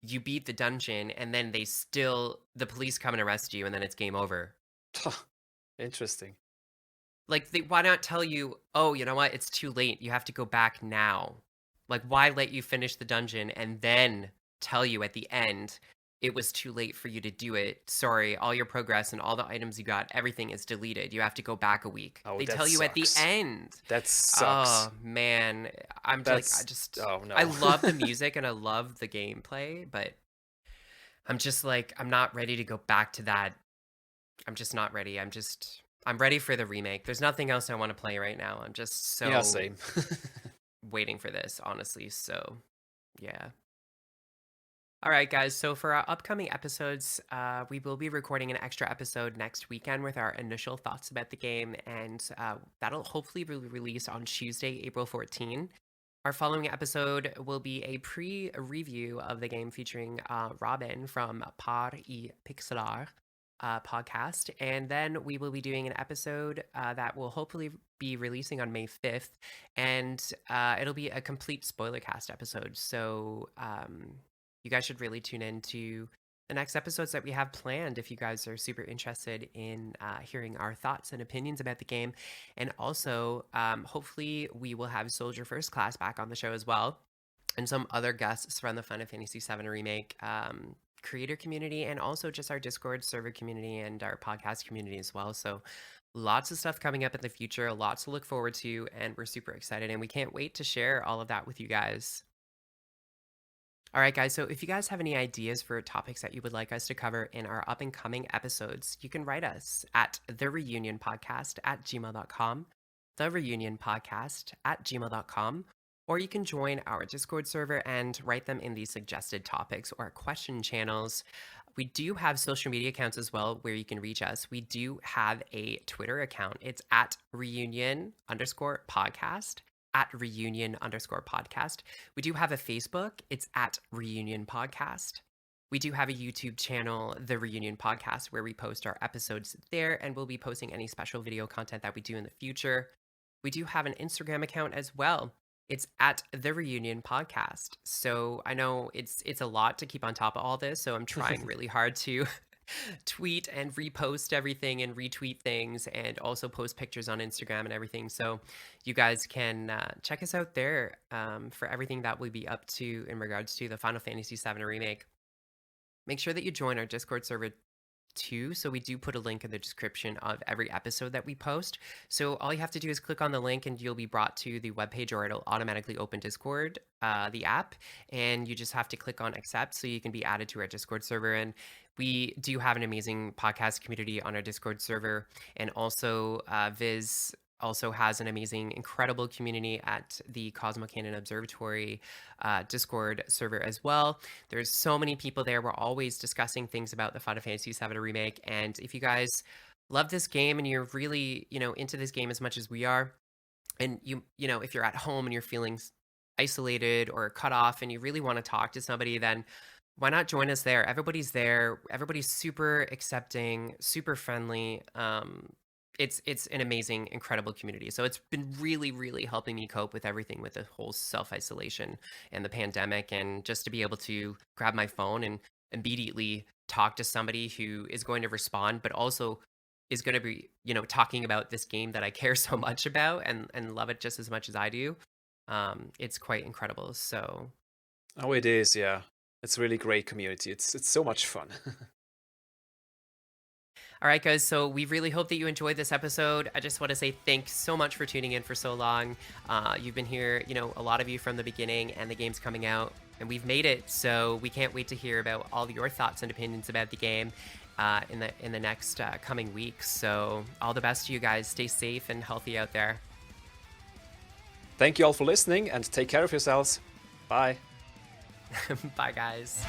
you beat the dungeon and then the police come and arrest you and then it's game over. Interesting. Like, why not tell you, "Oh, you know what? It's too late. You have to go back now." Like, why let you finish the dungeon and then tell you at the end, "It was too late for you to do it. Sorry, all your progress and all the items you got, everything is deleted. You have to go back a week." Oh, They that tell you at the sucks. end. That sucks. Oh, man. I'm just like, That's oh I no. love the music and I love the gameplay, but I'm just like, I'm not ready to go back to that. I'm just not ready. I'm ready for the remake. There's nothing else I want to play right now. I'm just Yeah, so same. waiting for this, honestly. So, yeah. All right, guys. So, for our upcoming episodes, we will be recording an extra episode next weekend with our initial thoughts about the game, and that'll hopefully be released on Tuesday, April 14. Our following episode will be a pre-review of the game featuring Robin from Par y Pixelar podcast. And then we will be doing an episode that will hopefully be releasing on May 5th. And it'll be a complete spoiler cast episode. So you guys should really tune in to the next episodes that we have planned if you guys are super interested in hearing our thoughts and opinions about the game. And also, hopefully, we will have Soldier First Class back on the show as well, and some other guests from the Final Fantasy VII Remake creator community, and also just our Discord server community and our podcast community as well. So, lots of stuff coming up in the future, lots to look forward to, and we're super excited, and we can't wait to share all of that with you guys. All right, guys. So if you guys have any ideas for topics that you would like us to cover in our up and coming episodes, you can write us at thereunionpodcast@gmail.com, thereunionpodcast@gmail.com, or you can join our Discord server and write them in the suggested topics or question channels. We do have social media accounts as well where you can reach us. We do have a Twitter account. It's at reunion underscore podcast, at reunion underscore podcast. We do have a Facebook. It's at Reunion Podcast. We do have a YouTube channel, The Reunion Podcast, where we post our episodes there, and we'll be posting any special video content that we do in the future. We do have an Instagram account as well. It's at The Reunion Podcast. So I know it's a lot to keep on top of all this, so I'm trying really hard to tweet and repost everything and retweet things and also post pictures on Instagram and everything. So you guys can check us out there for everything that we'll be up to in regards to the Final Fantasy VII Remake. Make sure that you join our Discord server too. So we do put a link in the description of every episode that we post. So all you have to do is click on the link and you'll be brought to the webpage, or it'll automatically open Discord, the app, and you just have to click on accept so you can be added to our Discord server. And we do have an amazing podcast community on our Discord server, and also Vyzz also has an amazing, incredible community at the Cosmo Observatory Discord server as well. There's so many people there. We're always discussing things about the Final Fantasy VII Remake. And if you guys love this game and you're really, into this game as much as we are, and if you're at home and you're feeling isolated or cut off and you really want to talk to somebody, then why not join us there? Everybody's there. Everybody's super accepting, super friendly. it's an amazing, incredible community. So it's been really, really helping me cope with everything with the whole self-isolation and the pandemic, and just to be able to grab my phone and immediately talk to somebody who is going to respond, but also is going to be, talking about this game that I care so much about and love it just as much as I do. It's quite incredible. So Oh, it is, yeah. It's really great community. It's so much fun. all right, guys. So we really hope that you enjoyed this episode. I just want to say thanks so much for tuning in for so long. You've been here, a lot of you from the beginning, and the game's coming out, and we've made it. So we can't wait to hear about all your thoughts and opinions about the game in the next coming weeks. So all the best to you guys. Stay safe and healthy out there. Thank you all for listening, and take care of yourselves. Bye. Bye, guys.